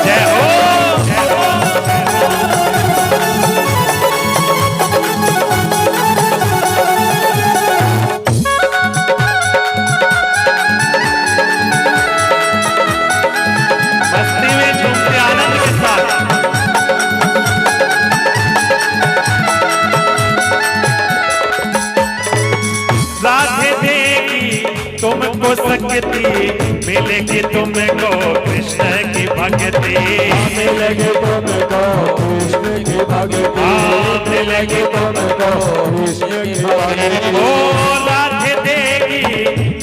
जय हो मस्ती में झूमते आनंद के साथ। राधे देगी तुमको शक्ति, मिलेगी तुमको कृष्ण की भक्ति, मिलेगी तुमको कृष्ण की भक्ति, मिलेगी तुमको कृष्ण की भक्ति। ओ राधे देगी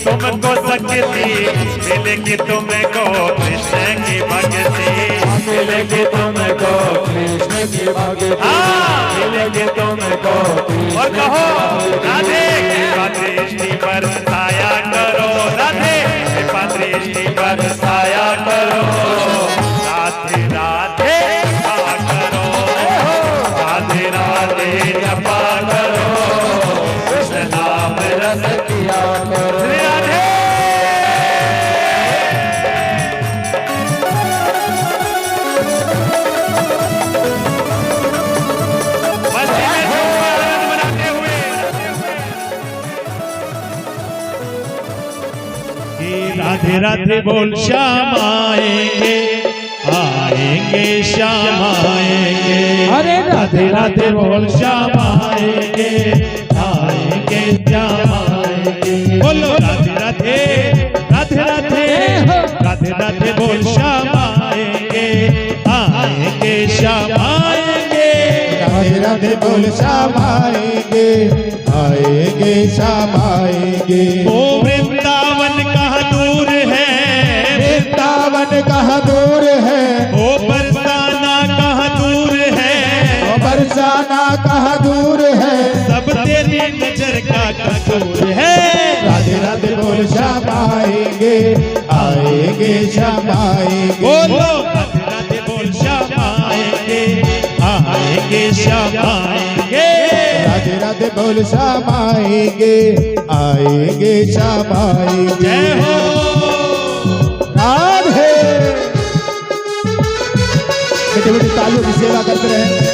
तुमको शक्ति, मिलेगी तुमको कृष्ण की भक्ति, मिलेगी तुमको कृष्ण की भक्ति, मिलेगी तुमको और कहो राधे कृपा दृष्टि बरसाया करो, राधे कृपा दृष्टि बरसाया करो, राधे राधे जपा करो, राधे राधे जपा करो, कृष्ण नाम रस किया करो। श्री राधे। मस्ती में झूमकर आनंद मनाते हुए कि राधे राधे बोल श्याम आएंगे, आएंगे श्याम आएंगे, अरे राधे राधे बोल श्याम आएंगे, आएंगे श्याम आएंगे, बोलो राधे राधे राधे राधे राधे राधे बोल श्याम आएंगे, आएंगे श्याम आएंगे, राधे राधे बोल श्याम आएंगे, आएंगे श्याम आएंगे। ओ वृंदावन कहाँ दूर है, वृंदावन कहाँ दूर है, ओ बरसाना कहाँ दूर है, बरसाना कहाँ दूर है, सब तेरी नजर का कसूर है। राधे राधे बोल श्याम आएंगे, आएंगे श्याम आएंगे। बोलो राधे राधे बोल श्याम आएंगे, आएंगे श्याम आएंगे, राधे राधे बोल श्याम आएंगे, आएंगे श्याम आएंगे। जय हो राधे। बेटे बेटे तालियों की सेवा करते रहे।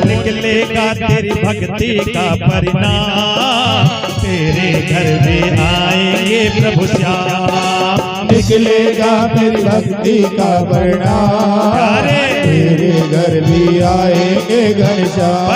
निकलेगा तेरी भक्ति का परिणाम, तेरे घर में आएंगे प्रभु श्याम, निकलेगा मेरी भक्ति का परिणाम, तेरे घर भी आएंगे घनश्याम।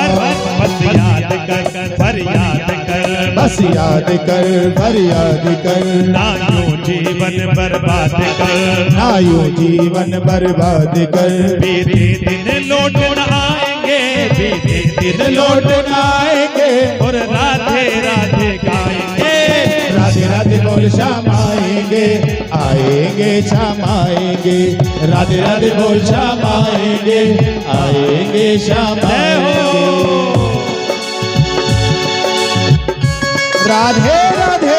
बस याद कर फरियाद कर, बस याद कर फरियाद कर, ना यूं जीवन बर्बाद कर, ना यूं जीवन बर्बाद कर। बीते दिन लौट न आएंगे, बीते दिन लौट न आएंगे, और राधे राधे गाएंगे। राधे राधे बोल श्याम आएंगे, आएंगे श्याम आएंगे। राधे राधे बोल श्याम आएंगे, आएंगे श्याम आएंगे। राधे राधे।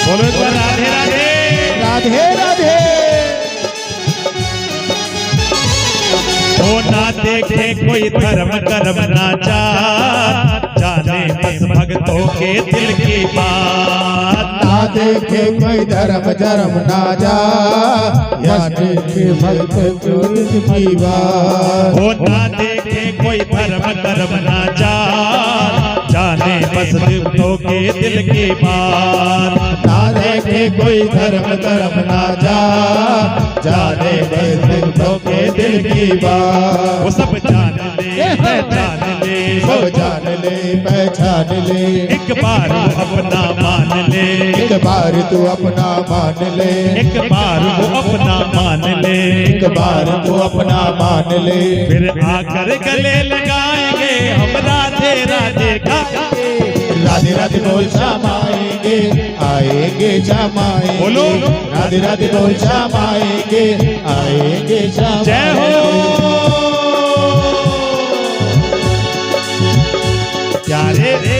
बोलो एक बार राधे राधे राधे राधे। ओ ना देखे कोई धर्म कर्म ना जाने बस भक्तों के दिल की बात, ना देखे कोई धर्म धर्म ना जा, के भक्त की बात। ओ ना देखे कोई धर्म कर्म ना जाने बस भक्तों के दिल की बात, ना देखे कोई धर्म धर्म ना जाने बस भक्तों के दिल की बात। वो सब जान ले पहचान ले, सब जान ले पहचान ले, एक बार वो अपना मान ले, एक बार तू अपना मान ले, एक बार वो अपना मान ले, एक बार तू अपना मान ले। फिर आकर गले लगाएंगे हम राधे राधे राधे बोल श्याम आएंगे, आएंगे श्याम आएंगे। बोलो। राधे राधे बोल श्याम आएंगे, आएंगे श्याम। जय हो प्यारे रे,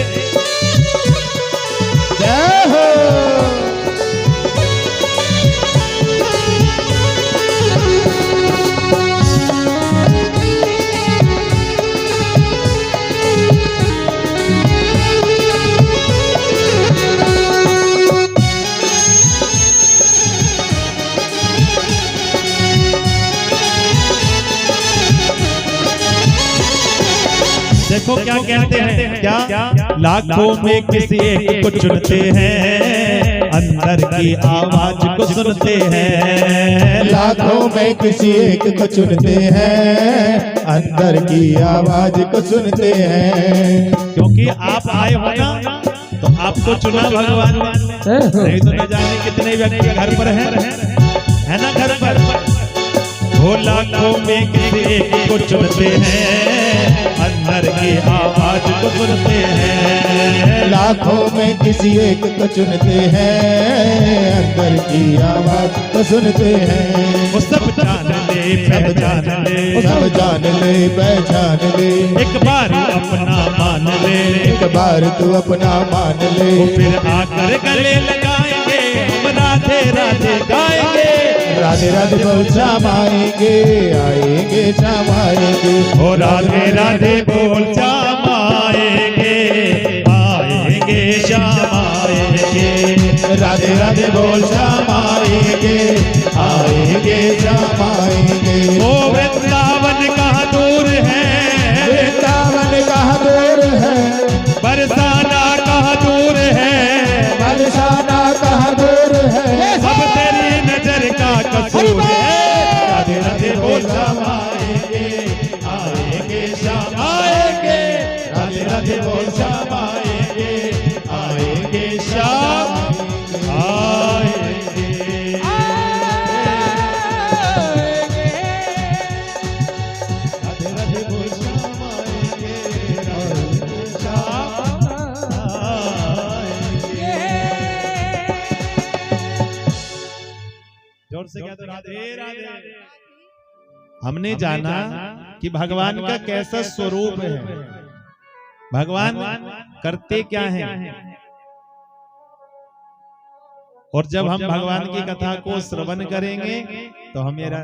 जय हो। देखो क्या कहते हैं, क्या लाखों में किसी एक को चुनते हैं, अंदर की आवाज को सुनते हैं। लाखों में किसी एक को चुनते हैं, अंदर की आवाज को सुनते हैं। क्योंकि आप आए हो ना, तो आपको चुना भगवान ने, नहीं तो न जाने कितने व्यक्ति घर पर है ना, घर पर। वो लाखों में किसी एक को चुनते हैं, अंदर की आवाज को सुनते हैं। लाखों में किसी एक को चुनते हैं, अंदर की आवाज को सुनते हैं। वो सब जान ले पहचान ले, सब जान ले पहचान ले, एक बार अपना मान ले, एक बार तू अपना मान ले। वो फिर आकर गले लगाएंगे, हम राधे राधे गाएंगे। राधे राधे बोल श्याम आएंगे, आएंगे श्याम आएंगे। ओ राधे राधे बोल श्याम आएंगे, आएंगे श्याम आएंगे। राधे राधे बोल श्याम आएंगे, आएंगे श्याम आएंगे। ओ वृंदावन कहाँ दूर है, वृंदावन कहाँ दूर है, बरसाना कहाँ दूर है, बरसाना कहाँ दूर है। सब तेरी नजर का कसूर है। राधे राधे बोल श्याम आएंगे, आएंगे श्याम आएंगे। राधे राधे बोल श्याम आएंगे, आएंगे श्याम आएंगे। राधे राधे बोल श्याम आएंगे, आएंगे श्याम आएंगे। जोर से क्या तो राधे राधे। हमने जाना कि भगवान का कैसा स्वरूप है, भगवान करते क्या हैं, और जब हम भगवान की कथा को श्रवण करेंगे तो हमेरा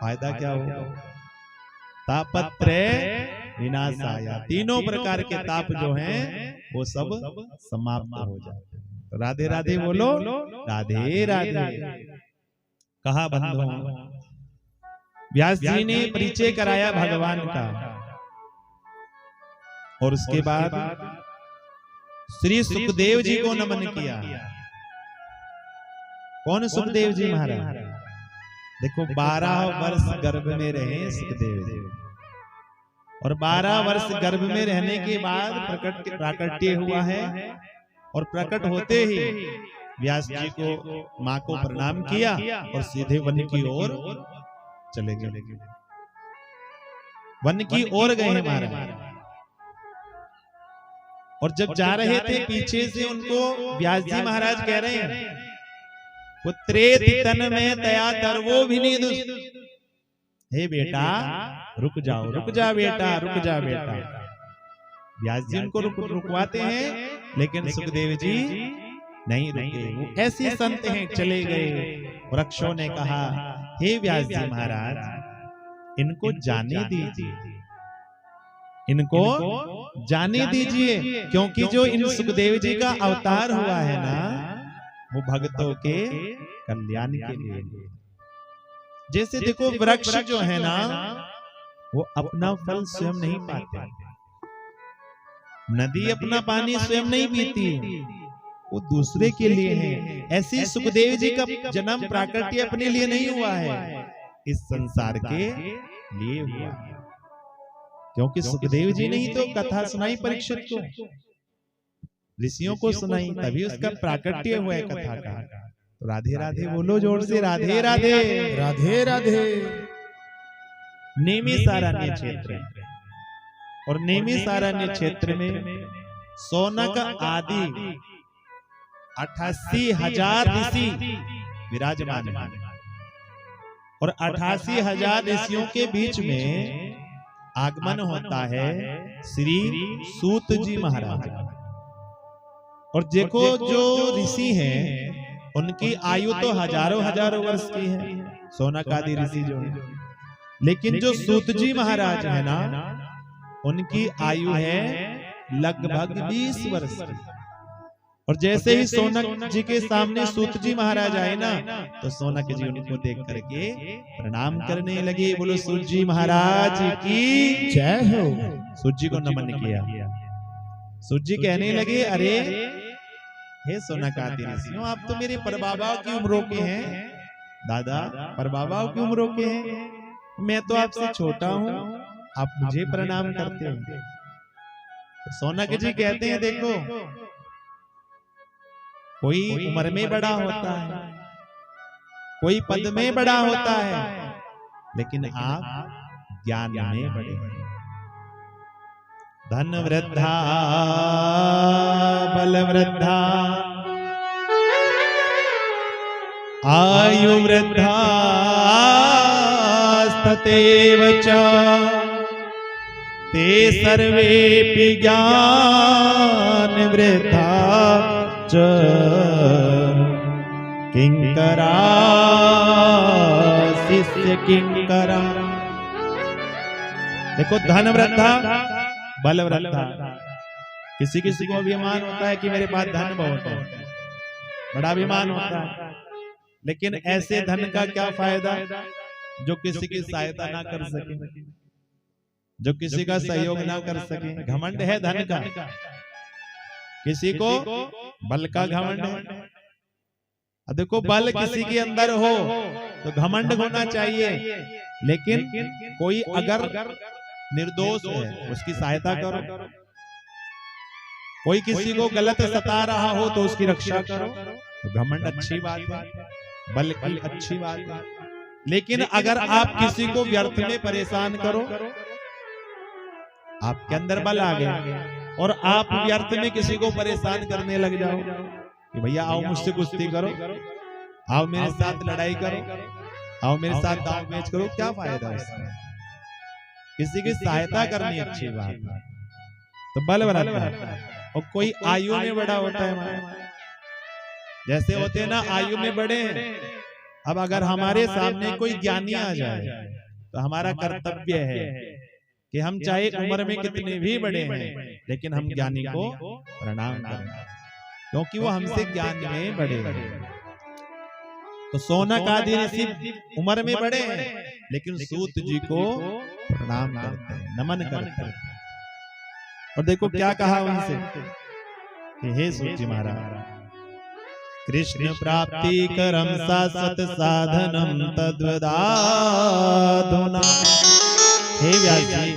फायदा क्या होगा। तापत्रय विनाशाय, तीनों प्रकार के ताप जो हैं वो सब समाप्त हो जाते हैं। तो राधे राधे बोलो, राधे राधे। कहा बंधुओं, व्यास जी ने परिचय कराया भगवान का, और उसके बाद श्री सुखदेव जी को नमन किया। कौन सुखदेव जी महाराज? देखो 12 वर्ष गर्भ में रहे सुखदेव जी, और 12 वर्ष गर्भ में रहने के बाद प्राकट्य हुआ है, और प्रकट होते ही व्यास जी को मां को प्रणाम किया और सीधे वन की ओर चले गए। वन की ओर गए हैं महाराज, और जब जा रहे थे पीछे से उनको व्यास जी महाराज कह रहे हैं, पुत्रेत तन में तया तरवो भी नहीं दुष्ट। हे बेटा रुक जाओ, रुक जा बेटा, रुक जा बेटा। व्यास जी उनको रुकवाते हैं, लेकिन सुखदेव जी नहीं रुके। वो ऐसे संत हैं, चले गए। वृक्षों ने कहा, हे व्यास जी महाराज, इनको जाने दीजिए, इनको जाने दीजिए, क्योंकि जो इन सुखदेव जी का अवतार हुआ है ना, वो भक्तों के कल्याण के लिए। जैसे देखो वृक्ष जो है ना, वो अपना फल स्वयं नहीं पाते, नदी अपना पानी स्वयं नहीं पीती, वो दूसरे के लिए है। ऐसे सुखदेव जी का जन्म प्राकट्य अपने लिए नहीं हुआ है, इस संसार के लिए हुआ है। क्योंकि सुखदेव जी ने ही तो कथा सुनाई परीक्षित को, ऋषियों को सुनाई, तभी उसका प्राकट्य हुआ है कथा का। तो राधे राधे बोलो जोर से, राधे राधे, राधे राधे। नेमिषारण्य क्षेत्र, और नेमिषारण्य क्षेत्र में सोनक आदि 88,000 ऋषि विराजमान हैं और 88,000 ऋषियों के बीच में आगमन होता है श्री सूत जी महाराज। और देखो जो ऋषि हैं उनकी आयु तो हजारों हजारों वर्ष की है, सोनक आदि ऋषि जो है, लेकिन जो सूत जी महाराज है ना उनकी आयु है लगभग 20 वर्ष की। और जैसे ही सोनक जी के सामने सूत जी महाराज आए ना तो सोनक जी उनको देख करके प्रणाम करने लगे। बोलो सूत जी महाराज की जय हो। सूत जी को नमन किया। सूत जी कहने लगे, अरे हे सोनक आदि ऋषियों, आप तो मेरे परबाबा की उम्रों के हैं। दादा परबाबा की उम्रों के हैं, मैं तो आपसे छोटा हूं, आप मुझे प्रणाम करते हैं। तो सोनक जी कहते हैं, देखो कोई उम्र में बड़ा होता है, कोई पद में बड़ा होता है, लेकिन आप ज्ञान में बड़े हैं। धन वृद्धा बल वृद्धा आयु वृद्धा तथैव च ते सर्वेऽपि ज्ञान वृद्धा च किंकरा शिष्य किंकरा। देखो धन वृद्धा बल वृद्धा, किसी किसी को अभिमान होता है कि मेरे पास धन बहुत है, बड़ा अभिमान होता है, लेकिन ऐसे धन का क्या फायदा जो किसी की सहायता ना कर सके, जो किसी का सहयोग ना कर सके। घमंड है धन का, किसी को बल का घमंड है। देखो बल किसी के अंदर हो तो घमंड होना चाहिए, लेकिन कोई अगर निर्दोष है उसकी सहायता करो, कोई किसी को गलत सता रहा हो तो उसकी रक्षा करो, तो घमंड अच्छी बात है, बल की अच्छी बात है। लेकिन अगर आप किसी को व्यर्थ में परेशान करो, आपके अंदर बल आ गया और आप व्यर्थ में किसी को परेशान करने लग जाओ कि भैया आओ मुझसे कुश्ती करो, आओ मेरे साथ लड़ाई करो, आओ मेरे साथ दांव मैच करो, क्या फायदा उसमें। किसी की सहायता करनी अच्छी बात है, तो बल बढ़ता है। और कोई आयु में बड़ा होता है, जैसे होते हैं ना आयु में बड़े। अब अगर हमारे सामने कोई ज्ञानी आ जाए तो हमारा कर्तव्य है कि हम चाहे उम्र में कितने भी बड़े हैं, लेकिन हम ज्ञानी को प्रणाम करें, क्योंकि वो हमसे ज्ञान में बड़े हैं। तो सोनक आदि ऋषि उम्र में बड़े हैं, लेकिन सूत जी को प्रणाम करते हैं, नमन करते हैं। और देखो क्या कहा उनसे कि हे सूत जी महाराज, कृष्ण प्राप्ति करम शाश्वत साधनम तद्वदाधुना। हे व्यास जी,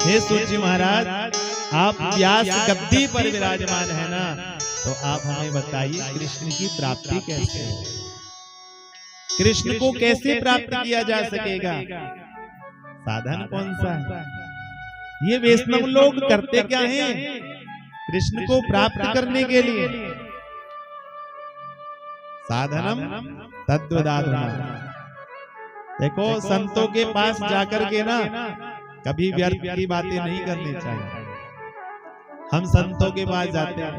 हे सूत जी महाराज, आप व्यास गद्दी पर विराजमान है ना, तो आप हमें बताइए कृष्ण की प्राप्ति कैसे हो, कृष्ण को कैसे प्राप्त किया जा सकेगा, साधन कौन सा है। ये वैष्णव लोग करते क्या हैं कृष्ण को प्राप्त करने के लिए, साधनम तद्वदाधुना। देखो संतों के पास जाकर के ना कभी व्यर्थ की बातें नहीं करनी चाहिए। हम संतों के पास जाते हैं,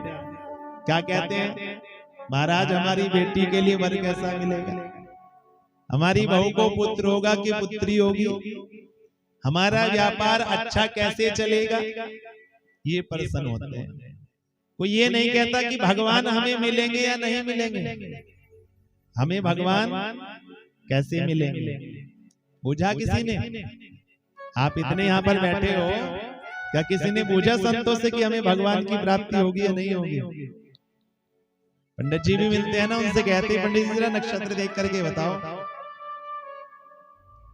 क्या कहते हैं, महाराज हमारी बेटी के लिए वर कैसा मिलेगा, हमारी बहू को पुत्र होगा कि पुत्री होगी, हमारा व्यापार अच्छा कैसे चलेगा, ये प्रश्न होते हैं। कोई ये नहीं कहता कि भगवान हमें मिलेंगे या नहीं मिलेंगे, हमें भगवान कैसे मिलेंगे पूछा किसी ने। आप इतने यहाँ पर बैठे हो, क्या किसी ने पूछा संतों से कि हमें भगवान की प्राप्ति होगी या नहीं होगी। पंडित जी भी मिलते हैं ना, उनसे कहते हैं पंडित जी जरा नक्षत्र देख करके बताओ,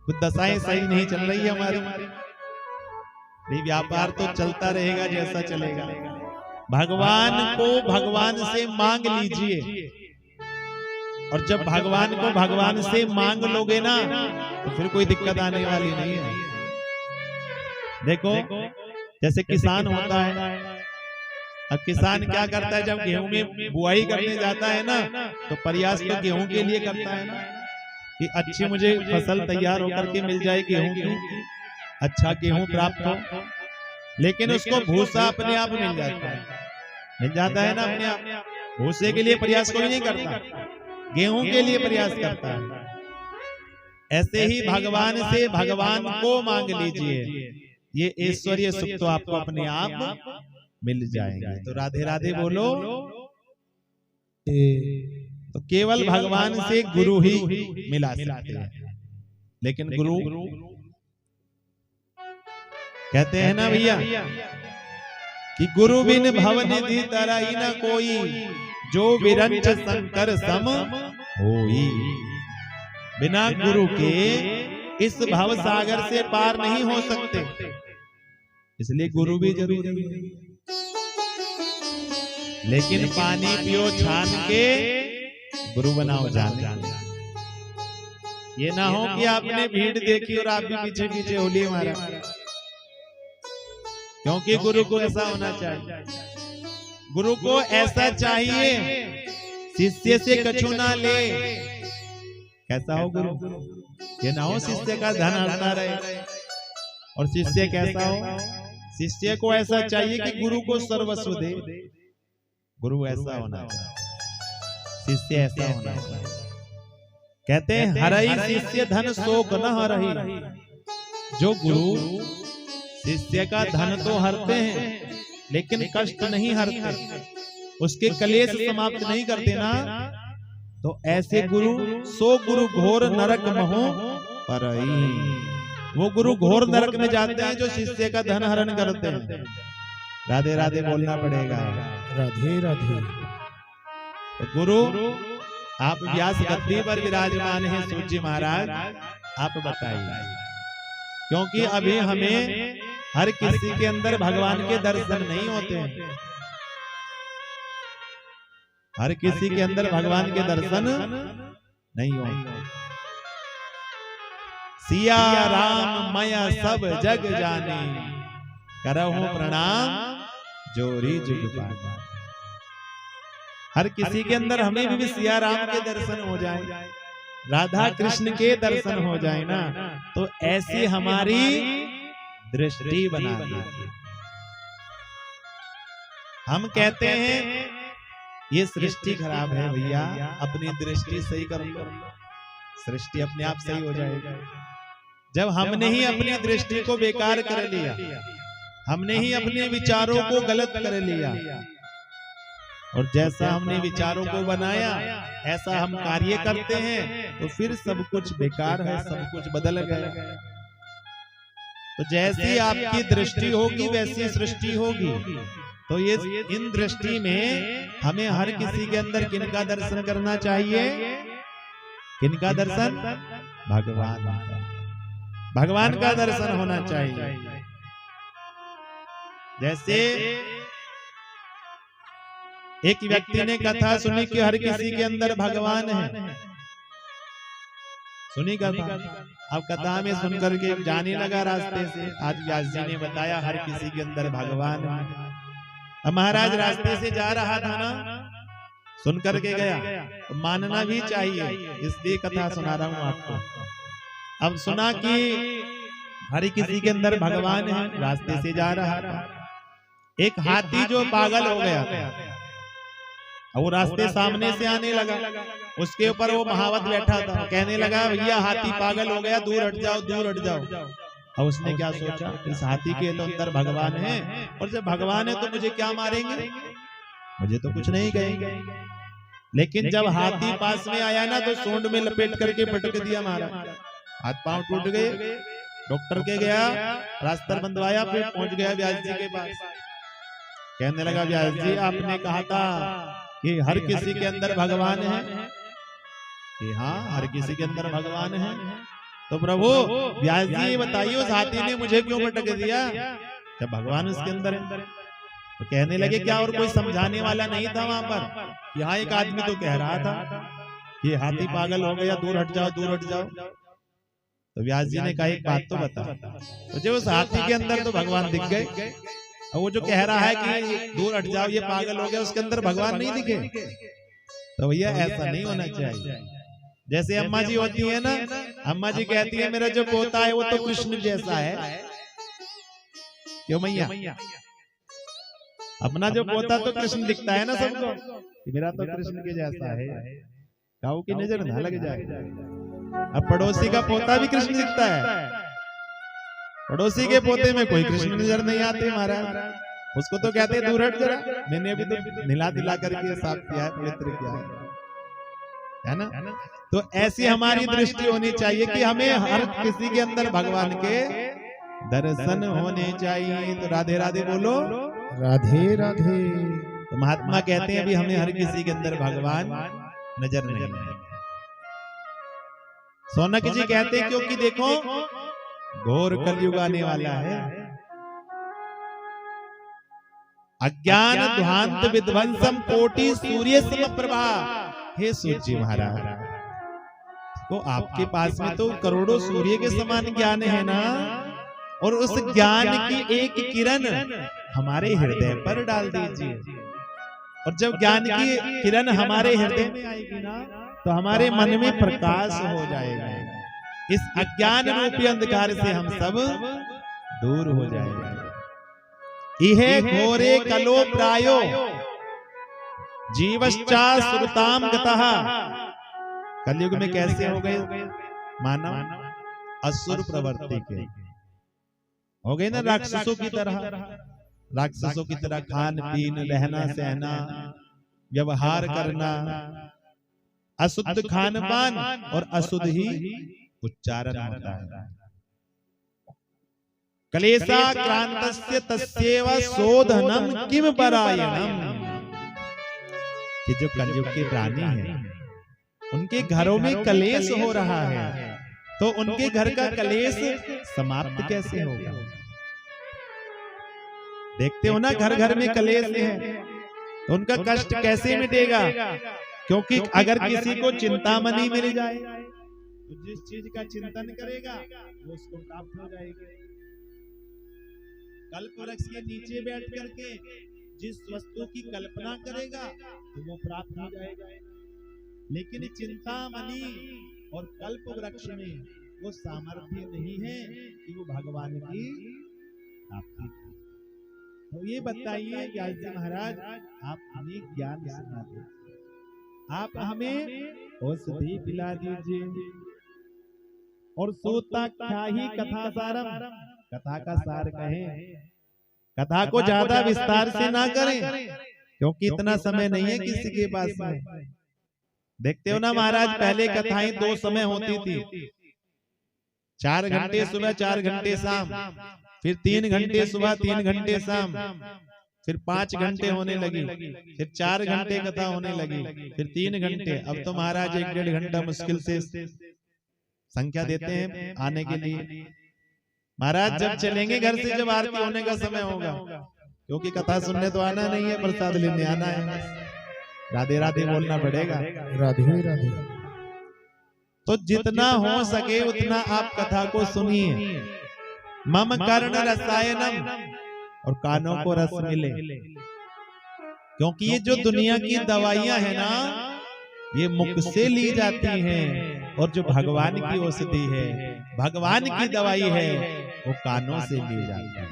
कुछ दशाएं सही नहीं चल रही है हमारी, व्यापार तो चलता रहेगा जैसा चलेगा। भगवान को भगवान से मांग लीजिए, और जब भगवान को भगवान से मांग लोगे ना तो फिर कोई दिक्कत आने वाली नहीं है। देखो जैसे किसान होता है, अब किसान क्या करता है, जब गेहूं में बुआई करने जाता है ना, तो प्रयास तो गेहूं के लिए करता है ना, कि अच्छी मुझे फसल तैयार होकर के मिल जाए गेहूं की, अच्छा गेहूं प्राप्त हो। लेकिन उसको भूसा अपने आप मिल जाता है ना अपने आप। भूसे के लिए प्रयास कोई नहीं करता, गेहूं के लिए प्रयास करता है। ऐसे ही भगवान से भगवान को मांग लीजिए, ये ऐश्वर्य सुख तो आपको अपने आप मिल जाएंगे। तो राधे राधे बोलो। तो केवल भगवान से गुरु ही मिला सकते हैं। लेकिन गुरु कहते हैं ना भैया कि गुरु बिन भव निधि तरई न कोई, जो विरंच शंकर सम होई। बिना गुरु के इस भव सागर से पार नहीं हो सकते, इसलिए गुरु भी जरूरी है। लेकिन पानी पियो छान के, गुरु बनाओ जान। ये ना हो कि आपने भीड़ देखी और आप भी पीछे पीछे होली मारा, क्योंकि गुरु को ऐसा होना चाहिए। गुरु को ऐसा चाहिए शिष्य से कछु ना ले। कैसा हो गुरु? ये ना हो शिष्य का धन हड़ता रहे और शिष्य कैसा हो। शिष्य को ऐसा चाहिए कि गुरु को सर्वस्व दे। गुरु ऐसा होना चाहिए, शिष्य ऐसा होना चाहिए। कहते हैं हरई शिष्य धन शोक न हरही। जो गुरु शिष्य का धन तो हरते हैं, लेकिन कष्ट नहीं हरते, उसके कलेश समाप्त नहीं करते ना, तो ऐसे गुरु सो गुरु घोर नरक महो परई। वो गुरु घोर नरक में जाते हैं जो शिष्य का धन हरण करते हैं। राधे राधे बोलना पड़ेगा। राधे राधे। तो गुरु आप व्यास गद्दी पर विराजमान हैं सूर्य महाराज, आप बताइए, क्योंकि अभी हमें हर किसी के अंदर भगवान के दर्शन नहीं होते हैं। हर किसी के अंदर भगवान के दर्शन नहीं होते। सिया राम मया सब जग जाने, करहूं प्रणाम जोरी जुग पाने। हर किसी के अंदर हमें भी सिया राम के दर्शन हो जाए, राधा कृष्ण के दर्शन हो जाए ना, तो ऐसी हमारी दृष्टि बना दीजिए। हम कहते हैं ये सृष्टि खराब है भैया, अपनी दृष्टि सही कर लो, सृष्टि अपने आप सही हो जाएगी। जब हमने ही अपनी दृष्टि को बेकार कर लिया, हमने ही अपने विचारों को गलत कर लिया, और जैसा हमने विचारों को बनाया ऐसा हम कार्य करते हैं, तो फिर सब कुछ बेकार है, सब कुछ बदल गया। तो जैसी आपकी दृष्टि होगी वैसी सृष्टि होगी। तो ये इन दृष्टि में हमें हर किसी के अंदर किनका दर्शन करना चाहिए? किनका दर्शन? भगवान का। भगवान का दर्शन होना चाहिए। जैसे एक व्यक्ति ने कथा सुनी कि हर किसी के अंदर भगवान है। सुनी कथा, अब कथा में सुनकर के जाने लगा रास्ते से। आज व्यास जी ने बताया हर किसी के अंदर भगवान है। अब महाराज रास्ते से जा रहा था ना, सुन करके गया, तो मानना भी चाहिए, इसलिए कथा सुना रहा हूं आपको। अब सुना कि हर किसी के अंदर भगवान है, रास्ते से जा रहा था। एक हाथी जो पागल हो गया था, वो रास्ते सामने से आने लगा, उसके ऊपर वो महावत बैठा था, कहने लगा भैया हाथी पागल हो गया, दूर हट जाओ, दूर हट जाओ। अब उसने क्या सोचा, इस हाथी के तो अंदर भगवान है, और जब भगवान है तो मुझे क्या मारेंगे, मुझे तो कुछ नहीं कहेंगे। लेकिन जब हाथी पास में आया ना, तो सूंड में लपेट करके पटक दिया, मारा, हाथ पांव टूट गए। डॉक्टर के गया, रास्ता बंधवाया, फिर पहुंच गया व्यास जी के पास। कहने लगा व्यास जी आपने कहा था कि हर किसी के अंदर भगवान है, कि हाँ हर किसी के अंदर भगवान है। तो प्रभु व्यास जी बताइए उस हाथी ने मुझे क्यों पटक दिया जब भगवान उसके अंदर है? तो कहने लगे क्या और कोई समझाने वाला नहीं था वहां पर? यहाँ एक आदमी तो कह रहा था कि हाथी पागल हो गया, दूर हट जाओ, दूर हट जाओ। तो व्यास जी ने कहा एक बात तो बता। तो जो उस हाथी के अंदर तो भगवान दिख गए, और वो जो कह रहा है कि दूर हट जाओ ये पागल हो गया, उसके अंदर भगवान नहीं दिखे, तो भैया ऐसा नहीं होना चाहिए। जैसे अम्मा जी होती है ना, अम्मा जी कहती है मेरा जो पोता है वो तो कृष्ण जैसा है। क्यों मैया? अपना जो पोता तो कृष्ण दिखता है ना सबको, कि मेरा तो कृष्ण के जैसा है, काऊ की नजर ना लग जाए। अब पड़ोसी का पोता भी कृष्ण दिखता है, पड़ोसी के पोते में कोई कृष्ण नजर नहीं आते महाराज, उसको तो कहते हैं दूर हट जरा, मैंने अभी तो निला दिला करके साफ किया है, पवित्र किया है ना। तो ऐसी हमारी दृष्टि होनी चाहिए कि हमें हर किसी के अंदर भगवान के दर्शन होने चाहिए। तो राधे राधे बोलो, राधे राधे। तो महात्मा कहते हैं अभी हमें हर किसी के अंदर भगवान नजर नहीं आए। सोनक जी कहते हैं क्योंकि देखो घोर कलयुग आने वाला है, अज्ञान ध्वांत विध्वंसम कोटि सूर्य समप्रभा। हे सूर्य महाराज, तो आपके पास में तो करोड़ों सूर्य के समान ज्ञान है ना, और उस ज्ञान की एक किरण हमारे हृदय पर डाल दीजिए। और जब ज्ञान की किरण हमारे हृदय में आएगी ना, तो हमारे मन में प्रकाश हो जाएगा, इस अज्ञान रूपी अंधकार से हम सब दूर हो जाएंगे। इहे घोरे कलो प्रायो जीवश्चा सुरताम गतः। कलयुग में कैसे हो गए मानव? असुर प्रवृत्ति के हो गए ना, राक्षसों की तरह, राक्षसों की तरह खान पीन रहना सहना व्यवहार करना, अशुद्ध खान पान और अशुद्ध ही उच्चारण होता है। क्लेशा क्रांतस्य तस्यैव शोधनम किम परायणम। कि जो कलयुग के प्राणी हैं उनके घरों में कलेश हो रहा है, तो उनके घर का कलेश समाप्त कैसे होगा? देखते हो ना, घर घर में कलेश है, तो उनका कष्ट कैसे मिटेगा? क्योंकि अगर किसी को चिंतामणि मिल जाए तो जिस चीज का चिंतन करेगा वो उसको प्राप्त हो जाएगा। कल्प वृक्ष के नीचे बैठ करके जिस वस्तु की कल्पना करेगा तो वो प्राप्त हो जाएगा। लेकिन चिंतामणि और कल्प वृक्ष में वो सामर्थ्य नहीं है कि वो भगवान की प्राप्ति। तो ये बताइए व्यास जी महाराज, आप हमें ज्ञान सुना दीजिए, आप हमें औषधि पिला दीजिए। और सोता क्या ही कथा सारम, कथा का सार कहें, कथा को ज्यादा विस्तार से ना करें, क्योंकि इतना समय नहीं है किसी के पास में। देखते हो ना महाराज, पहले कथाएं 2 समय होती थी, 4 घंटे सुबह 4 घंटे शाम, फिर 3 घंटे सुबह 3 घंटे शाम, फिर 5 घंटे होने लगी, फिर 4 घंटे कथा होने लगी, फिर 3 घंटे। अब तो महाराज 1-1.5 घंटा मुश्किल से संख्या देते हैं आने के लिए। महाराज जब चलेंगे घर से, जब आरती होने का समय होगा, क्योंकि कथा सुनने तो आना नहीं है, प्रसाद लेने आना है। राधे राधे बोलना पड़ेगा, राधे राधे। तो जितना हो सके उतना आप कथा को सुनिए। मम कर्ण रसायनम, और कानों को रस मिले, क्योंकि ये जो दुनिया की दवाइयां है ना, ये मुख से ली जाती हैं, और जो भगवान की औषधि है, भगवान की दवाई है, वो कानों से ली जाती है।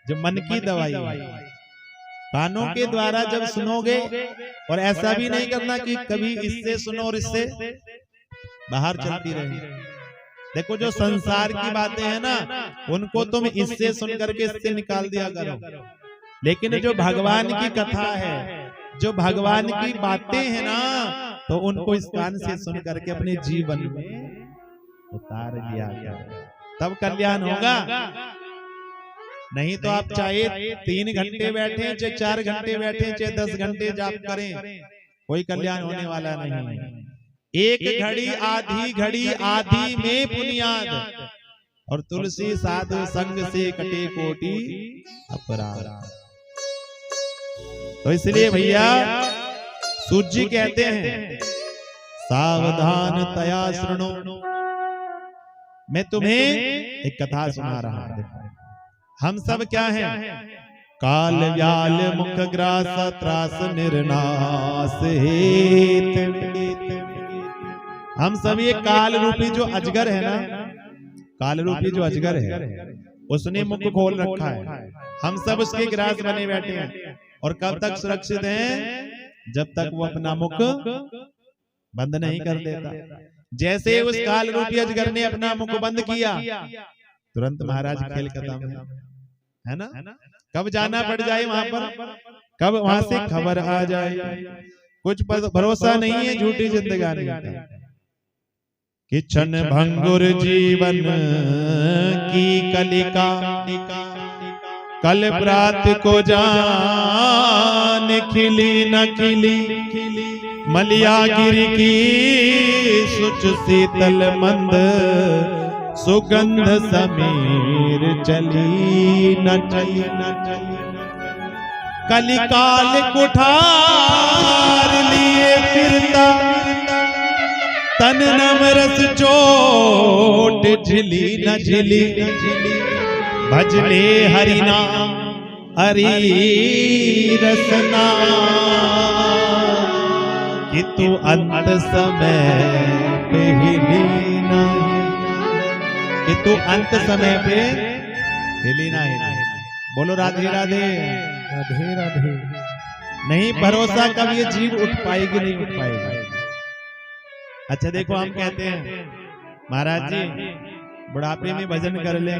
जो मन की दवाई है, कानों के द्वारा जब सुनोगे, और ऐसा भी नहीं करना कि कभी इससे सुनो और इससे बाहर चलती रहे। देखो जो संसार की बातें हैं ना, उनको तुम इससे सुन करके इससे निकाल दिया करो, लेकिन जो भगवान की कथा है, जो भगवान की बातें हैं ना, तो उनको इस कान से सुन करके अपने जीवन में उतार लिया करो, तब कल्याण होगा। नहीं तो आप चाहे 3 घंटे बैठे, चाहे 4 घंटे बैठे, चाहे 10 घंटे जाप करें, कोई कल्याण होने वाला नहीं। एक घड़ी आधी में पुनियाद, और तुलसी साधु संग से कटे कोटि अपराध। तो इसलिए भैया सूर्य कहते हैं, सावधान तया शृणु। मैं तुम्हें एक कथा सुना रहा हूं। हम सब क्या हैं? काल व्याल मुख ग्रास त्रास निर्नाश हेत। हम सब ये काल रूपी जो अजगर है ना, काल रूपी जो अजगर है उसने मुख खोल रखा है। हम सब उसके ग्रास बने बैठे हैं। और कब तक सुरक्षित हैं? जब तक वो अपना मुख बंद नहीं कर देता। जैसे उस काल रूपी अजगर ने अपना मुख बंद किया, तुरंत महाराज खेल खत्म है ना। कब जाना पड़ जाए वहां पर, कब वहां से खबर आ जाए, कुछ भरोसा नहीं है झूठी जिंदगानी का। कि क्षण भंगुर जीवन की कलिका, कल प्रात को जान खिली न खिली, मलियागिर की सुच शीतल मंद, सुगंध समीर चली न चली। कलिकाल कुठार लिए फिरता, तन नमरस चोट झिली न झिली। भजले हरि नाम हरि रसना, कि तू अंत समय पे हिली नहीं, कि तू अंत समय पे हिली नहीं। बोलो राधे राधे राधे राधे। नहीं भरोसा कब ये जीव उठ पाएगी, नहीं उठ पाएगी। अच्छा देखो, हम कहते हैं महाराज जी बुढ़ापे में भजन कर ले,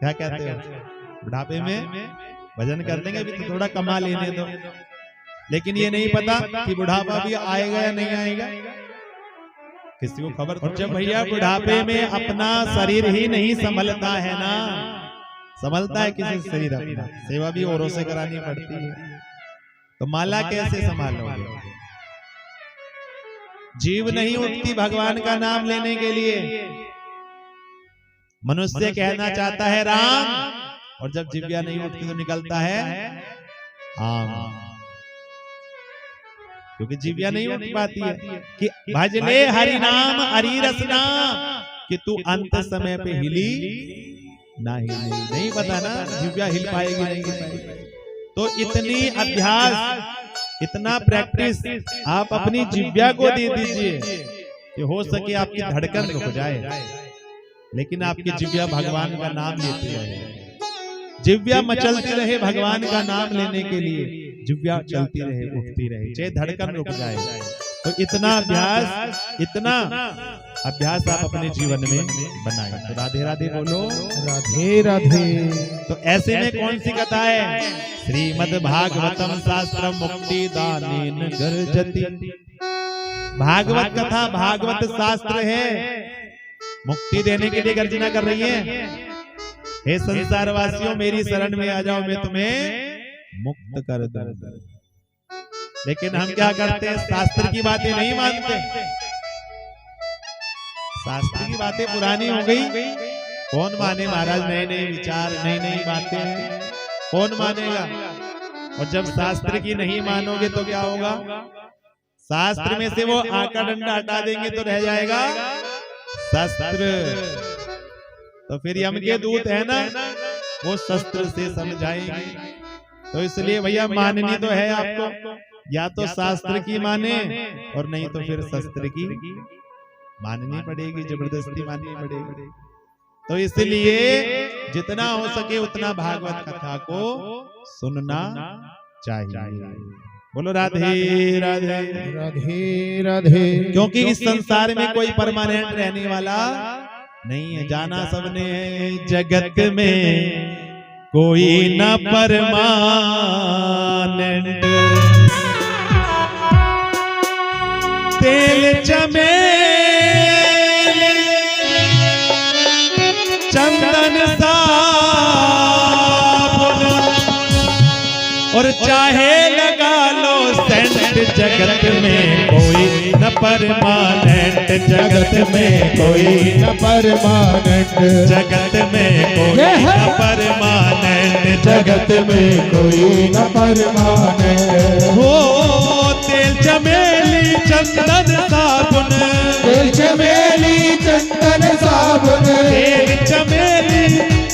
क्या कहते हो? बुढ़ापे में भजन कर लेंगे, अभी तो थोड़ा कमा लेने दो। लेकिन ये नहीं पता कि बुढ़ापा भी आएगा या नहीं आएगा, किसी को खबर। और जब भैया बुढ़ापे में अपना शरीर ही नहीं संभलता है ना, संभलता है किसी शरीर अपना, सेवा भी औरों से करानी पड़ती है, तो माला कैसे संभालोगे? जीव नहीं उठती भगवान का नाम लेने के लिए। मनुष्य कहना चाहता है राम, और जब जिव्या नहीं उठती तो निकलता है आम, क्योंकि जिव्या नहीं उठ पाती है। कि भजले हरि नाम हरि रसना, कि तू अंत समय पे हिली नहीं पता ना, जिव्या हिल पाएगी नहीं हिल पाएगी। तो इतनी अभ्यास, इतना प्रैक्टिस आप अपनी जिव्या को दे दीजिए कि हो सके आपकी धड़कन रुक जाए, लेकिन आपकी जिव्या भगवान का नाम लेती रहे। जिव्या मचलती रहे भगवान का नाम लेने के लिए, जिव्या चलती रहे, उठती रहे, चाहे धड़कन रुक जाए। तो इतना अभ्यास आप अपने जीवन में बनाएं। तो राधे राधे बोलो, राधे राधे। तो ऐसे में कौन सी कथा है? श्रीमद् भागवतम शास्त्र मुक्ति दानेन गर्जति। भागवत कथा, भागवत शास्त्र है, मुक्ति देने के लिए गर्जना कर रही है। हे संसार वासियों, मेरी शरण में आ जाओ, मैं तुम्हें मुक्त कर दूं। लेकिन हम क्या करते हैं? शास्त्र की बातें नहीं मानते। शास्त्र की बातें पुरानी हो गई, कौन माने महाराज? नए नए विचार, नई नई बातें, कौन मानेगा? और जब शास्त्र की नहीं मानोगे तो क्या होगा? शास्त्र में से वो आका डंडा हटा देंगे तो रह जाएगा शस्त्र। तो फिर यम के दूत है ना, वो शस्त्र से समझाएंगे। तो इसलिए भैया माननी तो है आपको, या तो शास्त्र की माने, और नहीं तो फिर शस्त्र की माननी पड़ेगी, जबरदस्ती माननी पड़ेगी। तो इसलिए जितना हो सके उतना भागवत कथा को सुनना चाहिए। बोलो राधे राधे राधे राधे। क्योंकि इस संसार में कोई परमानेंट रहने वाला नहीं है। जाना सबने है जगत में कोई न परमानेंट। तेल चमेली चंदन साबुन और चाहे लगा लो सेंट, जगत में कोई न परमानेंट। जगत में कोई न परमानेंट। जगत में कोई न परमानेंट। जगत में कोई न परमानेंट। हो तेल चमेली चंदन साबुन, तेल चमेली चंदन साबुन, तेल चमेली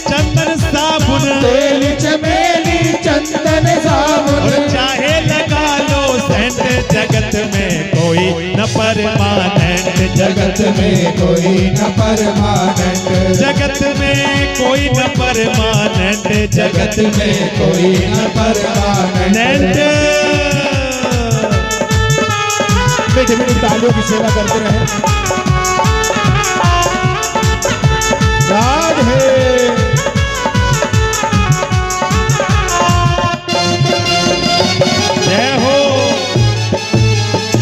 चंदन साबुन, तेल चमेली चंदन साबुन। और चाहे लगा लो सेंट, जगत में कोई न परमानेंट, जगत में कोई न परमानेंट, जगत में कोई न परमानेंट, जगत में कोई न परमानेंट। मीठे मीठे तालियों की सेवा करते रहे। राधे जय हो,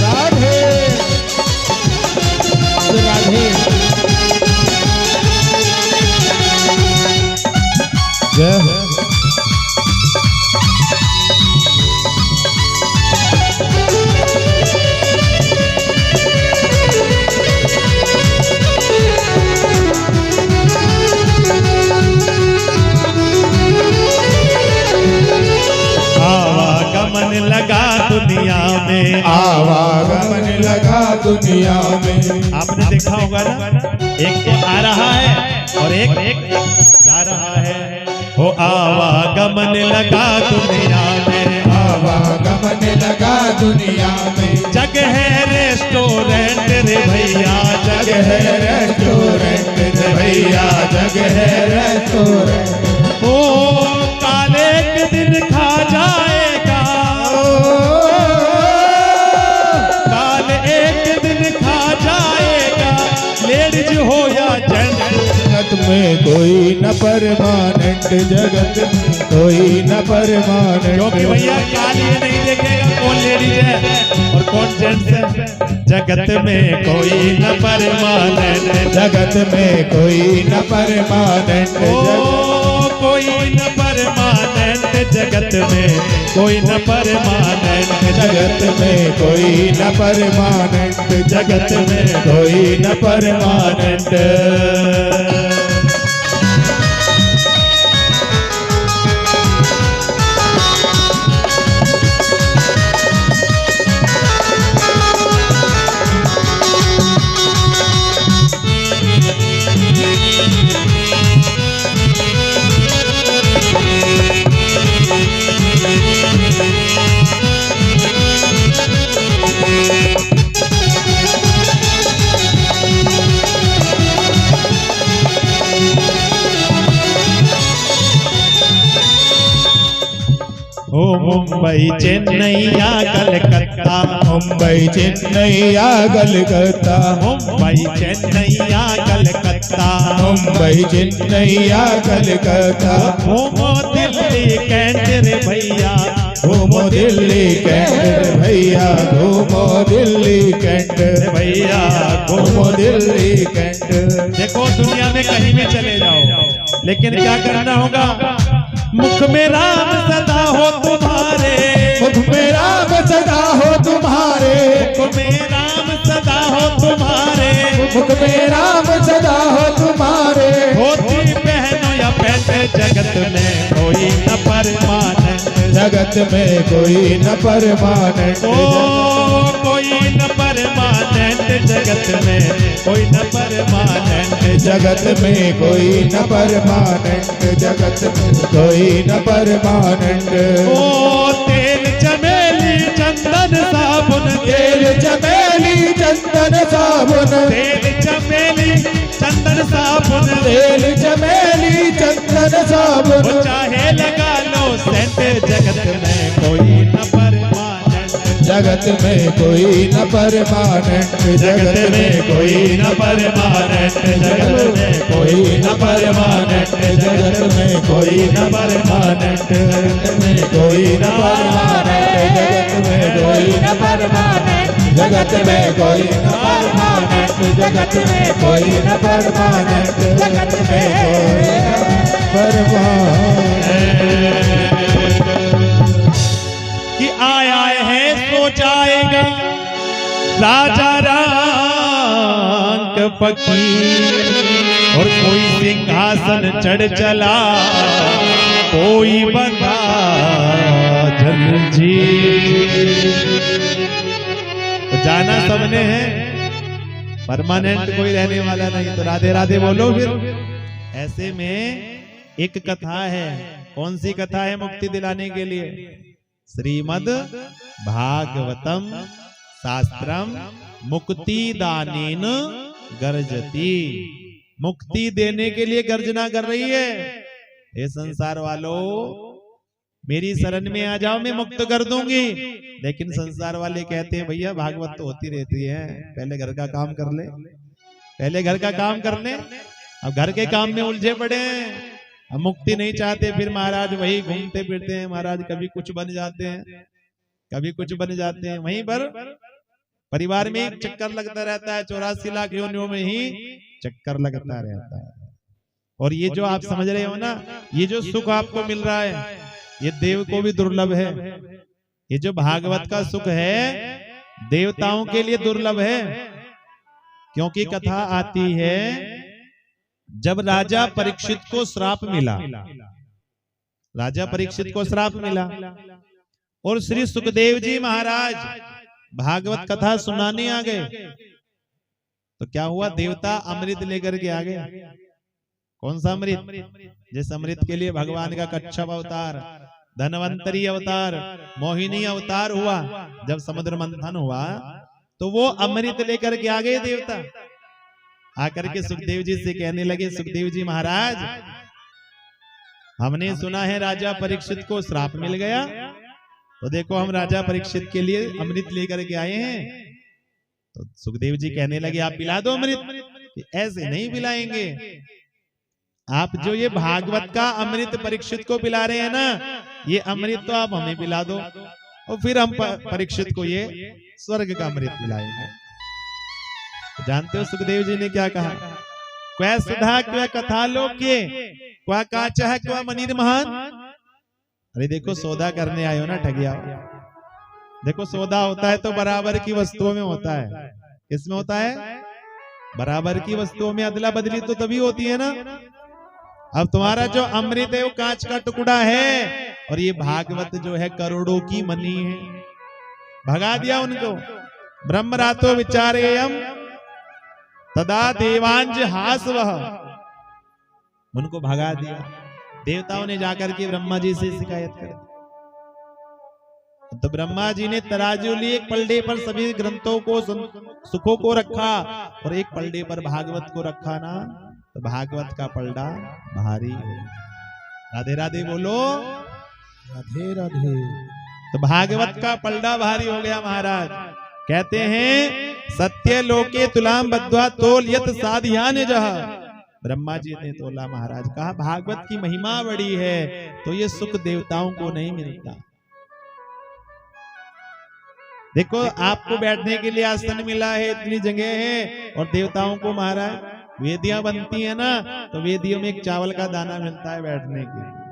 राधे राधे जय हो। आवागमन लगा दुनिया में, आवागमन लगा दुनिया में। आपने देखा होगा ना, एक आ रहा है और एक जा रहा है। हो आवागमन लगा दुनिया में, आवागमन लगा दुनिया में। जग है रेस्टोरेंट रे भैया, जग है रेस्टोरेंट रे भैया, जग है रेस्टोरेंट। ओ काले एक दिन खा जाएगा, काल एक दिन खा जाएगा, लेडीज हो या जेंट्स। जगत में कोई न परमानेंट, जगत में कोई न परमानेंट। क्योंकि भैया काल ये नहीं देखेगा कौन लेडीज है और कौन जेंट्स है। जगत में कोई न परमानेंट, जगत में कोई न परमानेंट, ओ कोई न परमानेंट, जगत में कोई न परमानेंट, जगत में कोई न परमानेंट, जगत में कोई न परमानेंट। ओ मुंबई चेन्नई या कलकत्ता, मुंबई चेन्नई या कलकत्ता, मुंबई चेन्नई या कलकत्ता, मुंबई चेन्नई या कलकत्ता। घूमो दिल्ली कैंट रे भैया, घूमो दिल्ली कैंट रे भैया, घूमो दिल्ली कैंट रे भैया, घूमो दिल्ली कैंट। देखो दुनिया में कहीं भी चले जाओ, लेकिन क्या करना होगा? मुख में राम सदा हो तुम्हारे, मुख में राम सदा हो तुम्हारे, मुख में राम सदा हो तुम्हारे, मुख में राम सदा हो तुम्हारे। धोती पहनो या पहने, जगत में कोई न परमानेंट, जगत में कोई न परमानेंट, ओ कोई न परमानेंट, जगत में कोई न परमानेंट, जगत में कोई न परमानेंट, जगत में कोई न परमानेंट। ओ तेल चमेली चंदन साबुन, तेल चमेली चंदन साबुन, तेल चमेली चंदन साबुन, तेल चमेली चंदन साबुन। वो चाहे लगा लो सेंट, जगत में कोई न परमानेंट, जगत में कोई न परमानेंट, जगत में कोई न परमानेंट, जगत में कोई न परमानेंट, जगत में कोई न परमानेंट, जगत में कोई न परमानेंट, जगत में कोई न परमानेंट, जगत में कोई न परमानेंट, जगत में कोई न परमानेंट, जगत में कोई न परमानेंट। कि आया है सो जाएगा राजा रंग फकीर, और कोई सिंहासन चढ़ चला, कोई बंधा जंजीर। तो जाना सबने है, परमानेंट कोई रहने वाला नहीं। तो राधे राधे बोलो फिर। ऐसे में एक कथा है, कौन सी कथा है मुक्ति दिलाने के लिए? श्रीमद् भागवतम शास्त्रम मुक्ति दानेन गर्जती। मुक्ति देने के लिए गर्जना कर रही है। हे संसार वालों, मेरी शरण में आ जाओ, मैं मुक्त कर दूंगी। लेकिन संसार वाले कहते हैं भैया भागवत तो होती रहती है, पहले घर का काम कर ले, पहले घर का काम कर ले। अब घर के काम में उलझे पड़े हैं, अब मुक्ति नहीं चाहते, फिर महाराज वही घूमते फिरते हैं। महाराज कभी कुछ बन जाते हैं, कभी कुछ बन जाते हैं। वहीं पर परिवार में एक चक्कर लगता रहता है, 84 लाख योनियों में ही चक्कर लगता रहता है। और ये जो आप समझ रहे हो ना, ये जो सुख आपको मिल रहा है, ये देव को भी दुर्लभ है। ये जो भागवत का सुख है, देवताओं के लिए दुर्लभ है। क्योंकि कथा आती है जब राजा परीक्षित को श्राप मिला, राजा परीक्षित को श्राप मिला और श्री सुखदेव जी महाराज भागवत कथा सुनाने आ गए, तो क्या हुआ? देवता अमृत लेकर के आ गए। कौन सा अमृत? जिस अमृत के लिए भगवान का कच्छप अवतार, धनवंतरी अवतार, मोहिनी अवतार हुआ, जब समुद्र मंथन हुआ तो वो अमृत लेकर के आ गए देवता। आकर के सुखदेव जी से कहने लगे, सुखदेव जी महाराज, हमने सुना है राजा परीक्षित को श्राप मिल गया, तो देखो हम राजा परीक्षित के लिए अमृत लेकर के आए हैं। तो सुखदेव जी कहने लगे, आप पिला दो अमृत। ऐसे नहीं पिलाएंगे, आप जो ये भागवत का अमृत परीक्षित को पिला रहे हैं ना, ये अमृत तो आप हमें पिला दो, और फिर हम परीक्षित को ये स्वर्ग का अमृत पिलाएंगे। तो जानते हो सुखदेव जी ने क्या कहा? क्वै सुधा क्वै कथा लोके क्वा काचा है क्वा मनीर महान। अरे देखो सौदा करने आए हो ना ठगिया, देखो सौदा होता है तो बराबर की वस्तुओं में होता है। किसमें होता है? बराबर की वस्तुओं में अदला बदली तो तभी होती है ना। अब तुम्हारा जो अमृत है वो कांच का टुकड़ा है, और ये भागवत जो है करोड़ों की मनी है। भगा दिया उनको। ब्रह्म रातो विचारेयम तदा देवांज हासवह, उनको भगा दिया। देवताओं ने जाकर के ब्रह्मा जी से शिकायत कर, तो ब्रह्मा जी ने तराजू ली, एक पलड़े पर सभी ग्रंथों को सुखों को रखा और एक पलड़े पर भागवत को रखा ना, तो भागवत का पलड़ा भारी। राधे राधे बोलो, राधे राधे। तो भागवत का पलड़ा भारी हो गया महाराज। कहते हैं सत्य लोके तुलाम बद्ध्वा तोल यत साध्यान जह। ब्रह्मा जी ने तोला महाराज, कहा भागवत की महिमा बड़ी है, तो ये सुख देवताओं को नहीं मिलता। देखो आपको बैठने के लिए आसन मिला है, इतनी जगह है, और देवताओं को महाराज वेदियां बनती है ना, तो वेदियों में एक चावल का दाना मिलता है बैठने के लिए।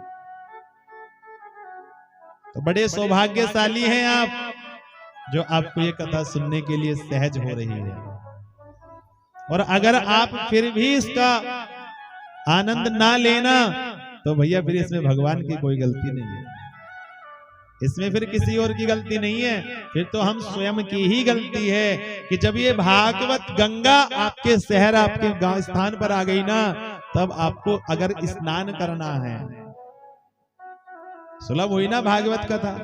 तो बड़े सौभाग्यशाली हैं आप, जो आपको ये कथा सुनने के लिए सहज हो रही है। और अगर आप फिर भी इसका आनंद ना लेना, तो भैया फिर इसमें भगवान की कोई गलती नहीं है, इसमें फिर किसी और की गलती नहीं है, फिर तो हम स्वयं की ही गलती है कि जब ये भागवत गंगा आपके शहर, आपके गांव स्थान पर आ गई ना, तब आपको अगर स्नान करना है, सुलभ हुई ना भागवत कथा,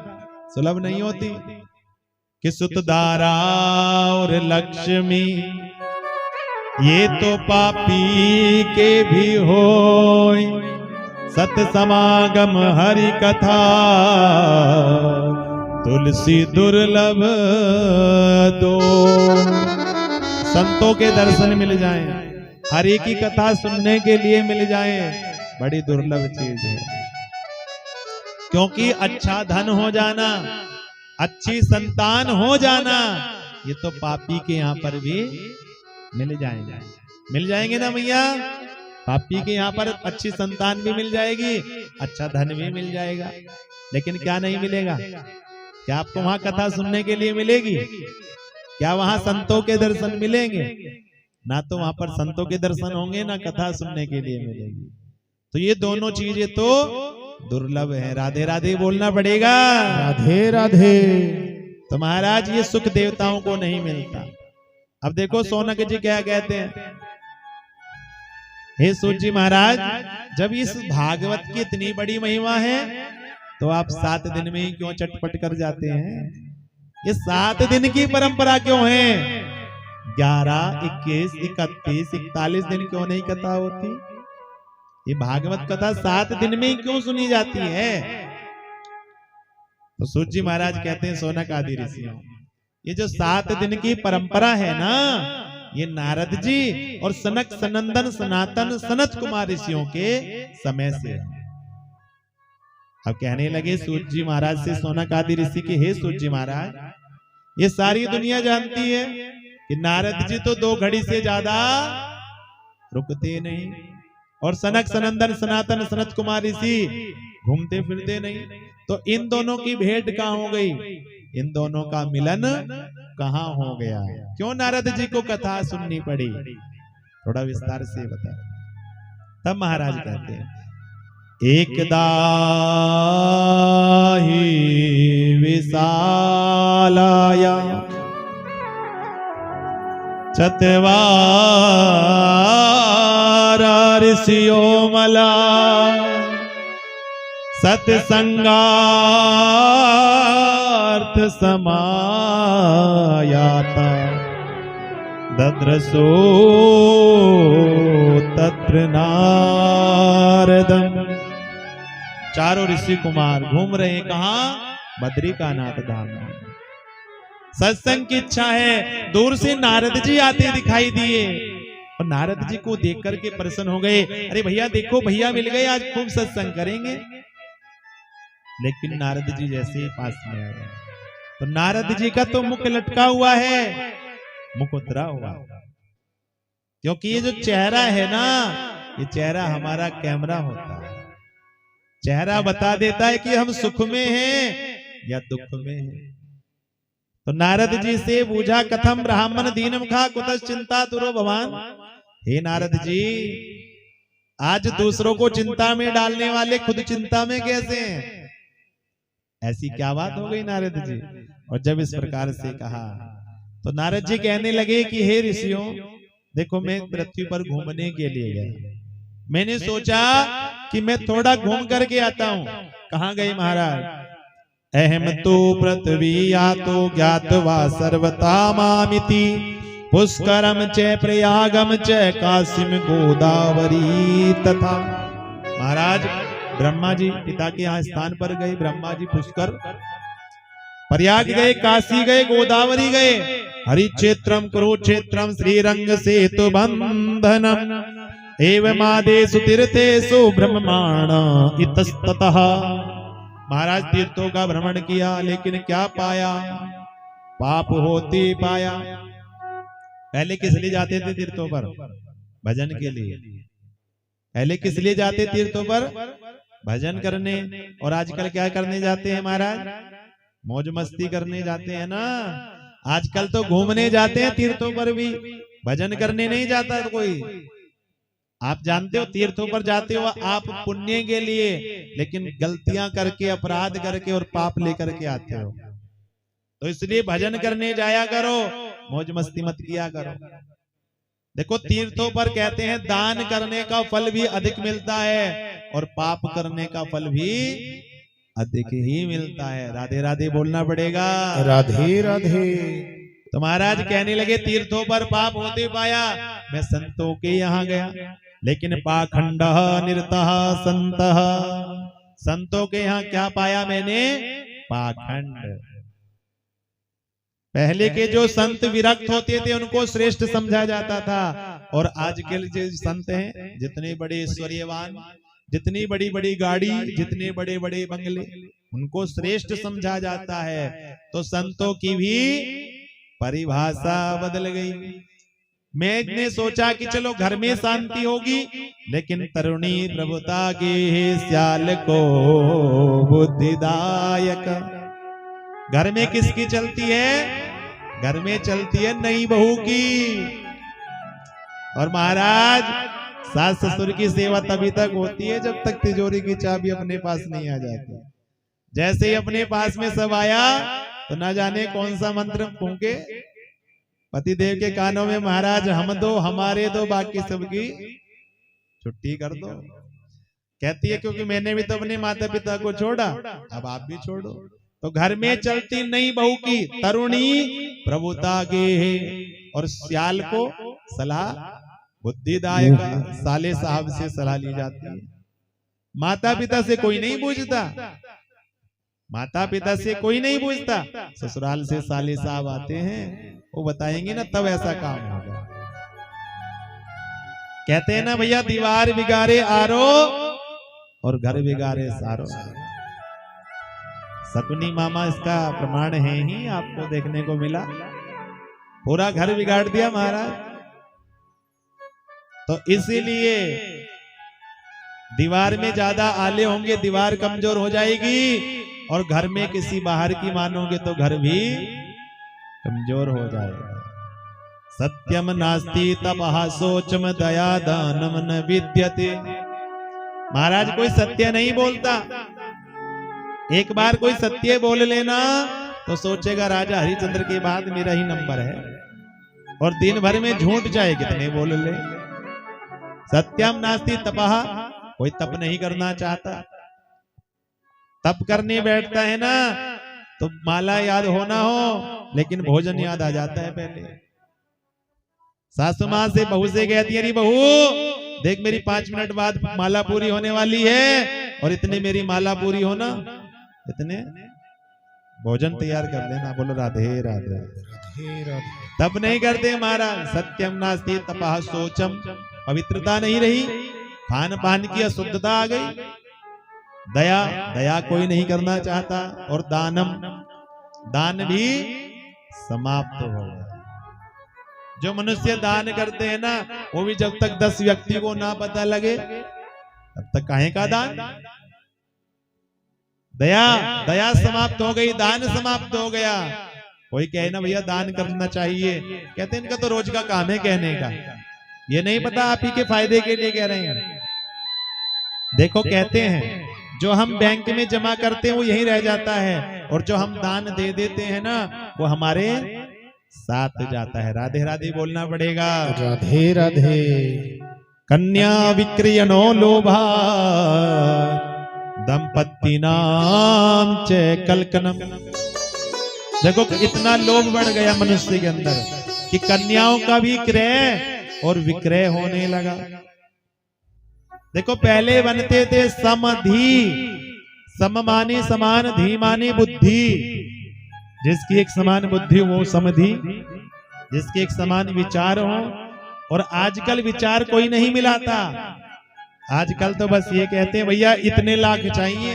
सुलभ नहीं होती कि सुतदारा और लक्ष्मी ये तो पापी के भी होय, सत समागम हरि कथा तुलसी दुर्लभ दो। संतों के दर्शन मिल जाएं, हरि की कथा सुनने के लिए मिल जाएं, बड़ी दुर्लभ चीज है। क्योंकि अच्छा धन हो जाना, अच्छी संतान हो जाना, ये तो पापी के यहाँ पर भी मिल जाएंगे, मिल जाएंगे ना भैया। पापी के यहाँ पर अच्छी संतान भी मिल जाएगी, अच्छा धन भी मिल जाएगा, लेकिन क्या नहीं मिलेगा? क्या आपको वहां कथा सुनने के लिए मिलेगी? क्या वहां संतों के दर्शन मिलेंगे? ना तो वहां पर संतों के दर्शन होंगे, ना कथा सुनने के लिए मिलेगी। तो ये दोनों चीजें तो दुर्लभ है। राधे राधे बोलना पड़ेगा, राधे राधे। तो महाराज ये सुख देवताओं को नहीं मिलता। अब देखो सोनक जी क्या कहते हैं, हे सूत जी महाराज, जब इस भागवत की इतनी बड़ी महिमा है तो आप 7 दिन में ही क्यों चटपट कर जाते हैं? ये 7 दिन की परंपरा क्यों है? 11, 21, 31, 41 दिन क्यों नहीं कथा होती? ये भागवत कथा 7 दिन में ही क्यों सुनी जाती है? तो सूत जी महाराज कहते हैं, सोनक आदि ऋषियों, ये जो 7 दिन की परंपरा है ना, ये नारद जी और सनक सनंदन सनातन सनत कुमार ऋषियों के समय से है। अब कहने लगे सूत जी महाराज से सोनक आदि ऋषि के, हे सूत जी महाराज, ये सारी दुनिया जानती है कि नारद जी तो 2 घड़ी से ज्यादा रुकते नहीं, और सनक सनंदन सनातन सनत कुमार ऋषि घूमते फिरते नहीं, तो इन दोनों की भेंट कहाँ हो गई? इन दोनों का मिलन कहाँ हो गया? क्यों नारद जी को कथा सुननी पड़ी? थोड़ा विस्तार से बता। तब महाराज कहते हैं, एकदा ही विशालाया चत्वारा ऋषियो मला सत्संगार्थ समायाता दद्रसो तत्र नारदम। चारों ऋषि कुमार घूम रहे हैं कहाँ? बद्रिकानाथ धाम में। सत्संग की इच्छा है। दूर से नारद जी आते दिखाई दिए और नारद जी को देख करके प्रसन्न हो गए। अरे भैया देखो, भैया मिल गए, आज खूब सत्संग करेंगे। लेकिन नारद जी जैसे ही पास में आए तो नारद जी का तो मुख लटका हुआ है, मुख उतरा हुआ, क्योंकि ये जो चेहरा है ना, ये चेहरा हमारा कैमरा होता है। चेहरा बता देता है कि हम सुख में हैं या दुख में हैं। तो नारद जी से पूछा, कथम ब्राह्मण दीनम खा कुतः चिंता तुरो भगवान। हे नारद जी, आज दूसरों को चिंता में डालने वाले खुद चिंता में कैसे हैं? ऐसी क्या बात हो गई नारद जी? और जब इस प्रकार से कहा तो नारद जी कहने लगे कि हे ऋषियों, देखो मैं पृथ्वी पर घूमने के लिए गया, मैंने सोचा कि मैं थोड़ा घूम करके आता हूँ। कहाँ गए महाराज? अहम तो पृथ्वी या तो ज्ञातवा सर्वता मामिति पुष्करम च प्रयागम च काशीम गोदावरी तथा। महाराज ब्रह्मा जी पिता के यहाँ स्थान पर गए, ब्रह्मा जी पुष्कर, प्रयाग गए, काशी गए, गोदावरी गए, हरिक्षेत्रम कुरुक्षेत्रम श्रीरंग सेतु बंधनम एवं आदेशु तीर्थेषु ब्रह्माण इतस्ततः। महाराज तीर्थों का भ्रमण किया, लेकिन क्या पाया? पाप होते पाया। पहले किस लिए जाते थे तीर्थों पर? भजन के लिए। पहले किस लिए जाते तीर्थों पर? भजन करने। और आजकल क्या करने जाते हैं महाराज? मौज मस्ती करने जाते हैं ना। आजकल तो घूमने जाते हैं तीर्थों पर भी, भजन करने नहीं जाता कोई। आप जानते हो तीर्थों पर जाते हो आप पुण्य के लिए, लेकिन गलतियां करके, अपराध करके और पाप लेकर के आते हो। तो इसलिए भजन करने जाया करो, मौज मस्ती मत किया करो। देखो तीर्थों पर कहते हैं दान करने का फल भी अधिक मिलता है और पाप करने का फल भी अधिक ही मिलता है। राधे राधे बोलना पड़ेगा। राधे राधे। तो महाराज कहने लगे तीर्थों पर पाप होते पाया, मैं संतों के यहाँ गया, लेकिन पाखंड निरतः संतः। संतों के यहाँ क्या पाया मैंने? पाखंड। पहले के जो संत विरक्त होते थे उनको श्रेष्ठ समझा जाता था, और आज के जो संत हैं, जितने बड़े ऐश्वर्यवान, जितनी बड़ी बड़ी गाड़ी, जितने बड़े बड़े बंगले, उनको श्रेष्ठ समझा जाता है। तो संतों की भी परिभाषा बदल गई। मैंने सोचा कि चलो घर में शांति होगी, लेकिन तरुणी प्रभुता के श्याल को बुद्धिदायक। घर में किसकी चलती है? घर में चलती है नई बहू की। और महाराज सास ससुर की सेवा तभी तक होती है जब तक तिजोरी की चाबी अपने पास नहीं आ जाती। जैसे ही अपने पास में सब आया तो ना जाने कौन सा मंत्र फूंके पतिदेव के कानों में, महाराज हम दो, हमारे दो, बाकी सबकी छुट्टी कर दो। कहती है क्योंकि मैंने भी तो अपने माता पिता को छोड़ा, अब आप भी छोड़ो। तो घर में चलती नहीं बहू की तरुणी प्रभुता के है, और सियाल को सलाह बुद्धिदायक साले साहब से सलाह ली जाती है। माता पिता से कोई नहीं पूछता, माता पिता से कोई नहीं पूछता, ससुराल से साले साहब आते हैं, वो बताएंगे ना तब ऐसा काम होगा। कहते हैं ना भैया, दीवार बिगाड़े आरो और घर बिगाड़े सारो। शकुनी मामा इसका प्रमाण है ही, आपको देखने को मिला, पूरा घर बिगाड़ दिया महाराज। तो इसीलिए दीवार में ज्यादा आले होंगे, दीवार कमजोर हो जाएगी, और घर में किसी बाहर की मानोगे तो घर भी कमजोर हो जाएगा। सत्यम नास्ति तपः शोचम दया दानम न विद्यते। महाराज कोई सत्य नहीं बोलता, एक बार कोई सत्य बोल लेना तो सोचेगा राजा हरिश्चंद्र के बाद मेरा ही नंबर है, और दिन भर में झूठ चाहे कितने बोल ले। सत्यम नास्ति तपः, कोई तप नहीं करना चाहता। तप करने बैठता है ना तो माला याद होना हो, लेकिन भोजन याद आ जाता है पहले। सासू माँ से बहू से कहती है, बहू देख मेरी 5 मिनट बाद माला पूरी होने वाली है, और इतने मेरी माला पूरी होना, इतने भोजन तैयार कर लेना। बोलो राधे राधे। तब नहीं करते महाराज। सत्यम नास्ति तपः शोचम, पवित्रता नहीं रही, खान पान की अशुद्धता आ गई। दया, दया कोई नहीं करना चाहता, और दानम, दान भी समाप्त हो गया। जो मनुष्य दान करते हैं ना, वो भी जब तक 10 व्यक्ति को ना पता लगे तब तक काहे का दान। दया, दया समाप्त हो गई, दान समाप्त हो गया। कोई कहे ना भैया दान करना चाहिए, कहते हैं इनका तो रोज का काम है कहने का, ये नहीं पता आप ही के फायदे के लिए कह रहे हैं। देखो कहते हैं जो हम बैंक में जमा करते हैं वो यहीं रह जाता है, और जो हम दान दे देते हैं ना वो हमारे साथ जाता है। राधे राधे बोलना पड़ेगा। राधे राधे। कन्या विक्रयणो लोभा दंपति नाम च कलकनम। देखो इतना लोभ बढ़ गया मनुष्य के अंदर कि कन्याओं का भी क्रय और विक्रय होने लगा। देखो पहले बनते थे समधि, सम माने समान, धी माने बुद्धि। जिसकी एक समान बुद्धि वो समधि, जिसके एक समान विचार हो। और आजकल विचार कोई नहीं मिलाता, आजकल तो बस ये कहते हैं भैया इतने लाख चाहिए,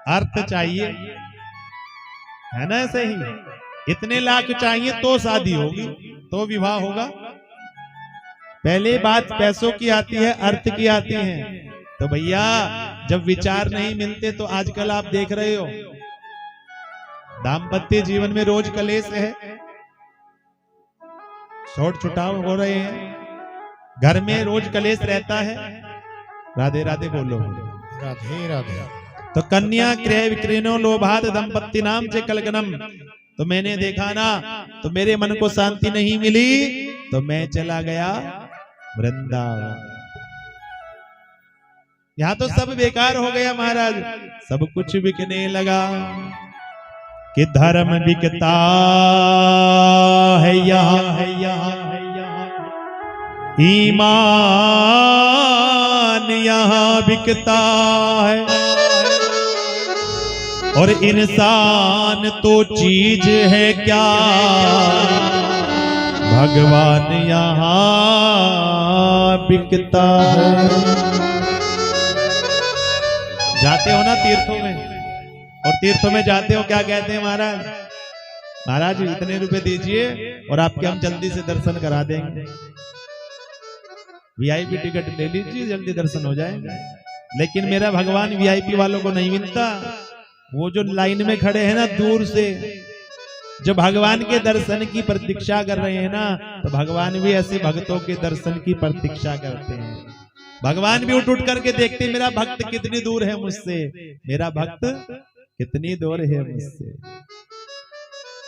अर्थ चाहिए, है ना ऐसे ही, इतने लाख चाहिए तो शादी होगी, तो विवाह होगा। पहले बात पैसों की आती है, अर्थ की आती है। तो भैया जब विचार नहीं मिलते तो आजकल आप देख रहे हो दाम्पत्य जीवन में रोज कलेश है, छोट छुटाव हो रहे हैं, घर में रोज कलेश रहता है। राधे राधे बोलो। राधे राधे। तो कन्या क्रय विक्रयणो लोभात दंपत्ति नाम च कलकनम। तो मैंने देखा ना तो मेरे मन को शांति नहीं मिली, तो मैं चला गया वृंदावन। यहाँ तो सब बेकार हो गया महाराज, सब कुछ बिकने लगा कि धर्म बिकता है यहाँ, है यहाँ, है यहाँ, ईमान यहाँ बिकता है, और इंसान तो चीज है क्या, भगवान यहाँ बिकता है। जाते हो ना तीर्थों में, और तीर्थों में जाते हो क्या कहते हैं महाराज, महाराज इतने रुपए दीजिए और आपके हम जल्दी से दर्शन करा देंगे, वीआईपी टिकट ले लीजिए जल्दी दर्शन हो जाएंगे। लेकिन मेरा भगवान वीआईपी वालों को नहीं मिलता, वो जो लाइन में खड़े हैं ना दूर से, जो भगवान के दर्शन की प्रतीक्षा कर रहे हैं ना, तो भगवान भी ऐसे भक्तों के दर्शन की प्रतीक्षा करते हैं। भगवान भी उठ उठ करके देखते हैं मेरा भक्त कितनी दूर है मुझसे, मेरा भक्त कितनी दूर है मुझसे।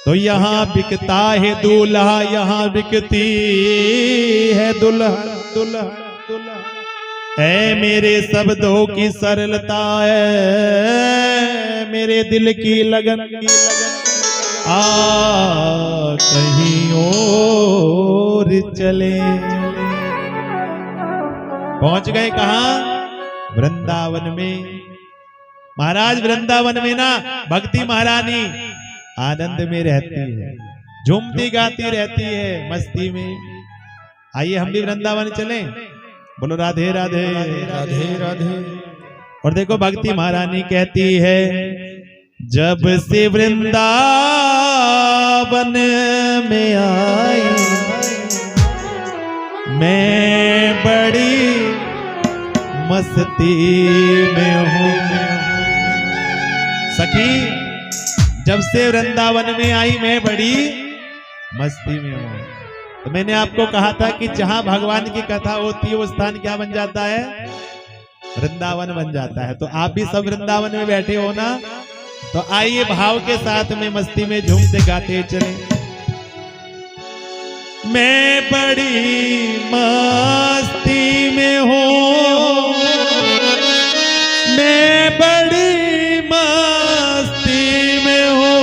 तो यहाँ बिकता है दूल्हा, यहाँ बिकती है दुल्हन, दुल्हन। है मेरे शब्दों की सरलता है मेरे दिल की लगन आ कहीं और चले। पहुंच गए कहां? वृंदावन में। महाराज वृंदावन में ना भक्ति महारानी आनंद में रहती है, झूमती गाती रहती है मस्ती में। आइए हम भी वृंदावन चलें। बोलो राधे राधे राधे राधे। और देखो भक्ति महारानी कहती है, जब से वृंदावन में आई मैं बड़ी मस्ती में हूँ। सखी जब से वृंदावन में आई मैं बड़ी मस्ती में हूँ। तो मैंने आपको कहा था कि जहां भगवान की कथा होती है वो स्थान क्या बन जाता है? वृंदावन बन जाता है। तो आप भी सब वृंदावन में बैठे हो ना, तो आइए भाव के साथ में मस्ती में झूमते गाते चले। मैं बड़ी मस्ती में हूँ, मैं बड़ी मस्ती में हूँ,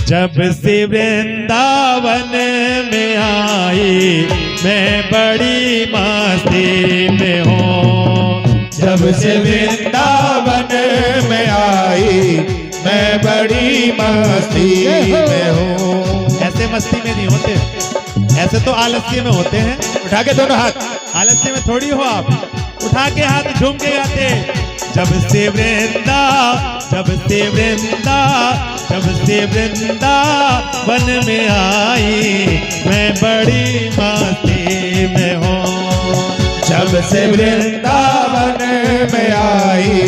जब से वृंदावन में आई मैं बड़ी मस्ती में हूँ। जब से वृंदावन में आई मैं बड़ी मस्ती में हूँ। ऐसे मस्ती में नहीं होते, ऐसे तो आलस्य में होते हैं। उठा के दोनों हाथ, आलस्य में थोड़ी हो आप, उठा के हाथ झूम के गाते। जब से वृंदा जब से वृंदावन में आई मैं बड़ी मस्ती में हूँ। जब से वृंदावन में आई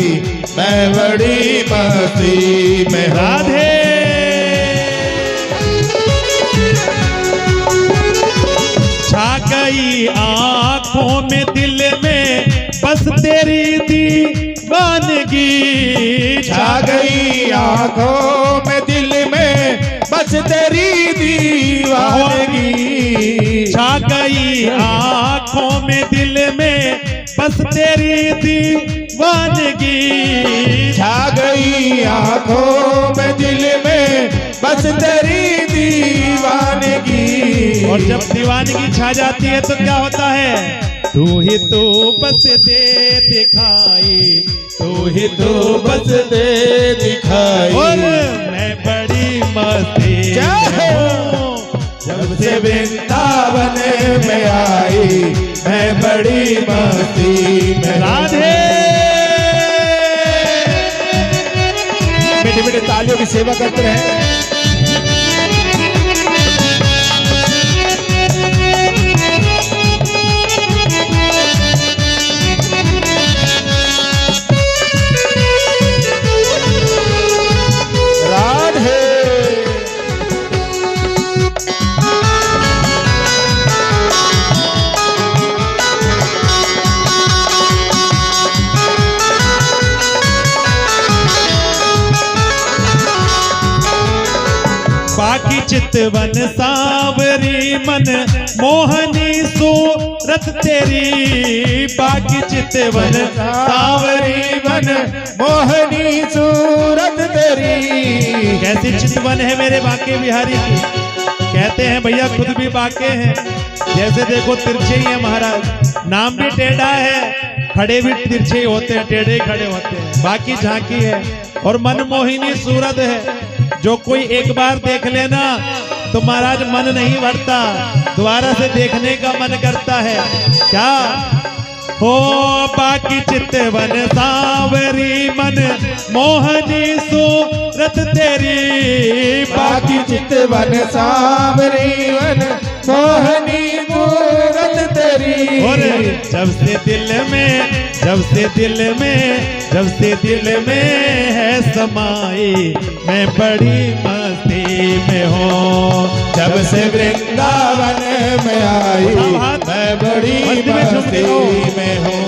मैं बड़ी मस्ती में हूँ। राधे छा गई आंखों में दिल में बस तेरी दीवानगी। छा गई आंखों में दिल में बस तेरी दीवानगी। छा गई आंखों में दिल में बस तेरी दीवानगी। छा गई आंखों में दिल में बस तेरी दीवानगी। और जब दीवानगी छा जाती है तो क्या होता है? तू ही तो बस दे दिखाई, तू ही तो बस दे दिखाई। और मैं बड़ी मस्ती में हूँ। जब से वृंदावन में आई मैं बड़ी मस्ती में। राधे बेटे बेटे तालियों की सेवा करते रहे। बाकी चितवन सांवरी मन मोहनी सूरत तेरी। बाकी चितवन सांवरी मन मोहनी सूरत तेरी। कैसी चितवन है मेरे बांके बिहारी की। कहते हैं भैया खुद भी बांके हैं। जैसे देखो तिरछे ही है महाराज, नाम भी टेढ़ा है, खड़े भी तिरछे ही होते हैं, टेढ़े खड़े होते हैं। बाकी झांकी है और मनमोहिनी सूरत है। जो कोई एक बार देख लेना तो महाराज मन नहीं भरता, दोबारा से देखने का मन करता है। क्या हो बाकी चितवन सांवरी मन मोहनी सूरत तेरी। बाकी चितवन सांवरी मन मोहनी सूरत तेरी। और जब से दिल में है समाई मैं बड़ी मस्ती में हूँ। जब से वृंदावन में आई मैं बड़ी मस्ती में हूँ।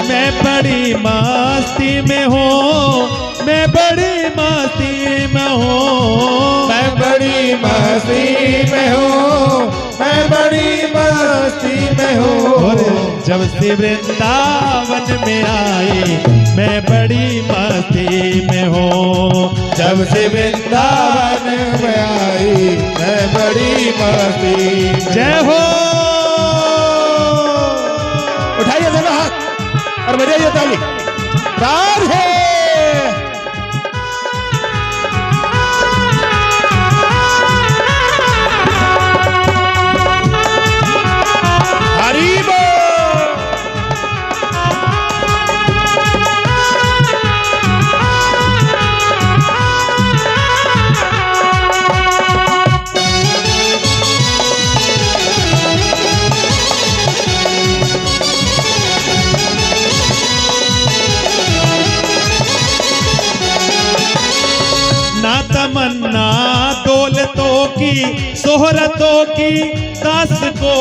मैं बड़ी मस्ती में हूँ, मैं बड़ी मस्ती में हूँ। मैं बड़ी मस्ती में हूँ, मैं बड़ी मस्ती में हूँ। और जब से वृंदावन में आई मैं बड़ी मस्ती में हूँ। जब से वृंदावन में आई मैं बड़ी मस्ती। जय हो। उठाइए दोनों हाथ और बजाइए ताली। राधे हरि बोल। ना तमन्ना दौलतों की शोहरतों की दास को,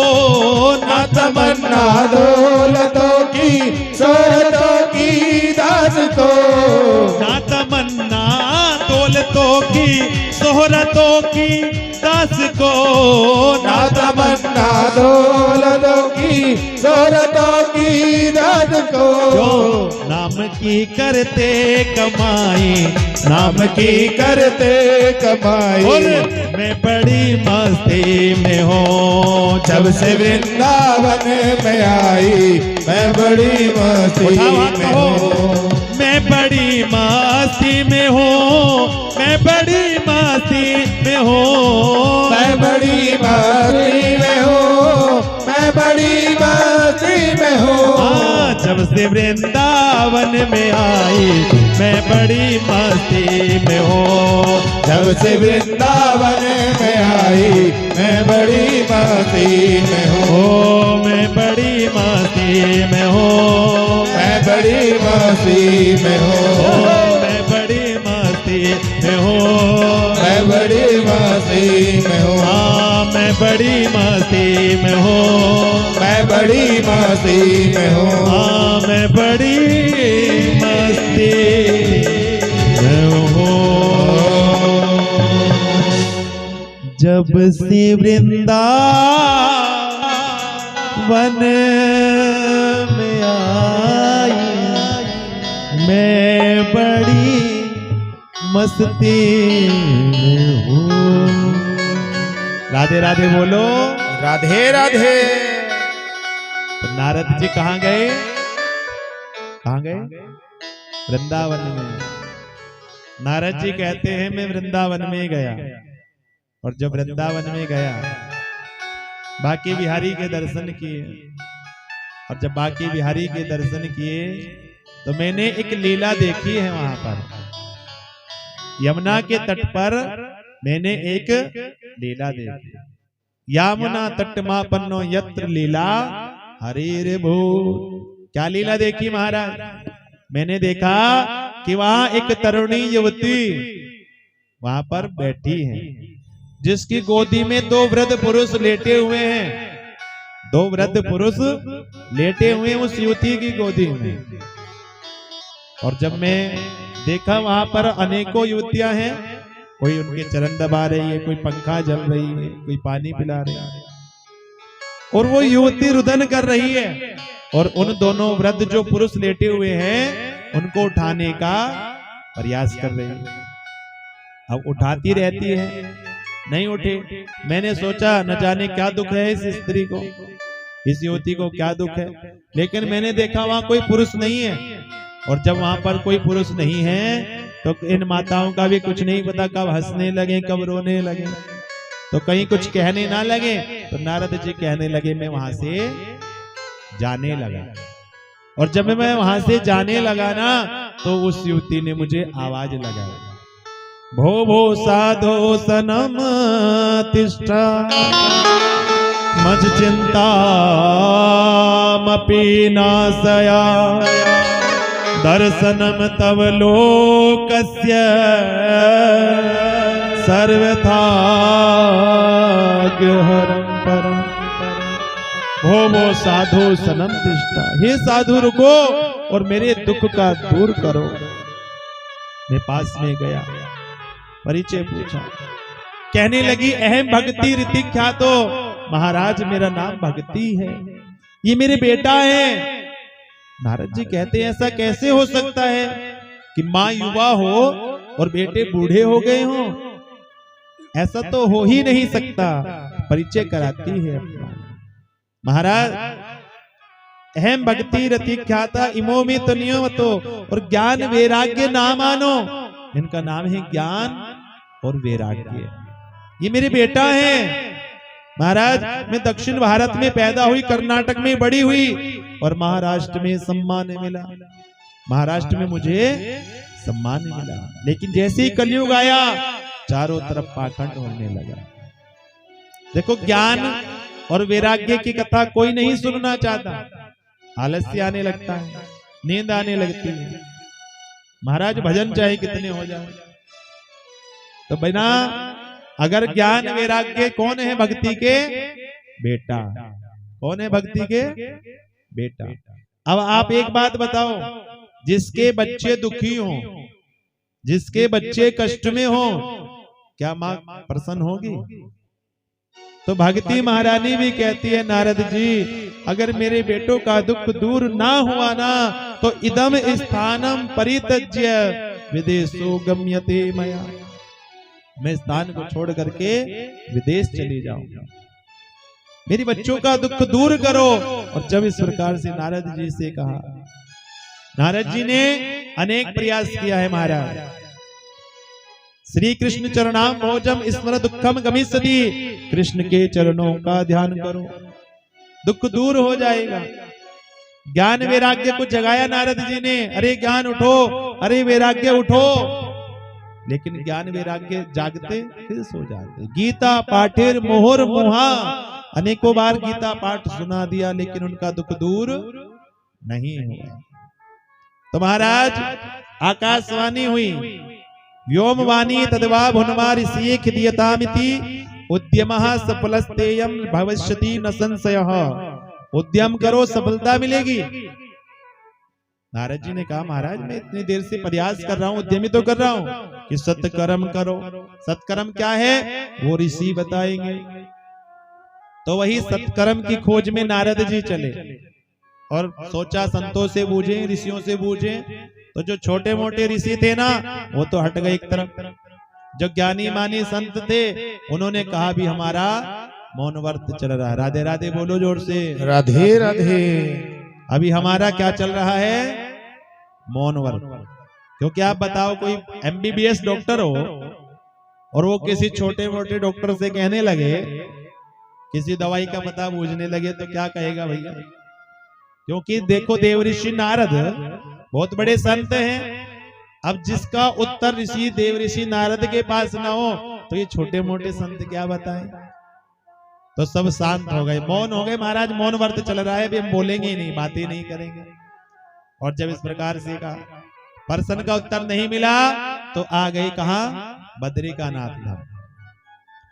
ना तमन्ना दौलतों की शोहरतों की दास को। ना तमन्ना दौलतों की शोहरतों की दास को। ना तमन्ना दौलतों की शोहरतों की दास को। जो नाम की करते कमाई, नाम की करते कमाई। और मैं बड़ी मस्ती में हूँ। जब से वृंदावन में आई मैं बड़ी मस्ती में हूँ। मैं बड़ी मस्ती में हूँ। मैं बड़ी मस्ती में हूँ। मैं बड़ी मस्ती में हूँ। मैं बड़ी मस्ती में हूँ। जब से वृंदावन में आई मैं बड़ी मस्ती में हूँ। जब से वृंदावन में आई मैं बड़ी मस्ती में हूँ। मैं बड़ी मस्ती में हूँ। मैं बड़ी मस्ती में हूँ। मैं बड़ी मस्ती में हूँ। मैं बड़ी मस्ती में हूँ। मैं बड़ी मस्ती में हूँ। मैं बड़ी मस्ती में हूँ। मैं बड़ी मस्ती में हूँ। जब से वृंदावन में आई मैं बड़ी मस्ती में हूँ। राधे राधे बोलो। राधे राधे। तो नारद जी कहाँ गए? कहाँ गए? वृंदावन में। नारद जी कहते हैं मैं वृंदावन में गया, और जब वृंदावन में गया बाकी बिहारी के दर्शन किए, और जब बाकी बिहारी के दर्शन किए तो मैंने एक लीला देखी है। वहां पर यमुना के तट पर मैंने एक लीला देखी। यमुना तटमापन्नो यत्र लीला हरिर भू। क्या लीला देखी महाराज? मैंने देखा कि वहां एक तरुणी युवती वहां पर बैठी है, जिसकी गोदी में दो वृद्ध पुरुष लेटे हुए हैं। दो वृद्ध पुरुष लेटे हुए हैं उस युवती की गोदी में। और जब मैं देखा वहां पर अनेकों युवतियां हैं, कोई उनके चरण दबा रही है, कोई पंखा जल रही है, कोई पानी पिला रही है, और वो युवती रुदन कर रही है। और उन दोनों वृद्ध जो पुरुष लेटे हुए हैं उनको उठाने का प्रयास कर रही है। अब उठाती रहती है, नहीं उठे। मैंने सोचा न जाने क्या दुख है इस स्त्री को, इस युवती को क्या दुख है। लेकिन मैंने देखा वहां कोई पुरुष नहीं है, और जब वहां पर कोई पुरुष नहीं है तो इन माताओं का भी कुछ नहीं पता कब हंसने लगे कब रोने लगे, तो कहीं कुछ कहने ना लगे। तो नारद जी कहने लगे मैं वहां से जाने लगा, और जब मैं वहां से जाने लगा ना तो उस युवती ने मुझे आवाज लगाई, भो भो साधो सनम तिष्ठा मज चिंता मपि नाशया दर्शनम तव लोकस्य सर्वथा गहरम परम। भो भो साधु सनम तिष्ठा, हे साधु रुको और मेरे दुख का दूर करो। मैं पास में गया, परिचय पूछा, कहने लगी अहम भक्ति ऋतिक ख्यातो, महाराज मेरा नाम भक्ति है। ये मेरे बेटा है। नारद जी कहते हैं ऐसा कैसे हो सकता है कि माँ युवा हो और बेटे बूढ़े हो गए हो? ऐसा तो हो ही नहीं सकता। परिचय कराती है अपना। महाराज अहम भक्ति रति ख्याता इमो में तनियो और ज्ञान वैराग्य ना मानो। इनका नाम है ज्ञान और वैराग्य। ये मेरे बेटा है। महाराज मैं दक्षिण भारत में पैदा हुई, कर्नाटक में बड़ी हुई और महाराष्ट्र में सम्मान मिला। महाराष्ट्र में मुझे सम्मान मिला, लेकिन जैसे ही कलयुग आया चारों तरफ पाखंड होने लगा। देखो ज्ञान और वैराग्य की कथा कोई नहीं सुनना चाहता। आलस्य आने लगता है, नींद आने लगती है। महाराज भजन चाहे कितने हो जाए तो बिना अगर ज्ञान वैराग्य कौन है भक्ति के बेटा? कौन है भक्ति के बेटा? अब आप एक बात बताओ, जिसके बच्चे दुखी हो, जिसके बच्चे कष्ट में हो, क्या मां प्रसन्न होगी? तो भक्ति महारानी भी कहती है नारद जी अगर मेरे बेटों का दुख दूर ना हुआ ना तो इदम स्थानम परित्यज्य विदेशो गम्यते मया। मैं स्थान को छोड़ करके विदेश चली जाऊंगा। मेरे बच्चों का दुख दूर करो। और जब इस प्रकार से नारद जी से कहा, नारद जी ने अनेक प्रयास किया है महाराज। श्री कृष्ण चरणाम भोजम स्मर दुखम गमिष्यति। कृष्ण के चरणों का ध्यान करो, दुख दूर हो जाएगा। ज्ञान वैराग्य को जगाया नारद जी ने, अरे ज्ञान उठो, अरे वैराग्य उठो। लेकिन ज्ञान वैराग्य जागते फिर सो जाते। गीता पाठेर मोहर मोहा, अनेकों बार गीता पाठ सुना दिया लेकिन उनका दुख दूर नहीं हुआ। तो महाराज आकाशवाणी हुई, व्योमवाणी तद्वा भुनवा ऋषि खिदयतामिति उद्यमः सफलस्तेयं भविष्यति न संशयः। उद्यम करो सफलता मिलेगी। नारद जी ने कहा महाराज मैं इतनी देर से प्रयास कर रहा हूं, उद्यमी तो कर रहा हूं कि सत्कर्म करो। सत्कर्म क्या है वो ऋषि बताएंगे। तो वही सत्कर्म की खोज में नारद जी चले और सोचा संतों से पूछे, ऋषियों से पूछे। तो जो छोटे मोटे ऋषि थे ना वो तो हट गए एक तरफ। जो ज्ञानी मानी संत थे उन्होंने कहा भी हमारा मौन व्रत चल रहा है। राधे राधे बोलो जोर से, राधे राधे। अभी हमारा क्या चल रहा है? मौन व्रत। क्योंकि आप बताओ कोई MBBS डॉक्टर हो और वो किसी छोटे मोटे डॉक्टर से कहने लगे, किसी दवाई का पता पूछने लगे तो क्या कहेगा भैया? क्योंकि देखो देवऋषि नारद बहुत बड़े संत हैं। अब जिसका उत्तर ऋषि देवऋषि नारद के पास ना हो तो ये छोटे मोटे संत क्या बताएं? तो सब शांत हो गए, मौन हो गए। महाराज मौन व्रत चल रहा है, अभी हम बोलेंगे ही नहीं, बातें नहीं करेंगे। और जब इस प्रकार से कहा, प्रश्न का उत्तर नहीं मिला तो आ गए कहा बद्री का नाथ धाम।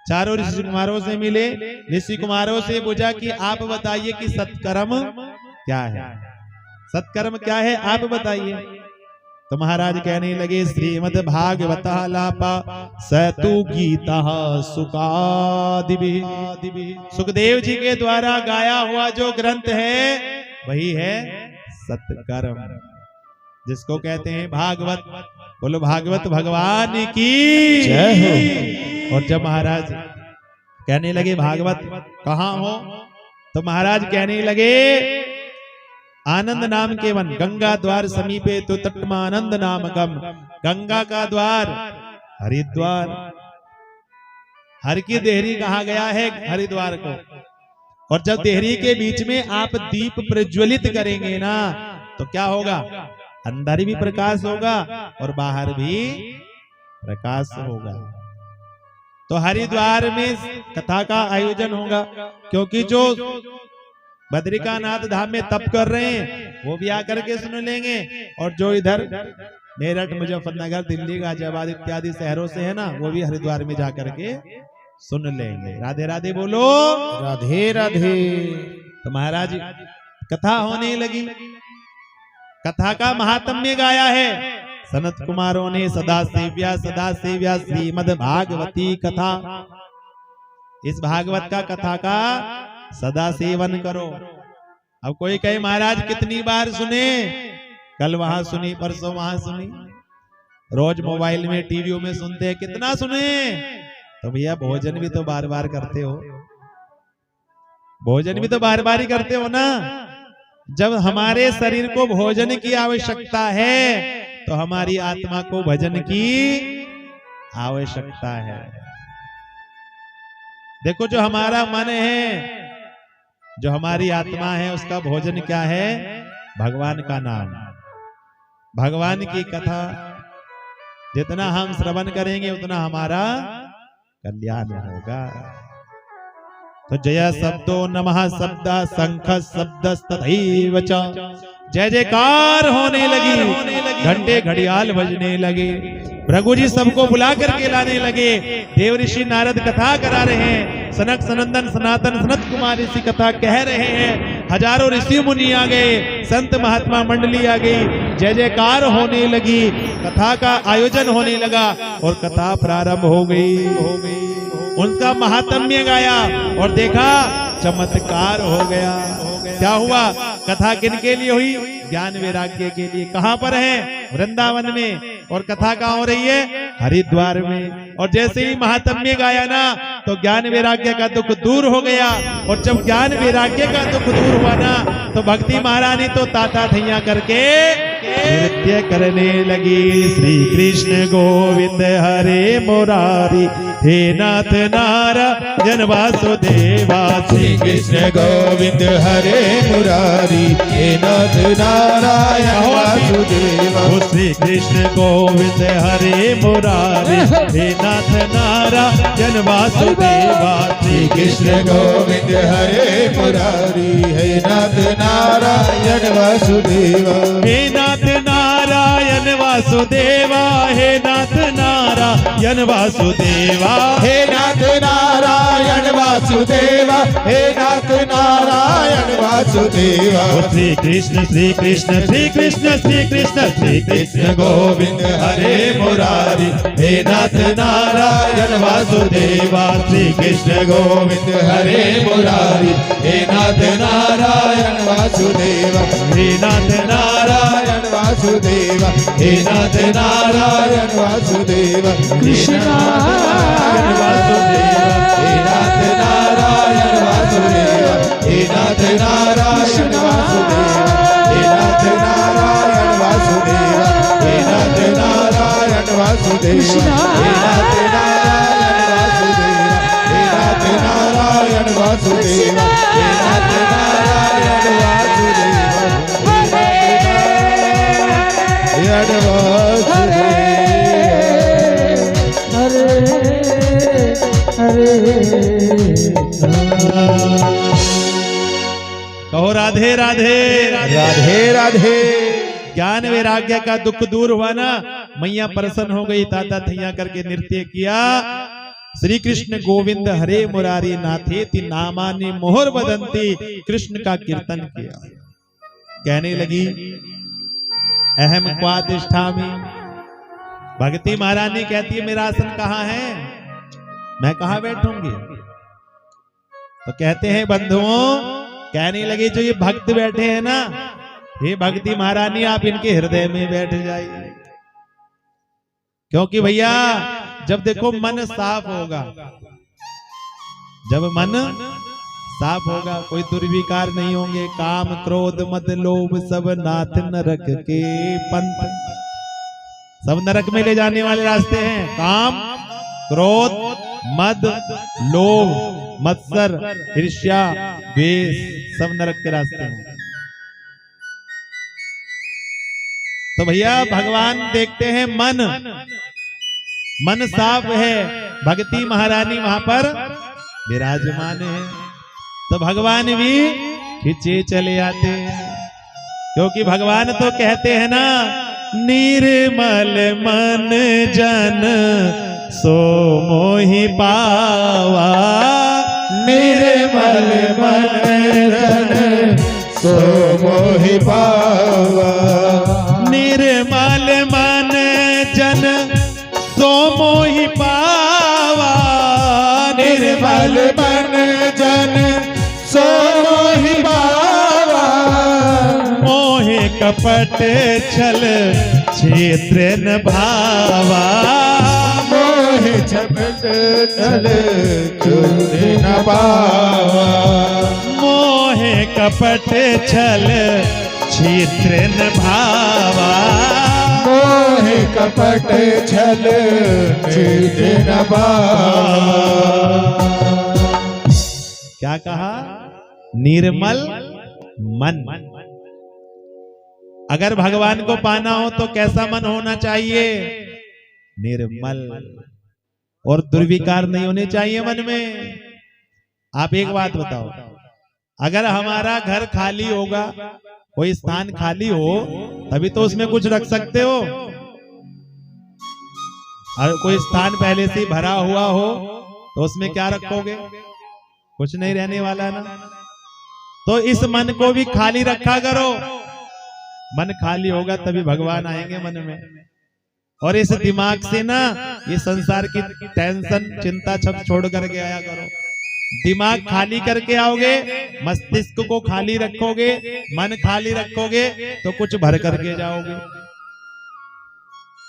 चारों ऋषि कुमारों से मिले, ऋषि कुमारों से पूछा कि आप बताइए कि सत्कर्म क्या है? सत्कर्म क्या है आप बताइए। तो महाराज कहने लगे श्रीमद् भागवतालापा सतु गीता सुकादिभिः। सुखदेव जी के द्वारा गाया हुआ जो ग्रंथ है वही है सत्कर्म, जिसको कहते हैं भागवत। बोलो भागवत भगवान की जय हो। और जब महाराज कहने लगे भागवत कहाँ हो, तो महाराज कहने लगे आनंद नाम के वन गंगा द्वार समीपे तो तटमानंद नामकम। गंगा का द्वार हरिद्वार, हर की देहरी कहा गया है हरिद्वार को। और जब देहरी के बीच में आप दीप प्रज्वलित करेंगे ना तो क्या होगा? अंदर भी प्रकाश होगा और बाहर भी प्रकाश होगा। तो हरिद्वार में कथा का आयोजन होगा, क्योंकि जो बद्रिकानाथ धाम में तप कर रहे हैं वो भी आकर के सुन लेंगे, और जो इधर मेरठ मुजफ्फरनगर दिल्ली गाजियाबाद इत्यादि शहरों से है ना वो भी हरिद्वार में जाकर के सुन लेंगे। राधे राधे बोलो, राधे राधे। तो महाराज कथा होने लगी। कथा का महात्म्य गाया है सनत कुमारों ने। सदा सेव्या श्रीमद् भागवती कथा। इस भागवत का कथा का सदा सेवन करो। अब कोई कहे महाराज कितनी बार सुने, कल वहां सुनी, परसों वहां सुनी, रोज मोबाइल में टीवी में सुनते हैं, कितना सुने? तो भैया भोजन भी तो बार बार करते हो, भोजन भी तो बार बार ही करते हो ना। जब हमारे शरीर को भोजन की आवश्यकता है तो हमारी आत्मा को भजन की आवश्यकता है। देखो जो हमारा मन है, जो हमारी आत्मा है, उसका भोजन क्या है? भगवान का नाम, भगवान की कथा। जितना हम श्रवण करेंगे उतना हमारा कल्याण होगा। तो जय शब्दो नमः शब्द शंख शब्द तथैव च, जय जयकार होने लगी, घंटे घड़ियाल बजने लगे, भृगु जी सबको बुला करके लाने लगे, देव ऋषि नारद कथा करा रहे हैं, सनक सनंदन सनातन सनत कुमार ऋषि कथा कह रहे हैं, हजारों ऋषि मुनि आ गए, संत महात्मा मंडली आ गई, जय जयकार होने लगी, कथा का आयोजन होने लगा और कथा प्रारंभ हो गई। उनका महात्म्य गाया और देखा चमत्कार हो गया। क्या हुआ? कथा किनके लिए हुई? ज्ञान वैराग्य के लिए। कहां पर है? वृंदावन में। और कथा कहां हो रही है? हरिद्वार में। और जैसे ही महात्म्य गाया ना तो ज्ञान वैराग्य का दुख दूर हो गया। और जब ज्ञान वैराग्य का दुख दूर हुआ ना तो भक्ति महारानी तो ताता थैया करके नृत्य करने लगी। श्री कृष्ण गोविंद हरे मुरारी, हे नाथ नारायण वासुदेवा। श्री कृष्ण गोविंद हरे मुरारी, हे नाथ नारायण वासुदेवा। श्री कृष्ण गोविंद हरे मुरारी, हे नाथ नारायण वासुदेवा। श्री कृष्ण गोविंद हरे मुरारी, हे नाथ नारायण वासुदेवा। हे नाथ नारायण वासुदेवा, हे नाथ नारायण वासुदेवा, हे नाथ नारायण वासुदेवा, हे नाथ नारायण वासुदेवा। श्री कृष्ण श्री कृष्ण श्री कृष्ण श्री कृष्ण श्री कृष्ण गोविंद हरे मुरारी, हे नाथ नारायण वासुदेवा। श्री कृष्ण गोविंद हरे मुरारी, हे नाथ नारायण वासुदेवा। हे नाथ नारायण वासुदेवा, हे नाथ नारायण वासुदेवा। कृष्ण नारायण वासुदेवा, हे नाथ नारायण वासुदेवा, हे नाथ नारायण वासुदेवा, हे नाथ नारायण वासुदेवा, हे नाथ नारायण वासुदेवा, हे नाथ नारायण वासुदेवा, हे नाथ नारायण वासुदेवा, हे नाथ नारायण वासुदेवा, कहो राधे राधे राधे राधे। ज्ञान वैराग्य का दुख दूर हुआ ना, मैया प्रसन्न हो गई, ताता थैया करके नृत्य किया। श्री कृष्ण गोविंद हरे मुरारी नाथेति नामानि मोहर बदंती, कृष्ण का कीर्तन किया। कहने लगी अहम क्वा तिष्ठामि। भगती महारानी कहती है मेरा आसन कहाँ है, मैं कहाँ बैठूंगी? तो कहते हैं बंधुओं, कहने लगी जो ये भक्त बैठे हैं ना, हे भक्ति महारानी आप इनके हृदय में बैठ जाइए। क्योंकि भैया जब देखो मन साफ होगा, जब मन साफ होगा कोई दुर्विकार नहीं होंगे। काम क्रोध मद लोभ सब नाथ नरक के पंथ, सब नरक में ले जाने वाले रास्ते हैं। काम क्रोध मद लोभ मत्सर ईर्ष्या द्वेष सब नरक के रास्ते हैं। तो भैया भगवान देखते हैं मन साफ है, भगती महारानी वहां पर विराजमान है, तो भगवान भी खिंचे चले आते हैं। क्योंकि भगवान तो कहते हैं ना, निर्मल मन जन सो मोहि पावा। निर्मल मन जन सो मोहि पावा। निर्मल मन जन सो मोहि पावा। निर्मल मन जन सो मोहि पावा। कपट छल क्षेत्र न भावा, मोह कपट छल क्षेत्र न भावा, मोह कपट छल क्षेत्र न भावा, मोह कपट छल क्षेत्र न भावा। क्या कहा? निर्मल मन। अगर भगवान को पाना हो तो कैसा मन होना चाहिए? निर्मल, और दुर्विकार नहीं होने चाहिए मन में। आप एक बात बताओ, अगर हमारा घर खाली होगा, कोई स्थान खाली हो, तभी तो उसमें कुछ रख सकते हो। और कोई स्थान पहले से भरा हुआ हो तो उसमें क्या रखोगे? कुछ नहीं रहने वाला ना। तो इस मन को भी खाली रखा करो। मन खाली होगा तभी भगवान आएंगे मन में। और इस दिमाग से ना ये संसार की टेंशन चिंता सब छोड़ करके आया करो। दिमाग खाली करके आओगे, मस्तिष्क को खाली रखोगे, मन खाली रखोगे तो कुछ भर करके जाओगे।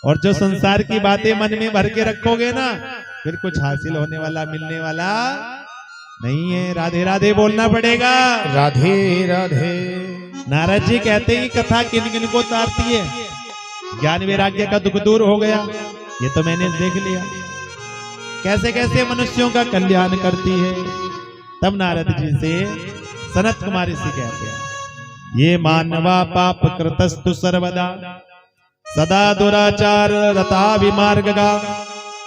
और जो संसार की बातें मन में भर के रखोगे ना, फिर कुछ हासिल होने वाला मिलने वाला नहीं है। राधे राधे बोलना पड़ेगा। राधे राधे। नारद जी कहते हैं कथा किन किन को तारती है? ज्ञान वैराग्य का दुख दूर हो गया, ये तो मैंने देख लिया। कैसे कैसे मनुष्यों का कल्याण करती है। तब नारद जी से सनत कुमार ऋषि कहते हैं, ये मानवा पाप कृतस्तु सर्वदा, सदा दुराचार रता विमार्गगा,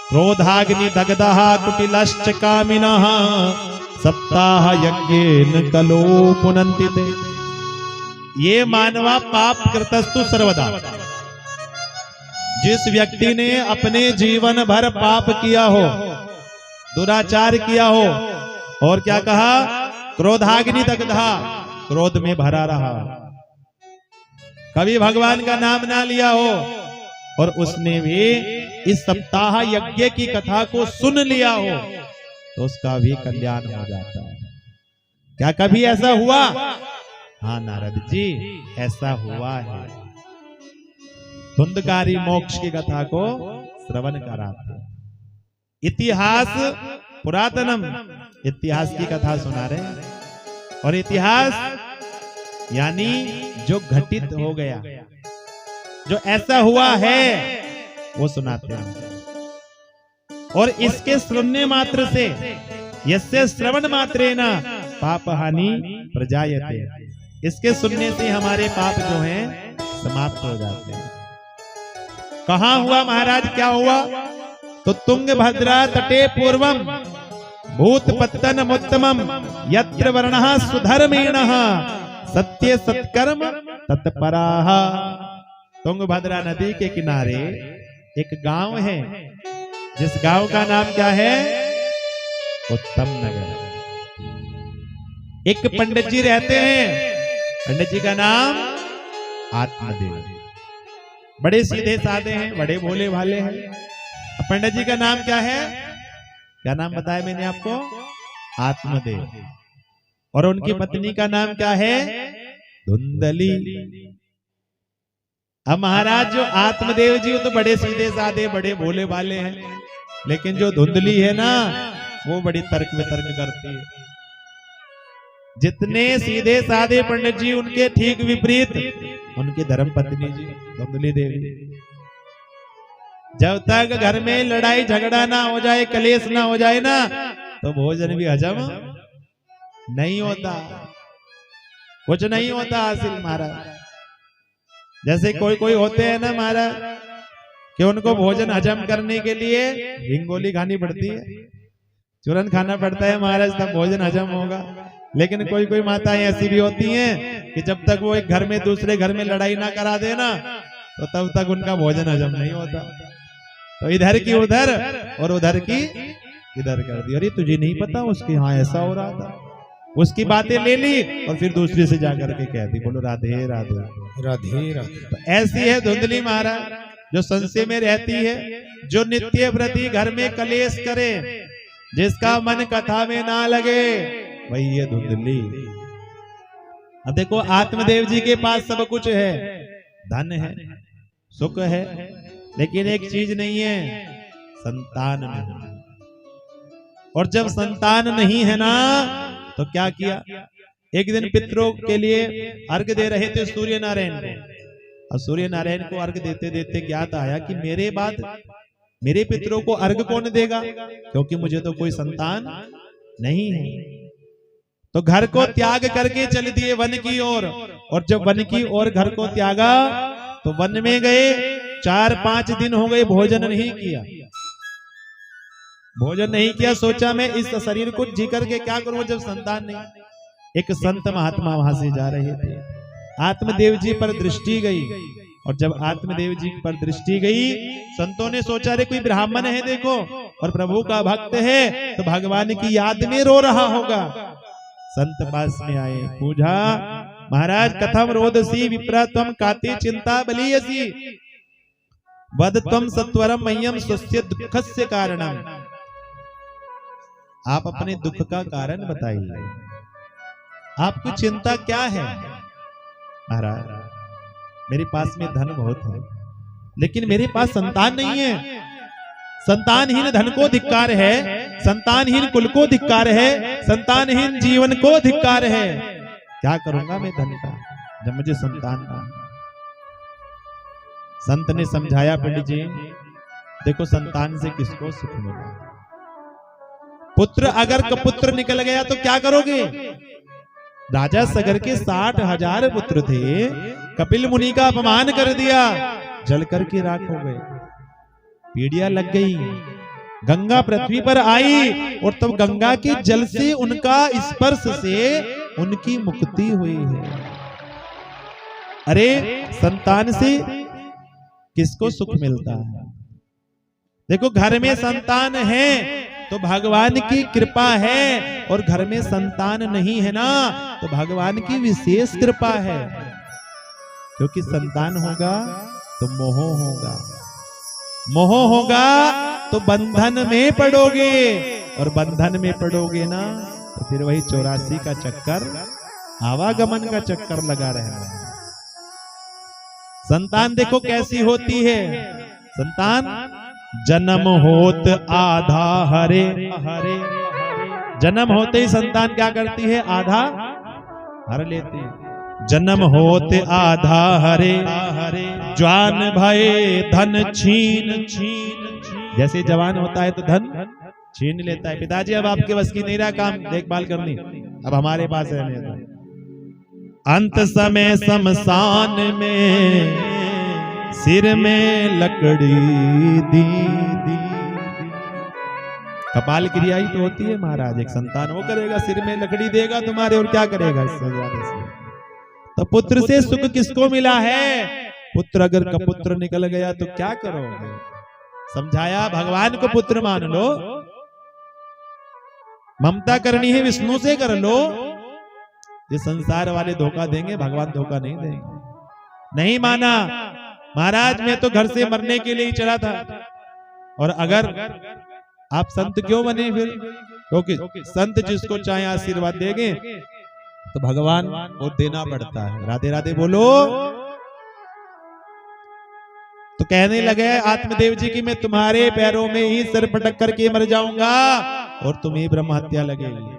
क्रोधाग्नि दग्धः कुटिलश्च कामिनः, सप्ताह यज्ञेन कलो पुनन्ति ते। ये मानवा पाप कृतस्तु सर्वदा, जिस व्यक्ति ने अपने जीवन भर पाप किया हो, दुराचार किया हो, और क्या कहा? क्रोधाग्नि दग्धा, क्रोध में भरा रहा, कभी भगवान का नाम ना लिया हो, और उसने भी इस सप्ताह यज्ञ की कथा को सुन लिया हो, तो उसका भी कल्याण हो जाता है। क्या कभी ऐसा हुआ? हाँ नारद जी, ऐसा हुआ है। धुंधकारी मोक्ष की कथा को श्रवण कराते। इतिहास पुरातनम, इतिहास की कथा सुना रहे हैं। और इतिहास यानी जो घटित हो गया, जो ऐसा हुआ है, वो सुनाते हैं। और इसके सुनने मात्र से, यस्य श्रवण मात्रेण पाप हानि प्रजायते, इसके सुनने से हमारे पाप जो हैं समाप्त हो जाते हैं। कहां हुआ महाराज? क्या हुआ? तो तुंगभद्रा तटे पूर्वम भूतपत्तनमुत्तमम यत्र वर्णः सुधर्मेणः सत्य सत्कर्म तत्पराः। तुंगभद्रा नदी के किनारे एक गांव है, जिस गांव का नाम क्या है? उत्तम नगर। एक पंडित जी रहते हैं, पंडित जी का नाम आत्मदेव। बड़े सीधे साधे हैं, बड़े भोले भाले हैं। पंडित जी का नाम क्या है? क्या नाम बताया मैंने आपको? आत्मदेव। और उनकी पत्नी का नाम क्या है? धुंधली। अब महाराज जो आत्मदेव जी, वो तो बड़े सीधे साधे बड़े भोले भाले हैं, लेकिन जो धुंधली है ना, वो बड़ी तर्क वितर्क करती है। जितने सीधे साधे पंडित जी, उनके ठीक विपरीत उनकी धर्म पत्नी जी धुंधली देवी। जब तक घर में लड़ाई झगड़ा ना हो जाए, कलेश ना हो जाए ना, तो भोजन भी हजम नहीं होता, कुछ नहीं होता हासिल महाराज। जैसे कोई कोई होते हैं ना महाराज, कि उनको भोजन हजम करने के लिए हिंगोली खानी पड़ती है, चूरन खाना पड़ता है महाराज, तब भोजन हजम होगा। लेकिन कोई कोई माताएं ऐसी भी होती हैं कि जब तक वो एक घर में दूसरे घर में लड़ाई ना करा देना, तो तब तक उनका भोजन हजम नहीं होता। तो इधर की उधर और उधर की इधर कर दी। अरे तुझे नहीं पता उसके यहाँ ऐसा हो रहा था, उसकी बातें ले ली और फिर दूसरी से जाकर के कह दी। बोलो राधे राधे राधे राधे। तो ऐसी है धुंधली महाराज, जो संशय में रहती है, जो नित्य प्रति घर में कलेश करे, जिसका मन कथा में ना लगे, वही ये धुंधली। अब देखो आत्मदेव जी के पास सब कुछ है, धन है, सुख है, लेकिन एक चीज नहीं है, संतान नहीं। और जब संतान नहीं है ना तो क्या किया, एक दिन पितरों के लिए अर्घ दे रहे थे सूर्य नारायण को, और सूर्य नारायण को अर्घ देते देते ज्ञात आया कि मेरे बाद मेरे पितरों को अर्घ कौन देगा, क्योंकि मुझे तो कोई संतान नहीं है। तो घर को त्याग करके चल दिए वन की ओर, और जब वन की ओर घर को त्यागा तो वन में गए, 4-5 दिन हो गए भोजन नहीं किया, भोजन नहीं किया। सोचा मैं इस शरीर को जी करके क्या करूं जब संतान नहीं। एक संत महात्मा वहां से जा रहे थे, आत्मदेव जी पर दृष्टि गई, और जब आत्मदेव जी पर दृष्टि गई, संतों ने सोचा रे कोई ब्राह्मण है देखो और प्रभु का भक्त है तो भगवान की याद में रो रहा होगा। संत पास में आए, पूछा महाराज कथम रोदसी विप्रा त्वम काते चिंता बलियसी वद त्वम सत्वरम मह्यम स्वस्य दुःखस्य कारणम। आप अपने दुख का कारण बताइए, आपकी चिंता क्या है। महाराज मेरे पास में धन बहुत है, लेकिन मेरे पास संतान नहीं है। संतानहीन धन को धिक्कार है, संतानहीन कुल को धिक्कार है, संतानहीन जीवन को धिक्कार है। क्या करूंगा मैं धन का जब मुझे संतान ना। संत ने समझाया, पंडित जी देखो संतान से किसको सुख मिला, पुत्र अगर कपुत्र निकल गया तो क्या करोगे। राजा सगर के 60,000 पुत्र थे, कपिल मुनि का अपमान कर दिया, जल करके राख हो गए, पीड़िया लग गई। गंगा पृथ्वी पर आई और तब गंगा के जल से उनका स्पर्श से उनकी मुक्ति हुई है। अरे संतान से किसको सुख मिलता है। देखो घर में संतान है तो भगवान की कृपा है, और घर में संतान नहीं है ना तो भगवान की विशेष कृपा है, क्योंकि संतान होगा तो मोह होगा, मोह होगा तो बंधन में पड़ोगे, और बंधन में पड़ोगे ना तो फिर वही 84 का चक्कर, आवागमन का चक्कर लगा रहना है। संतान देखो कैसी होती है, संतान जन्म होत आधा हरे हरे, जन्म होते ही संतान क्या करती है, आधा हर लेती है। जन्म होते आधा हरे हरे, जवान भये धन छीन छीन, जैसे जवान होता है तो धन छीन लेता है। पिताजी अब आपके बस की नहीं रहा काम देखभाल करनी, अब हमारे पास रहने दो। अंत समय शमशान में सिर में लकड़ी दी, कपाल क्रिया ही तो होती है महाराज, एक संतान वो करेगा, सिर में लकड़ी देगा तुम्हारे, और क्या करेगा इससे ज्यादा से। तो पुत्र से सुख किसको मिला है, पुत्र अगर कपुत्र निकल गया तो क्या करोगे। समझाया भगवान को पुत्र मान लो, ममता करनी है विष्णु से कर लो। ये संसार वाले धोखा देंगे, भगवान धोखा नहीं देंगे। नहीं माना महाराज, मैं तो घर से मरने के लिए ही चला था। और अगर आप संत क्यों बने फिर, क्योंकि संत जिसको चाहे आशीर्वाद देंगे तो भगवान को देना पड़ता है। राधे राधे बोलो। तो कहने लगे आत्मदेव जी की मैं तुम्हारे पैरों में ही सिर पटक करके मर जाऊंगा और तुम्हें ब्रह्म हत्या लगेगी।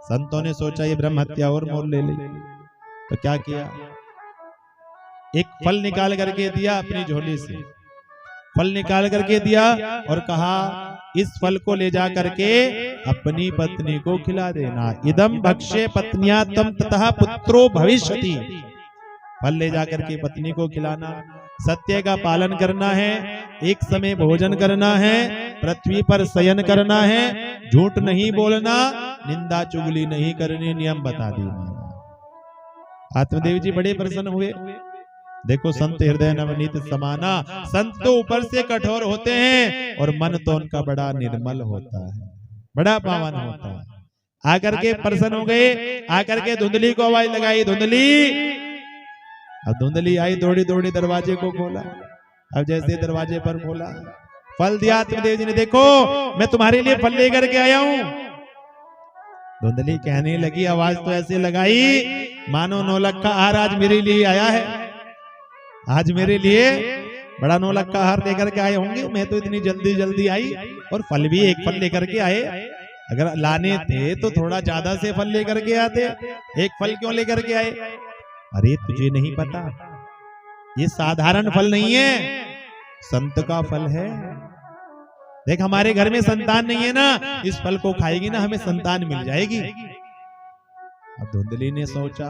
संतों ने सोचा ये ब्रह्म हत्या और मोल ले ली, तो क्या किया, एक फल निकाल करके दिया अपनी झोली से, फल निकाल करके दिया और कहा इस फल को ले जा करके अपनी पत्नी को खिला देना। इदम भक्ष्य पत्निया तम ततः पुत्रो भविष्यति। फल ले जा करके पत्नी को खिलाना, सत्य का पालन करना है, एक समय भोजन करना है, पृथ्वी पर शयन करना है, झूठ नहीं बोलना, निंदा चुगली नहीं करनी, नियम बता दी। आत्मदेव जी बड़े प्रसन्न हुए। देखो संत हृदय नवनीत समाना, संत तो ऊपर से कठोर होते हैं और मन तो उनका बड़ा निर्मल होता है, बड़ा पावन होता है। आकर के प्रसन्न हो गए, आकर के धुंधली को आवाज लगाई, धुंधली। अब धुंधली आई, दौड़ी दौड़ी दरवाजे को खोला। अब जैसे दरवाजे पर खोला, फल दिया आत्मदेव जी ने, देखो मैं तुम्हारे लिए फल लेकर के आया हूं। धुंधली कहने लगी, आवाज तो ऐसे लगाई मानो नौलखा आहार आज मेरे लिए आया है। आज मेरे लिए बड़ा नौलक्खा हार लेकर के आए होंगे। मैं तो इतनी जल्दी जल्दी आई और फल भी एक फल लेकर के आए। अगर लाने थे तो थोड़ा ज्यादा से फल लेकर के आते, एक फल क्यों लेकर के आए? अरे तुझे नहीं पता, ये साधारण फल नहीं है, संत का फल है। देख हमारे घर में संतान नहीं है ना, इस फल को खाएगी ना हमें संतान मिल जाएगी। अब धुंधली ने सोचा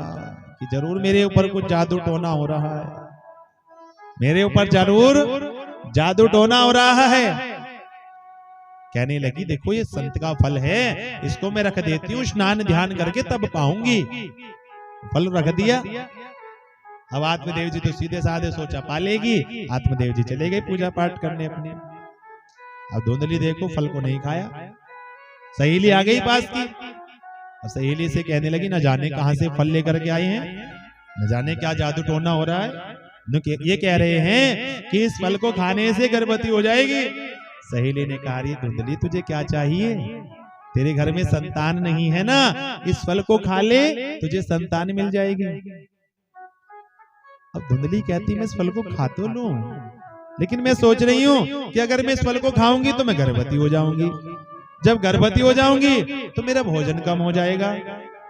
कि जरूर मेरे ऊपर कुछ जादू टोना हो रहा है, मेरे ऊपर जरूर जादू टोना हो रहा है। कहने लगी देखो ये संत का फल है, इसको मैं रख देती हूँ, स्नान ध्यान करके तब पाऊंगी। फल रख दिया। अब आत्मदेव जी तो सीधे साधे सोचा पालेगी, आत्मदेव जी चले गए पूजा पाठ करने अपने। अब धुंधली देखो फल को नहीं खाया। सहेली आ गई पास की, अब सहेली से कहने लगी न जाने कहां से फल लेकर के आए हैं, न जाने क्या जादू टोना हो रहा है। ये कह रहे हैं कि इस फल को खाने से गर्भवती हो जाएगी। सहेली ने कहा रे धुंधली तुझे क्या चाहिए, तेरे घर में संतान नहीं है ना, इस फल को खा ले तुझे संतान मिल जाएगी। अब धुंधली कहती मैं इस फल को खा तो लूं, लेकिन मैं सोच रही हूं कि अगर मैं इस फल को खाऊंगी तो मैं गर्भवती हो जाऊंगी। जब गर्भवती हो जाऊंगी तो मेरा भोजन कम हो जाएगा।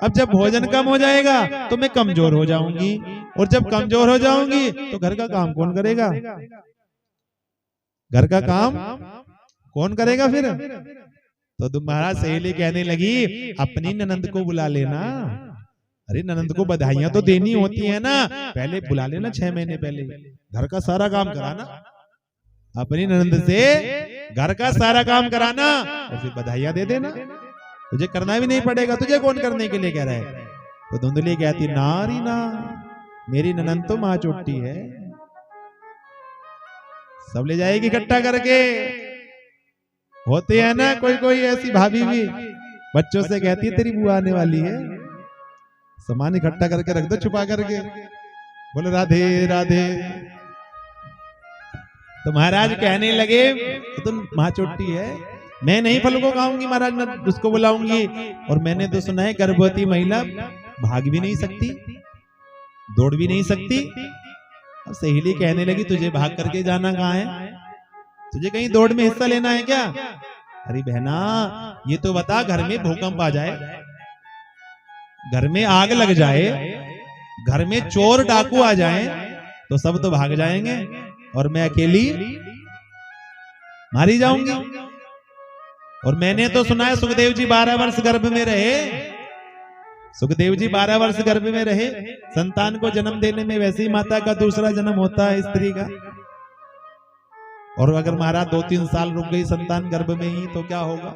अब जब भोजन कम हो जाएगा तो मैं कमजोर हो जाऊंगी, और जब कमजोर हो जाऊंगी तो घर का काम कौन करेगा? घर का काम कौन करेगा फिर? तो महाराज सहेली कहने लगी अपनी ननंद को बुला लेना। अरे ननंद को बधाइयां तो देनी होती है ना, पहले बुला लेना 6 महीने पहले, घर का सारा काम कराना, अपनी ननंद से घर का सारा काम कराना और फिर बधाइयां दे देना। तुझे करना भी नहीं पड़ेगा, तुझे कौन करने के लिए कह रहा है? तो धुंधली कहती नारी ना, मेरी ननंद तो माँ चोटी है, सब ले जाएगी इकट्ठा करके। होते हैं ना कोई कोई ऐसी भाभी भी, बच्चों से कहती है तेरी बुआ आने वाली है, सामान इकट्ठा करके रख दो छुपा करके, बोलो राधे राधे। तो महाराज कहने लगे तो तुम माँ चोटी है, मैं नहीं फल को खाऊंगी महाराज, मैं उसको बुलाऊंगी। और मैंने तो सुना है गर्भवती महिला भाग भी नहीं सकती, दौड़ भी नहीं सकती। अब सहेली कहने लगी तुझे भाग करके जाना कहाँ है, तुझे कहीं दौड़ में हिस्सा लेना है क्या? अरे बहना ये तो बता, घर में भूकंप आ जाए, घर में आग लग जाए, घर में चोर डाकू आ जाए तो सब तो भाग जाएंगे और मैं अकेली मारी जाऊंगी। और मैंने तो सुना है सुखदेव जी 12 वर्ष गर्भ में रहे, सुखदेव जी 12 वर्ष गर्भ में रहे। संतान को जन्म देने में वैसे ही माता का दूसरा जन्म होता है स्त्री का, और अगर महाराज 2-3 साल रुक गई संतान गर्भ में ही तो क्या होगा?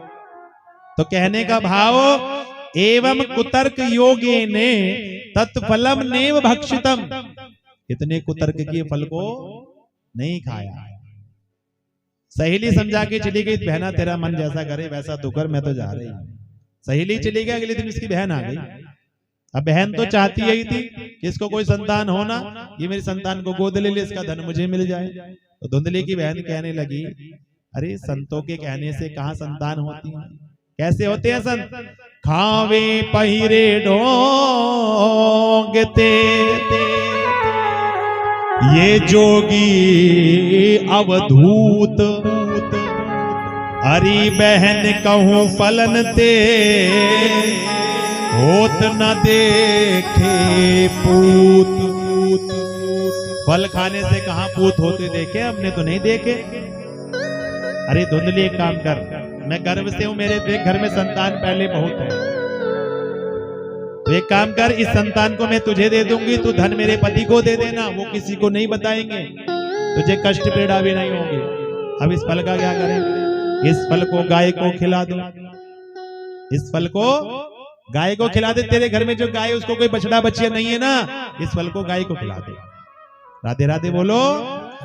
तो कहने का भाव एवं कुतर्क योगे ने तत्फलम नेव भक्षितम, इतने कुतर्क के फल को नहीं खाया। सहेली समझा के चली गई, बहना तेरा मन जैसा करे वैसा तू कर, मैं तो जा रही हूं। सहेली चली गई, अगले दिन इसकी बहन आ गई। अब बहन तो चाहती यही थी कि इसको कोई संतान होना, ये मेरी संतान को गोद ले ले, इसका धन मुझे मिल जाए। तो धुंधली की बहन कहने लगी अरे संतों के कहने से कहां संतान होती है, कैसे होते हैं संत? खावे पहिरे ढोंगते ये जोगी अवधूत, हरी बहन कहूं फलन ते होत न देखे पूत। फल खाने से कहां पूत होते देखे, हमने तो नहीं देखे। अरे धुंधली एक काम कर, मैं गर्भ से हूं, मेरे घर में संतान पहले बहुत है, तो एक काम कर इस संतान को मैं तुझे दे दूंगी, तू धन मेरे पति को दे देना, वो किसी को नहीं बताएंगे, तुझे कष्ट पीड़ा भी नहीं होगी। अब इस फल का क्या करें? इस फल को गाय को खिला दो, इस फल को गाय को खिला दे। तेरे घर में जो गाय उसको कोई बछड़ा बच्चिया नहीं है ना, इस फल को गाय को खिला दे। राधे राधे बोलो,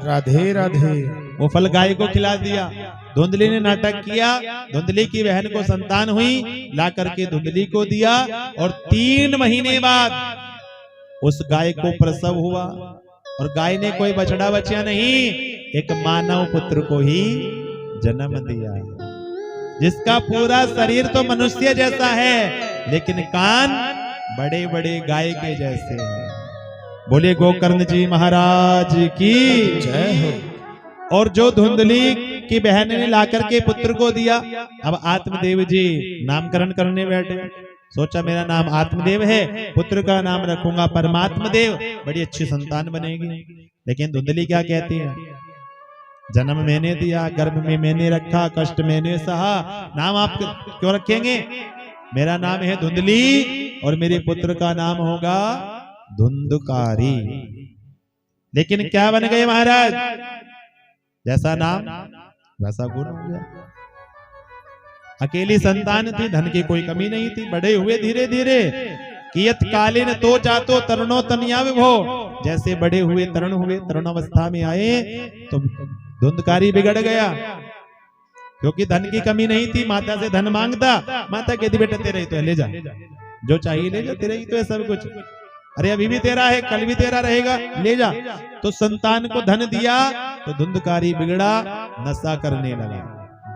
राधे राधे। वो फल गाय को खिला दिया। धुंधली ने नाटक किया, धुंधली की बहन को संतान हुई, ला करके धुंधली को दिया, और 3 महीने बाद उस गाय को प्रसव हुआ। और गाय ने कोई बछड़ा बच्चिया नहीं, एक मानव पुत्र को ही जन्म दिया, जिसका पूरा शरीर तो मनुष्य जैसा है, लेकिन कान बड़े बड़े गाय के जैसे हैं। बोले गोकर्ण जी महाराज की जय हो। और जो धुंधली की बहन ने लाकर के पुत्र को दिया, अब आत्मदेव जी नामकरण करने बैठे। सोचा मेरा नाम आत्मदेव है, पुत्र का नाम रखूंगा परमात्मा देव, बड़ी अच्छी संतान बनेगी। लेकिन धुंधली क्या कहती है, जन्म मैंने दिया, गर्भ में मैंने रखा, कष्ट मैंने सहा, नाम आप क्यों रखेंगे? मेरा नाम है धुंधली और मेरे पुत्र का नाम होगा धुंधकारी। लेकिन क्या बन गए महाराज, जैसा नाम वैसा गुण हो गया। अकेली संतान थी, धन की कोई कमी नहीं थी। बड़े हुए धीरे धीरे, कियत कालीन तो जातो तरुणो तनिया विभो, जैसे बड़े हुए तरुण हुए, तरुण अवस्था में आए तो धुंधकारी बिगड़ गया, क्योंकि धन की कमी नहीं थी। माता से धन मांगता, माता कहती बेटा तेरा ही तो है, ले जा, जो चाहिए ले जा, तेरा ही तो है सब कुछ, अरे अभी भी तेरा है, कल भी तेरा रहेगा, ले जा। तो संतान को धन दिया तो धुंधकारी बिगड़ा, नशा करने लगा,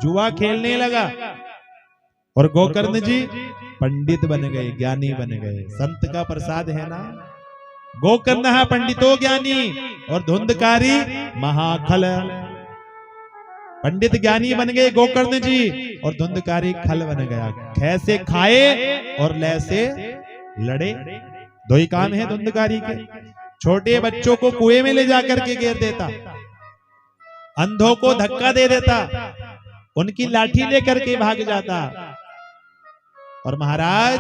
जुआ खेलने लगा। और गोकर्ण जी पंडित बन गए, ज्ञानी बन गए। संत का प्रसाद है ना, गोकर्ण पंडितो ज्ञानी और धुंधकारी महाखल। पंडित ज्ञानी बन गए गोकर्ण जी और धुंधकारी खल बन गया। ख से खाए और ल से लड़े, दो ही काम है धुंधकारी के। छोटे बच्चों को कुएं में ले जाकर के गिर देता, अंधों को धक्का दे देता, उनकी लाठी लेकर के भाग जाता। और महाराज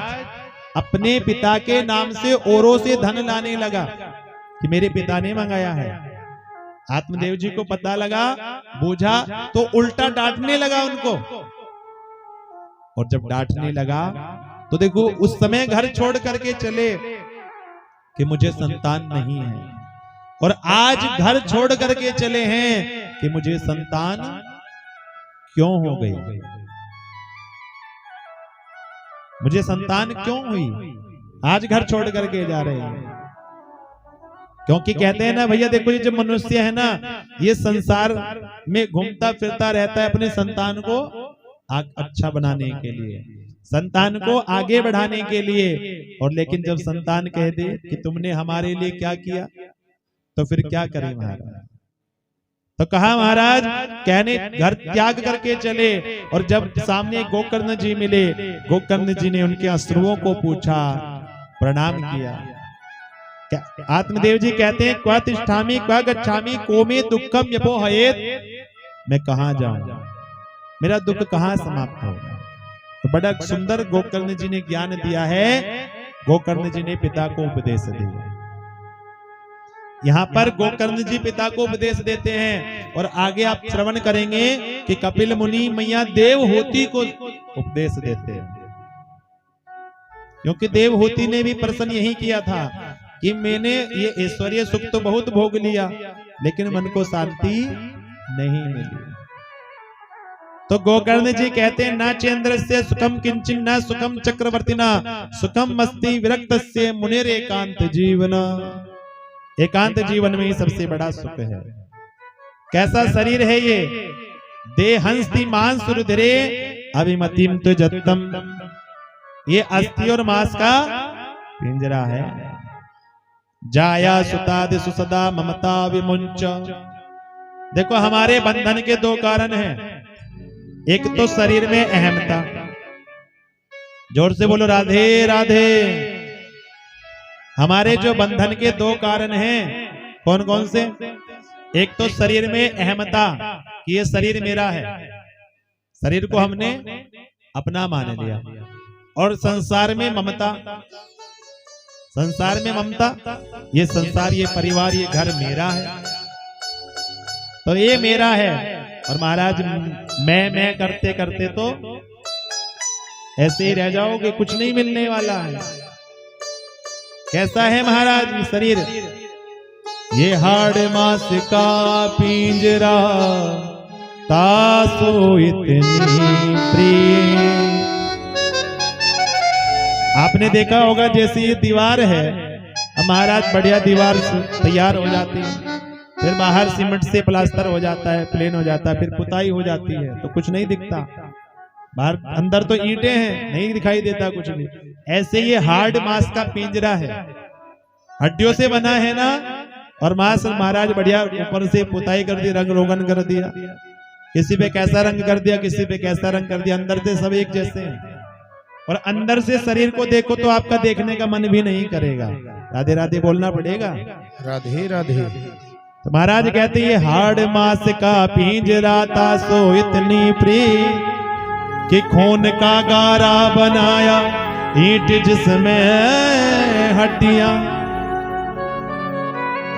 अपने पिता के नाम से औरों से धन लाने लगा कि मेरे पिता ने मंगाया है। आत्मदेव जी को पता लगा, बूझा तो उल्टा डांटने लगा उनको। और जब डांटने लगा तो देखो उस समय घर छोड़ करके चले कि मुझे संतान नहीं है, और आज घर छोड़ करके चले हैं कि मुझे संतान क्यों हो गई, मुझे संतान क्यों हुई, आज घर छोड़ करके जा रहे हैं। क्योंकि कहते हैं ना भैया, देखो ये जो मनुष्य है ना, ये संसार में घूमता फिरता रहता है अपने संतान को अच्छा बनाने के लिए, संतान को आगे बढ़ाने के लिए। और लेकिन जब संतान कह दे कि तुमने हमारे लिए क्या किया, तो फिर क्या करें महाराज। तो कहा महाराज कहने घर त्याग करके चले, और जब सामने गोकर्ण जी मिले, गोकर्ण जी ने उनके अश्रुओं को पूछा, प्रणाम किया। आत्मदेव जी कहते हैं क्वा तिष्ठामि क्वा गच्छामि को मे दुखम यपो हयेत, मैं कहां जाऊं, मेरा दुख कहां समाप्त होगा। तो बड़ा सुंदर गोकर्ण जी ने ज्ञान दिया है। गोकर्ण जी ने पिता को उपदेश दिया। यहाँ पर गोकर्ण जी पिता को उपदेश देते हैं, और आगे आप श्रवण करेंगे कि कपिल मुनि मैया देवहूति को उपदेश देते हैं। क्योंकि देवहूति ने भी प्रश्न यही किया था कि मैंने ये ऐश्वर्य सुख तो बहुत भोग लिया, लेकिन मन को शांति नहीं मिली। तो गोकर्ण जी कहते हैं ना चेंद्र से सुखम किंचिन न सुखम चक्रवर्तिना सुखम मस्ति विरक्तस्य मुनिर एकांत जीवन। एकांत जीवन में ही सबसे बड़ा सुख है। कैसा शरीर है ये, देहंस्ति मांस रुधिरे अभिमतिम तो जत्तम, ये अस्थि और मांस का पिंजरा है। जाया सुतादि सुसदा ममता विमुंच। देखो हमारे बंधन के दो कारण हैं, एक तो शरीर में अहमता, जोर से बोलो राधे राधे। हमारे जो बंधन के दो कारण हैं कौन कौन से, एक तो शरीर में अहमता कि ये शरीर मेरा है, शरीर को हमने अपना मान लिया, और संसार में ममता, संसार में ममता, ये संसार ये परिवार ये घर मेरा है, तो ये मेरा है। और महाराज मैं करते करते तो ऐसे ही रह जाओगे, कुछ नहीं मिलने वाला है। कैसा है महाराज ये शरीर, ये हाड़ मांस का पिंजरा तासो इतनी प्रिय। आपने देखा होगा जैसे ये दीवार है, महाराज बढ़िया दीवार तैयार हो जाती है, फिर बाहर सीमेंट से प्लास्टर हो जाता है, प्लेन हो जाता है, फिर पुताई हो जाती है तो कुछ नहीं दिखता, बाहर अंदर तो ईंटें हैं, नहीं दिखाई देता कुछ भी। ऐसे ये हार्ड मांस का पिंजरा है, हड्डियों से बना है ना। और महाराज बढ़िया ऊपर से पुताई कर दी, रंग रोगन कर दिया, किसी पे कैसा रंग कर दिया, किसी पे कैसा रंग कर दिया, अंदर से सब एक जैसे हैं। और अंदर से शरीर को देखो तो आपका देखने का मन भी नहीं करेगा। राधे राधे बोलना पड़ेगा। राधे राधे। तो महाराज कहते ये हाड़ मास का पिंजरा था सो इतनी प्रिय कि खून का गारा बनाया ईंट जिसमें हड्डियां,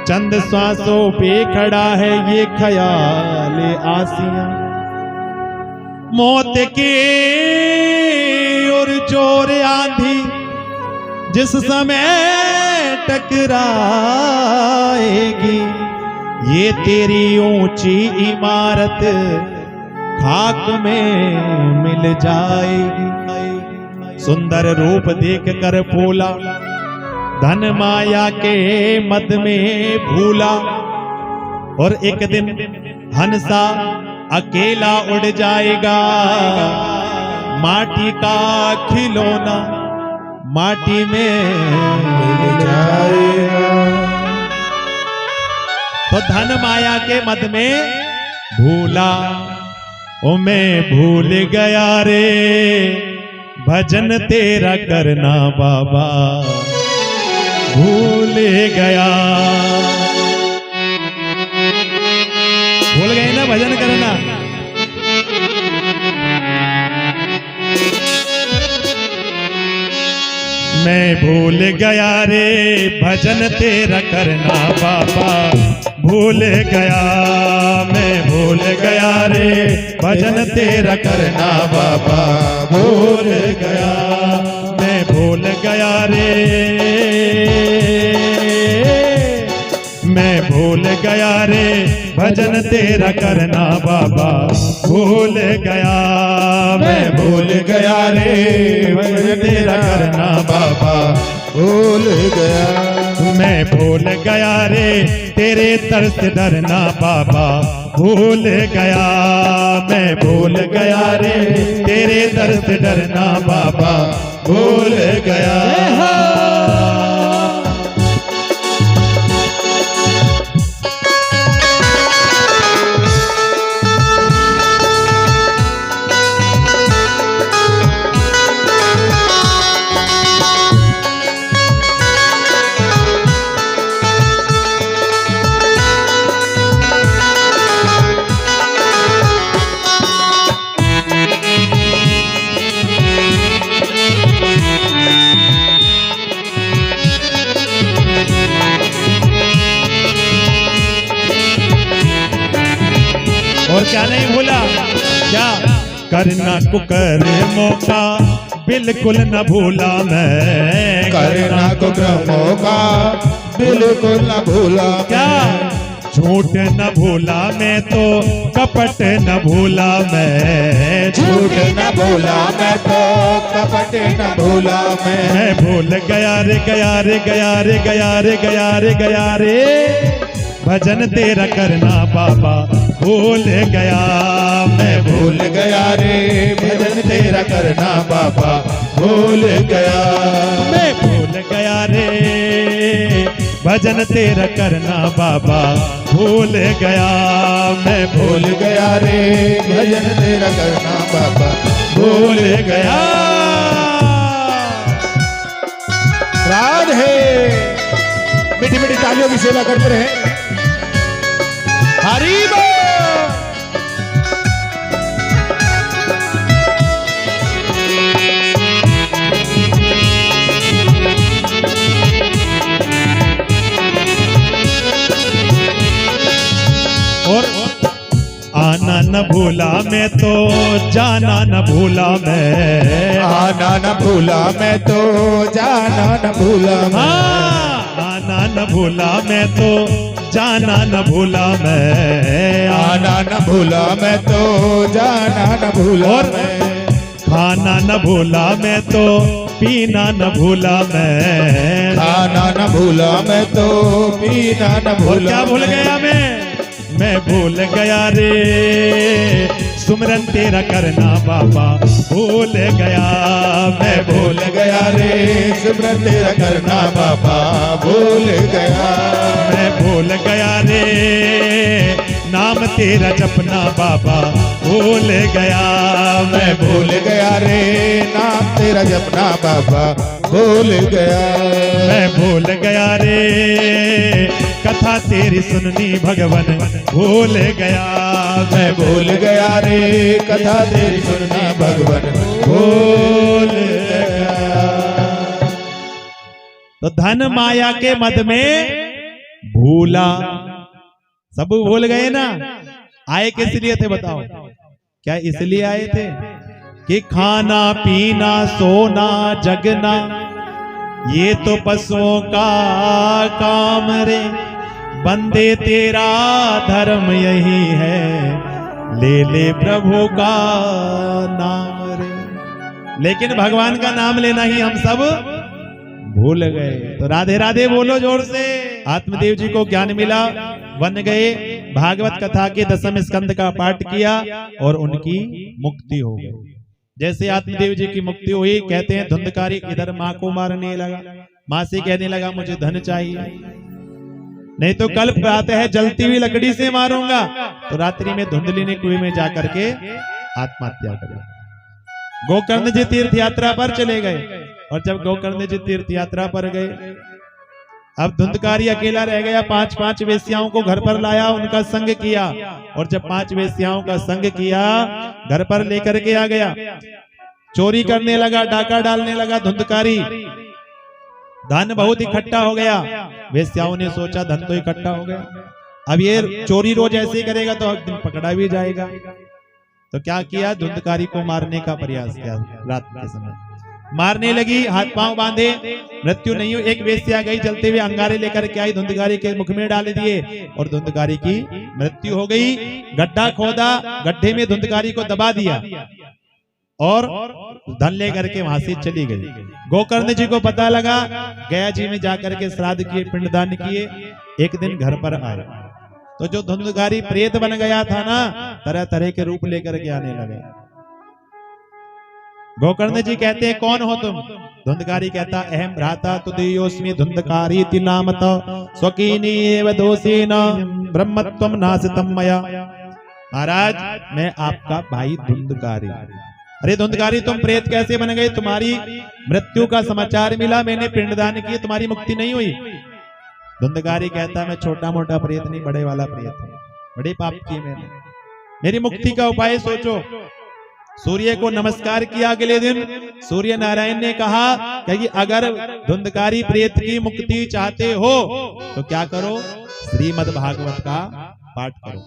चंद श्वासों पे खड़ा है ये ख्याल आसिया। मौत की और जोर आंधी जिस समय टकराएगी, ये तेरी ऊंची इमारत खाक में मिल जाएगी। सुंदर रूप देख कर फूला, धन माया के मद में भूला, और एक दिन हंसा अकेला उड़ जाएगा। माटी का खिलौना माटी में मिल जाएगा। तो धन माया के मद में भूला, ओ मैं भूल गया रे भजन तेरा करना बाबा, भूल गया। भूल गए ना भजन करना। मैं भूल गया रे भजन तेरा करना बाबा, भूल गया। मैं भूल गया रे भजन तेरा करना बाबा, भूल गया। मैं भूल गया रे, मैं भूल गया रे भजन तेरा करना बाबा, भूल गया। मैं भूल गया रे भजन तेरा करना बाबा, भूल गया। मैं भूल गया रे तेरे दर से डरना बाबा, भूल गया। मैं भूल गया रे तेरे दर से डरना बाबा, भूल गया। और क्या नहीं भूला, क्या करना कुकर मौका बिल्कुल न भूला मैं, करना कुकर मौका बिल्कुल न भूला। क्या झूठ न भूला मैं तो कपट न भूला मैं, झूठ न भूला मैं तो कपट न भूला मैं भूल गया रे गया रे गया रे गया रे गया रे गया रे भजन तेरा करना बाबा, भूल गया। मैं भूल गया रे भजन तेरा करना बाबा, भूल गया। मैं भूल गया रे भजन तेरा करना बाबा, भूल गया। मैं भूल गया रे भजन तेरा करना बाबा, भूल गया। राधे। मीठी मीठी तालियों की सेवा करते रहे। हरि बोल। और आना न भूला मैं तो जाना न भूला मैं, आना न भूला मैं तो जाना न भूला मैं, आना न भूला मैं तो जाना न भूला मैं, आना न भूला मैं तो जाना न भूला और खाना न भूला मैं तो पीना न भूला मैं, खाना न भूला मैं तो पीना न भूला। क्या भूल गया मैं भूल गया रे सुमरन तेरा करना बाबा भूल गया, मैं भूल गया रे सिमरन तेरा करना बाबा भूल गया, मैं भूल गया रे नाम तेरा जपना बाबा भूल गया, मैं भूल गया रे नाम तेरा जपना बाबा भूल गया, मैं भूल गया रे कथा तेरी सुननी भगवन भूल गया, मैं भूल गया रे कथा तेरी सुनना भगवन भूल गया। तो धन माया के मद में भूला, सब भूल गए ना। आए किस लिए थे बताओ? क्या इसलिए आए थे कि खाना पीना सोना जगना ये तो पशुओं का काम रे, बंदे तेरा धर्म यही है, ले ले प्रभु का नाम रे। लेकिन भगवान का नाम लेना ही हम सब भूल गए। तो राधे राधे बोलो जोर से। आत्मदेव जी को ज्ञान मिला, बन गए, भागवत कथा के 10वें स्कंद का पाठ किया और उनकी मुक्ति हो गई। जैसे आत्मदेव जी की मुक्ति हुई, कहते हैं धुंधकारी इधर माँ को मारने लगा, माँ से कहने लगा मुझे धन चाहिए, नहीं तो कल प्रातः है जलती हुई लकड़ी से मारूंगा। तो रात्रि में धुंधली ने कुएं में जाकर के आत्महत्या कर। गोकर्ण जी तीर्थ यात्रा पर चले गए, और जब गोकर्ण जी तीर्थ यात्रा पर गए, अब धुंधकारी अकेला रह गया। 5 वेश्याओं को घर पर लाया, उनका संग किया, और जब 5 वेश्याओं का संग किया घर पर लेकर के आ गया, चोरी करने लगा, डाका डालने लगा धुंधकारी। धन बहुत इकट्ठा हो गया। वेश्याओं ने सोचा धन तो इकट्ठा हो गया, अब ये चोरी रोज ऐसे ही करेगा तो एक दिन पकड़ा भी जाएगा। तो क्या किया, धुंधकारी को मारने का प्रयास किया। रात के समय मारने लगी, हाथ पांव बांधे, मृत्यु नहीं हुई। एक वेश्या गई चलते हुए, अंगारे लेकर के आई, धुंधकारी के मुख में डाल दिए और धुंधकारी की मृत्यु हो गई। गड्ढा खोदा, गड्ढे में धुंधकारी को दबा दिया और धन लेकर के वहां से चली गई। गोकर्ण जी को पता लगा, गया जी में जाकर के श्राद्ध किए, पिंडदान किए। एक दिन घर पर आए तो जो धुंधकारी प्रेत बन गया था ना, तरह तरह के रूप लेकर के आने लगे। गोकर्ण जी कहते हैं कौन हो तुम? धुंधकारी कहता अहम भ्राता तुदयोस्मि धुंधकारी नामत स्वकीनी एव दोषेन ब्रह्मत्वम नासितम मया। महाराज मैं आपका भाई धुंधकारी। अरे धुंधकारी तुम प्रेत कैसे बन गए? तुम्हारी मृत्यु का समाचार मिला, मैंने पिंडदान किए, तुम्हारी मुक्ति नहीं हुई। धुंधकारी कहता मैं छोटा मोटा प्रेत नहीं, बड़े वाला प्रेत है, बड़े पाप किए मैंने, मेरी मुक्ति का उपाय सोचो। सूर्य को नमस्कार किया। अगले दिन सूर्य नारायण ने कहा कि अगर धुंधकारी प्रेत की मुक्ति चाहते हो तो क्या करो, श्रीमद् भागवत का पाठ करो।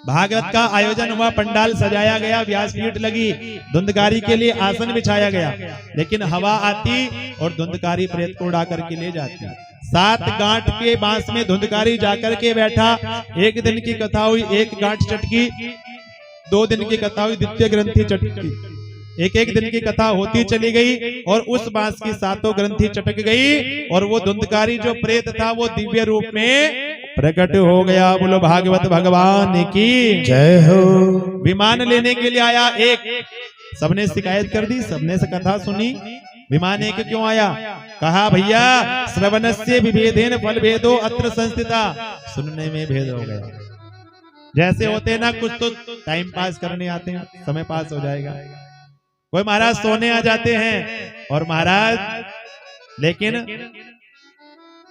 भागवत का आयोजन हुआ, पंडाल सजाया गया, व्यासपीठ लगी, धुंधकारी के लिए आसन बिछाया गया। लेकिन हवा आती और धुंधकारी प्रेत को उड़ा करके ले जाती। 7 गांठ के बांस में धुंधकारी जाकर के बैठा। एक दिन की कथा हुई, एक गांठ चटकी, 2 दिन की कथा हुई, द्वितीय ग्रंथि चटकी, एक एक दिन की कथा होती चली गई और उस बांस की 7 ग्रंथि चटक गई और वो धुंधकारी जो प्रेत था वो दिव्य रूप में प्रकट हो गया। बोलो भागवत भगवान की जय हो। विमान लेने के लिए आया एक, सबने शिकायत कर दी, सबने से कथा सुनी। विमान एक क्यों आया? कहा भैया श्रवणस्य विभेदेन फल भेदो अत्र संस्थिता। सुनने में भेद हो गया। जैसे होते हैं ना, कुछ तो टाइम पास करने आते हैं, समय पास हो जाएगा। कोई महाराज सोने आ जाते हैं और महाराज, लेकिन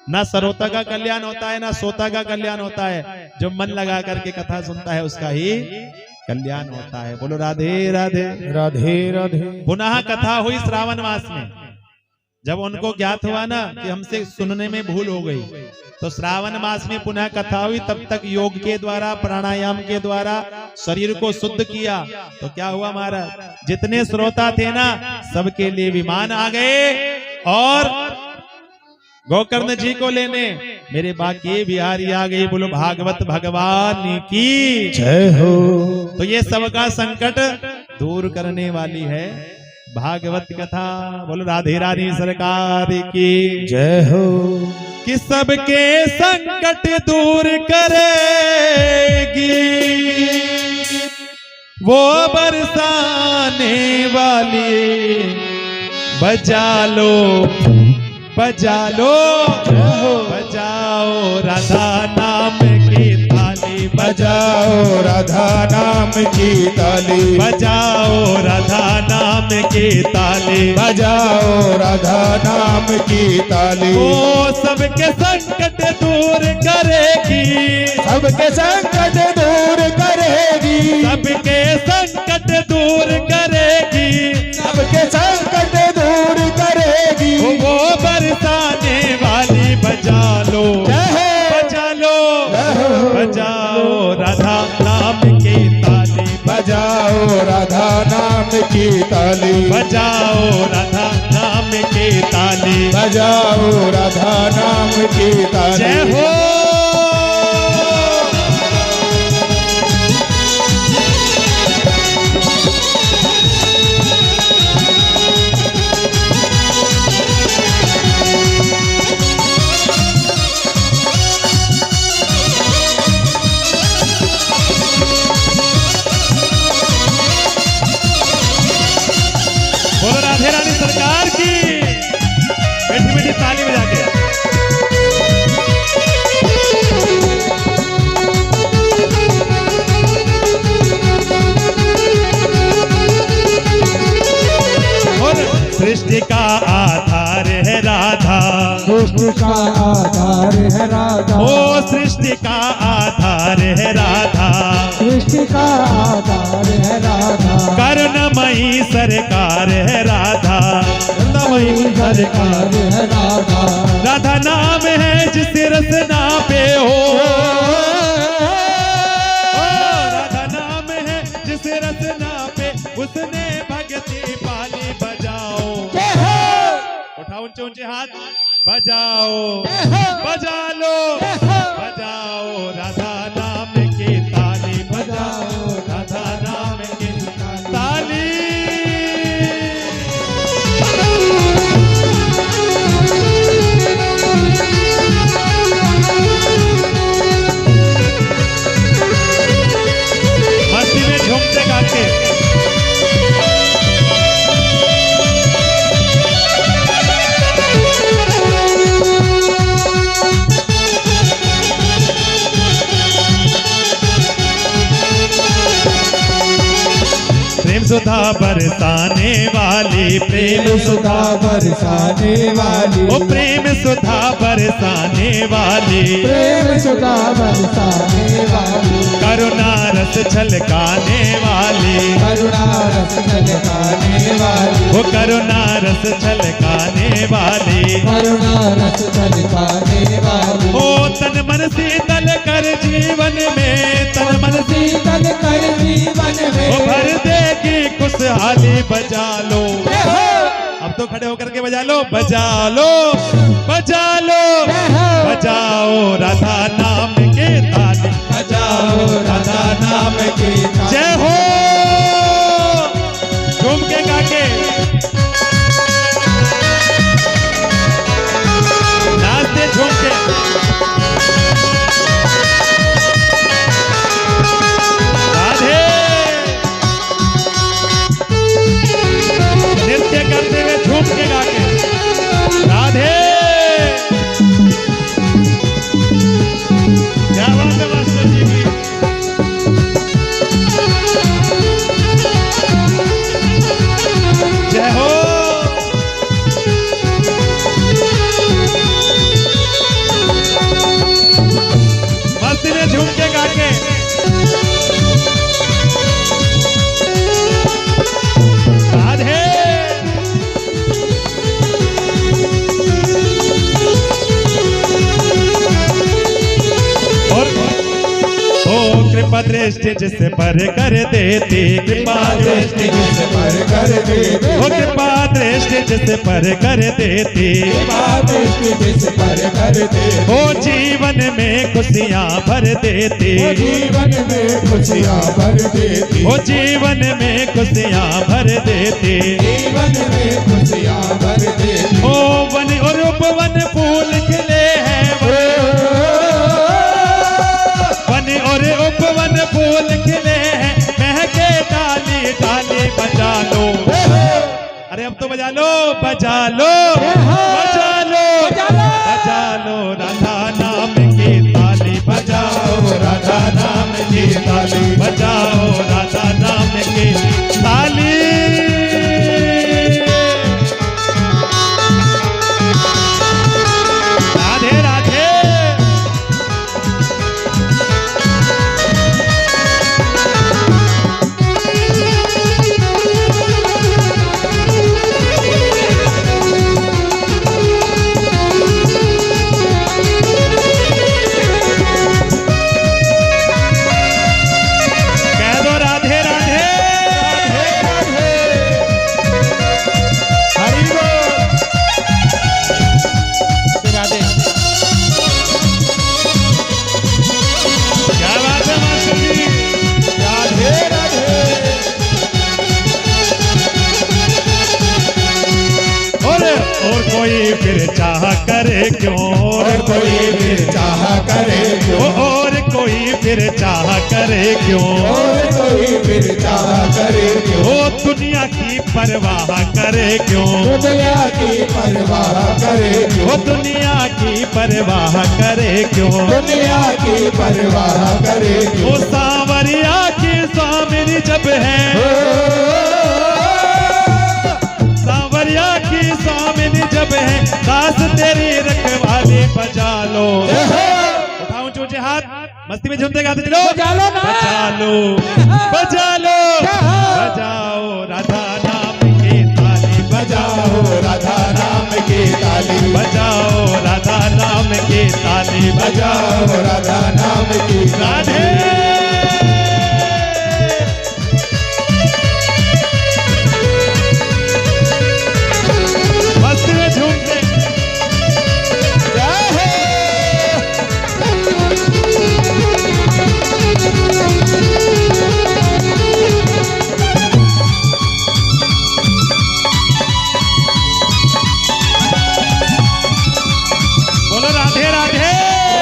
ना सरोता का कल्याण होता है ना सोता का कल्याण होता है। जो मन लगा करके कथा सुनता है उसका ही कल्याण होता है। बोलो राधे राधे राधे राधे। पुनः कथा हुई श्रावण मास में। जब उनको ज्ञात हुआ ना कि हमसे सुनने में भूल हो गई, तो श्रावण मास में पुनः कथा हुई। तब तक योग के द्वारा, प्राणायाम के द्वारा शरीर को शुद्ध किया। तो क्या हुआ महाराज, जितने श्रोता थे ना सबके लिए विमान आ गए और गोकर्ण जी को लेने मेरे बाकी बिहारी आ गई। बोलो भागवत भगवान की जय हो। तो ये सबका संकट दूर करने वाली है भागवत कथा। बोलो राधे रानी सरकार की जय हो। कि सबके संकट दूर करेगी वो बरसाने वाली बजा लो बजा लो, बजाओ राधा नाम की ताली, बजाओ राधा नाम की ताली, बजाओ राधा नाम की ताली, बजाओ राधा नाम की ताली। वो सबके संकट दूर करेगी, सबके संकट दूर करेगी, सबके संकट दूर करेगी, सबके संकट दूर करेगी। वो बरसाने वाली बजा लो बजा लो, बजाओ राधा नाम की ताली, बजाओ राधा नाम की ताली, बजाओ राधा नाम की ताली, बजाओ राधा नाम की ताली। जय हो। बोलो राधे रानी सरकार की, मीठी मीठी ताली बजा के। और सृष्टि का आधार है राधा, सृष्टि का आधार है राधा, ओ सृष्टि का आधार है राधा, सृष्टि का आधार है राधा, करुणमयी सरकार है राधा, करुणमयी सरकार है राधा। राधा नाम है जिस रसना पे हो, राधा नाम है जिस रसना पे उसने भक्ति पाली। बजाओ उठाओ ऊंचे ऊंचे हाथ, बजाओ बजा लो, बजाओ राधा नाम की ताली, बजाओ राधा नाम की ताली। मस्ती में झूमते गाते प्रेम सुधा बरसाने वाली, प्रेम सुधा बरसाने वाली, ओ प्रेम सुधा बरसाने वाली, प्रेम सुधा बरसाने वाली, करुणा रस छलकाने वाली, करुणा रस छलकाने वाली, वो करुणा रस छलकाने वाली, करुणा रस छलकाने वाली। ओ तन मन शीतल कर जीवन में, तन मन शीतल कर जीवन में, वो भर देगी खुशहाली। बजा लो, अब तो खड़े होकर के बजा लो, बजा लो बजा लो, बजाओ राधा नाम के ताली, बजाओ राधा नाम की ताली। जय हो। झूम के गा के नाचते झूम के, राधे नृत्य करते हुए झूम के गा के, राधे क्या बात है मास्टर जी की। जय हो। मस्ती में झूम के गा के, राधे और ओ कृपा दृष्टि जिसे पर कर देती, कृपा दृष्टि जिसे पर कर देती, ओ कृपा दृष्टि जिसे पर कर देती, कृपा दृष्टि जिसे पर कर देती, ओ जीवन में खुशियाँ भर देती, वो जीवन में खुशियाँ भर देती, ओ जीवन में खुशियाँ भर देती, जीवन में खुशियाँ भर देती। ओ वन और उपवन फूल खिले हैं, वन और उपवन फूल खिले हैं, महके अरे अब तो बजा लो, बजा लो, बजा लो, बजा लो राधा नाम की ताली, बजाओ राधा नाम की ताली, बजाओ राधा नाम की ताली। राधे राधे। कह दो राधे राधे। हरि बोल। राधे। क्या बात है मास्टर जी। राधे राधे। और कोई फिर चाह करे क्यों, और कोई फिर चाह करे क्यों, और कोई फिर चाह करे क्यों, और कोई फिर चाह करे क्यों, ओ दुनिया की परवाह करे क्यों, दुनिया की परवाह करे क्यों, ओ दुनिया की परवाह करे क्यों, दुनिया की परवाह करे क्यों। ओ सांवरिया की स्वामिनी जब है, सांवरिया की स्वामिनी जब है, दास तेरी रखवाली बजा लो। उठाओ ऊंचे हाथ, मस्ती में झूमते गाते चलो, बजा लो, बजा लो, बजाओ राधा नाम की ताली, बजाओ राधा नाम की ताली, बजाओ राधा नाम की ताली, बजाओ राधा नाम की राधे। मस्ती में झूमते। जय हो। बोलो राधे राधे।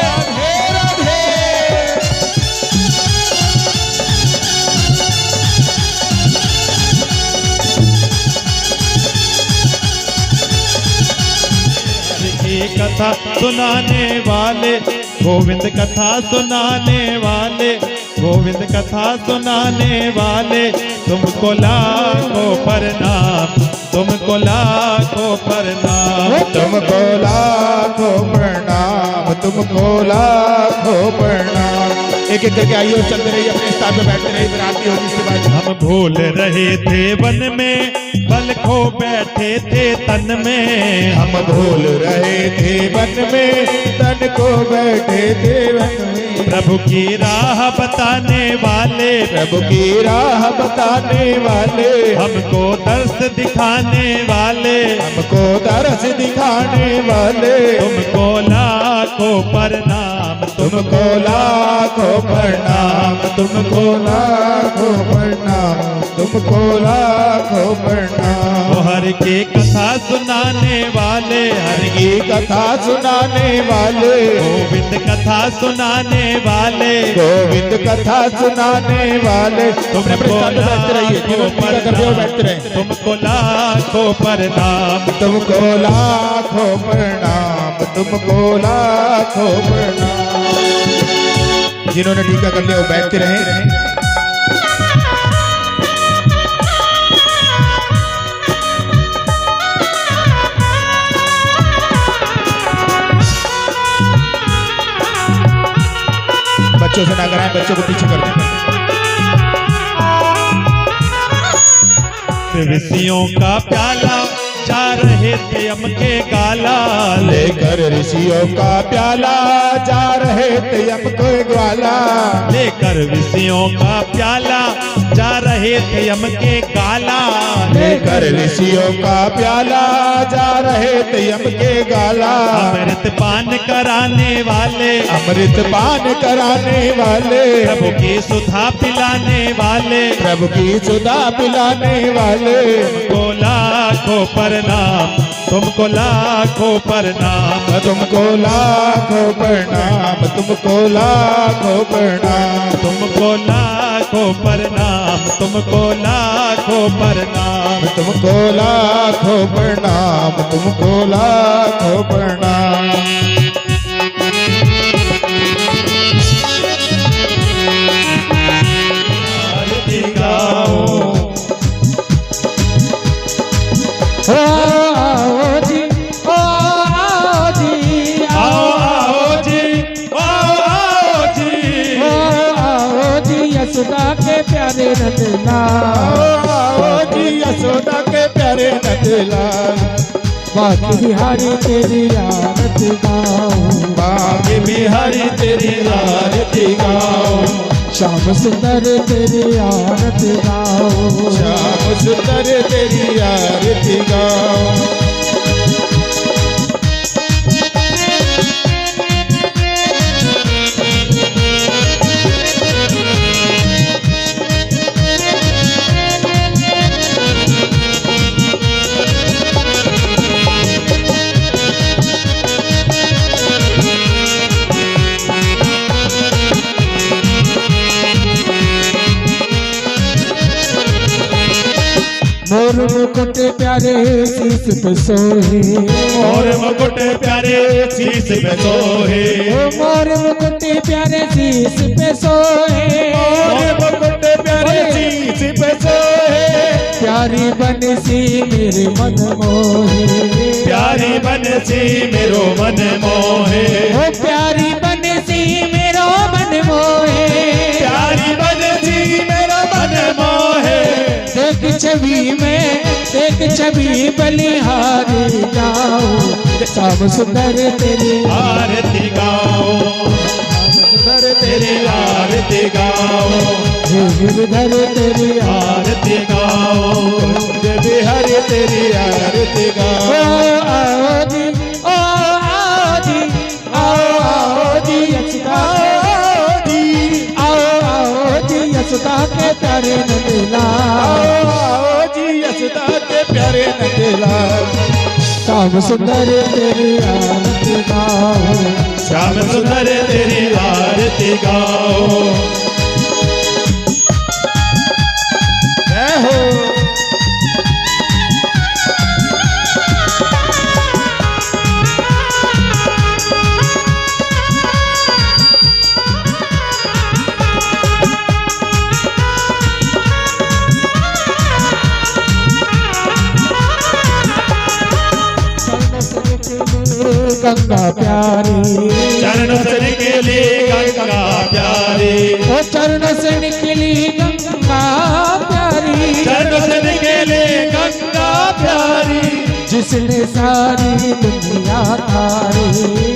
राधे राधे। की कथा सुनाने वाले, गोविंद कथा सुनाने वाले, गोविंद कथा सुनाने वाले, तुमको लाखों प्रणाम, तुमको लाखों प्रणाम। तुमको लाखों प्रणाम, तुमको लाखों प्रणाम। एक एक करके आइए और चलते रहिए, अपने स्थान पे बैठते रहिए, फिर आरती होगी इसके बाद। हम भूल रहे थे वन में, बल खो बैठे थे तन में, हम भूल रहे थे वन में, तन को बैठे थे वन में। प्रभु की राह बताने वाले, प्रभु की राह बताने वाले, हमको दर्श दिखाने वाले, हमको दर्श दिखाने वाले, तुमको लाखों प्रणाम, तुमको लाखों प्रणाम, तुमको लाखों प्रणाम, तुमको लाखों प्रणाम। वो हर की कथा सुनाने वाले, हर की कथा सुनाने वाले, गोविंद कथा सुनाने वाले, गोविंद कथा सुनाने वाले। तुमने अपने स्थान पे बैठते रहिए, जीवन पूजा करते हुए बैठते रहे। तुमको लाखों प्रणाम, तुमको लाखों प्रणाम, तुमको लाखों प्रणाम। जिन्होंने टीका कर लिया वो बैठते रहे। बच्चों से ना कराएं, बच्चों को पीछे कर दें। ऋषियों का प्याला जा रहे थे यम के गाला, लेकर ऋषियों का प्याला जा रहे थे यम के ग्वाला, लेकर ऋषियों का प्याला जा रहे थे यम के गाला, लेकर ऋषियों का प्याला जा रहे थे यम के गाला। अमृत पान कराने वाले, अमृत पान कराने वाले, प्रभु की सुधा पिलाने वाले, प्रभु की सुधा पिलाने वाले। तुमको लाखों प्रणाम, तुमको लाखों प्रणाम, तुमको लाखों प्रणाम, तुमको लाखों प्रणाम, तुमको लाखों प्रणाम, तुमको लाखों प्रणाम। तुमको लाखों प्रणाम, तुमको लाखों प्रणाम। आरती गाओ आओ जी, आओ जी, आओ आओ जी, आओ जी, आओ जी, यशोदा के प्यारे नंदलाल, आओ जी यशोदा के प्यारे नंदलाल। बाकी बिहारी तेरी आरती गाओ, बाकी बिहारी तेरी आरती गाओ, श्याम सुंदर तेरी आरती गाओ, श्याम सुंदर तेरी आरती गाओ। मोर मुकुट प्यारे शीस पे सोहे, और मुकुट प्यारे शीस पे सोहे, मोर मुकुट प्यारे शीस पे सोहे, और मुकुट प्यारे शीस पे सोहे। प्यारी बंसी मेरे मन मोहे, प्यारी बनसी मेरो मन मोहे, ओ प्यारी बंसी मेरो मन मोहे, प्यारी बनसी मेरो मन मोहे। देख छवि में, देख छवि बलिहारी जाओ, श्याम सुंदर तेरी आरती गाओ, सुंदर तेरी आरती गाओ, हे गिरधर तेरी आरती गाओ, जय बिहारी तेरी आरती ओ गाओ। आओ जी, ओ आओ जी, आओ आओ जी, यशोदा आओ जी, यशोदा के प्यारे नंदलाल, आओ जी यशोदा के प्यारे नंदलाल। श्याम सुंदर तेरी आरती गाओ, श्याम सुंदर तेरी आरती गाओ। जय हो गंगा प्यारी, चरण से निकली गंगा प्यारी, ओ चरण से निकली गंगा प्यारी, चरण से निकली गंगा प्यारी, जिसने सारी दुनिया तारी,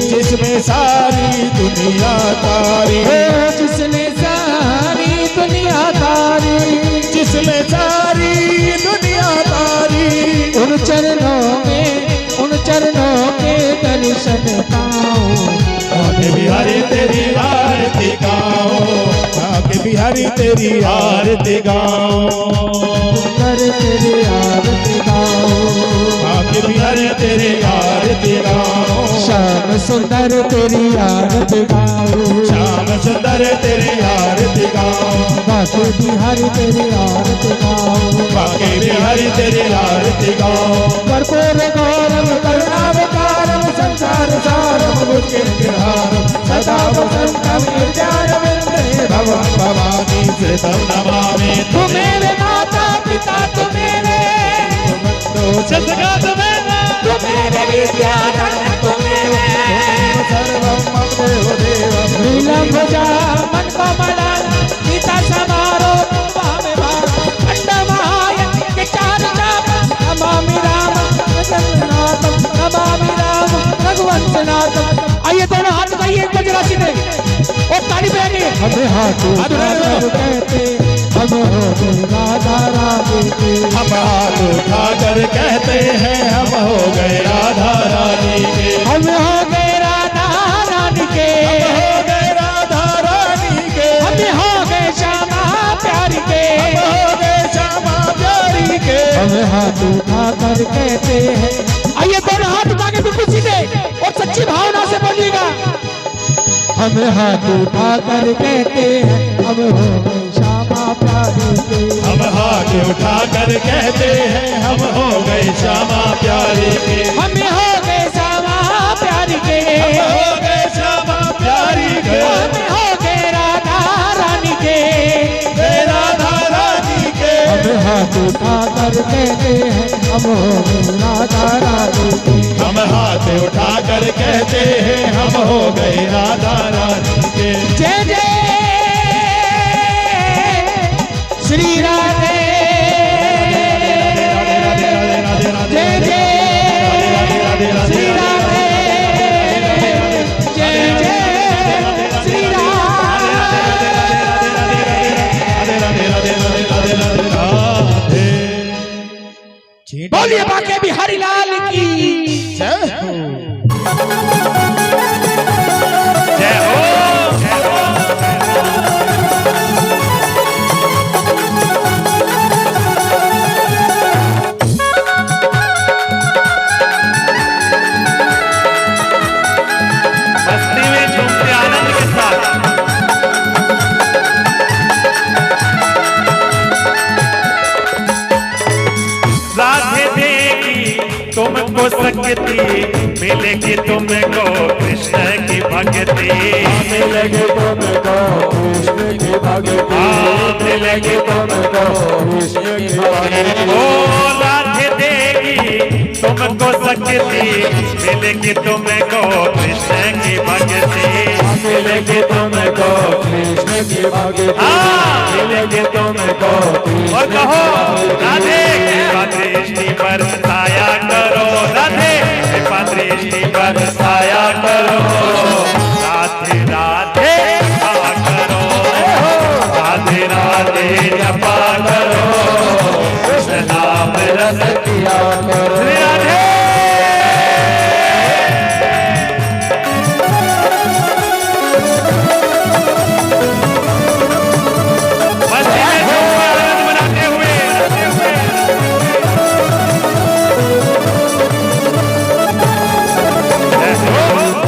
जिसमें सारी दुनिया तारी, ओ जिसने सारी दुनिया तारी, जिसमें सारी दुनिया तारी। उन चरणों के दर्शन पाओ, आके बिहारी तेरी आरती गाओ, आके बिहारी तेरी आरती गाओ, सुंदर तेरी आरती गाओ, आके बिहारी तेरी आरती गाओ, श्याम सुंदर तेरी आरती गाओ, श्याम सुंदर तेरी आरती गाओ, बाके बिहारी तेरी आरती गाओ, बाके बिहारी तेरी आरती गाओ। कर्पूर गौरव करुणावतारम संसार सारम मुख्यहारम सदा वसंतम निर्जायते भवं भवानी श्रितं नमामि। तू मेरे माता पिता, तू मेरे जगत मेरा, तू मेरे विद्याधर, तू मेरे सर्वं मम देव देवं। नीलम भुजा मन कमला, सीता समारो पावे भार, अंडमाय के चार चाप, नमामि राम जगन्नाथम, नमामि राम रघुवंशनाथम। आइए दोनों हाथ उठाइए एक बार राशि दे और ताली बजाइए। हमें हाथ उठाकर कहते हम हो गए राधा रानी के, हम हाथ उठाकर कहते हैं हम हो गए राधा रानी के, हम हो गए राधा रानी के, हम हो गए राधा रानी के, हम हो गए श्यामा प्यारी के, हम हो गए श्यामा प्यारी के। हम हाथ उठाकर कहते हैं। आइए दोनों हाथ उठा के बिल्कुल सीधे और सच्ची भावना से बोलिएगा। हम हाथ उठाकर कहते हैं हम हो गए श्यामा श्यामा प्यारी के। हम हाथ उठा कर कहते हैं हम हो गए श्यामा प्यारी के। हम हो गए श्यामा प्यारी के। हो गए श्यामा प्यारी के। हम हो गए राधा रानी के। राधा रानी के। हम हाथ उठा कर कहते हैं हम हो गए राधा रानी के। हम हाथ उठा कर कहते हैं हम हो गए राधा रानी के। जय जय श्री राधे जय जय श्री राधे जय जय श्री राधे। बोलिए बाके बिहारी लाल की जय हो। जय हो। मस्ती में झूमते आनंद के साथ राधे देगी तुमको शक्ति, मिलेगी तुमको कृष्ण की भक्ति। मिलेगी तुमको कृष्ण की भक्ति। मिलेगी तुमको कृष्ण की भक्ति। ओ राधे देगी तुमको शक्ति, मिलेगी तुमको कृष्ण की भक्ति। मिलेगी तुमको कृष्ण की भक्ति। मिलेगी तुमको और कहो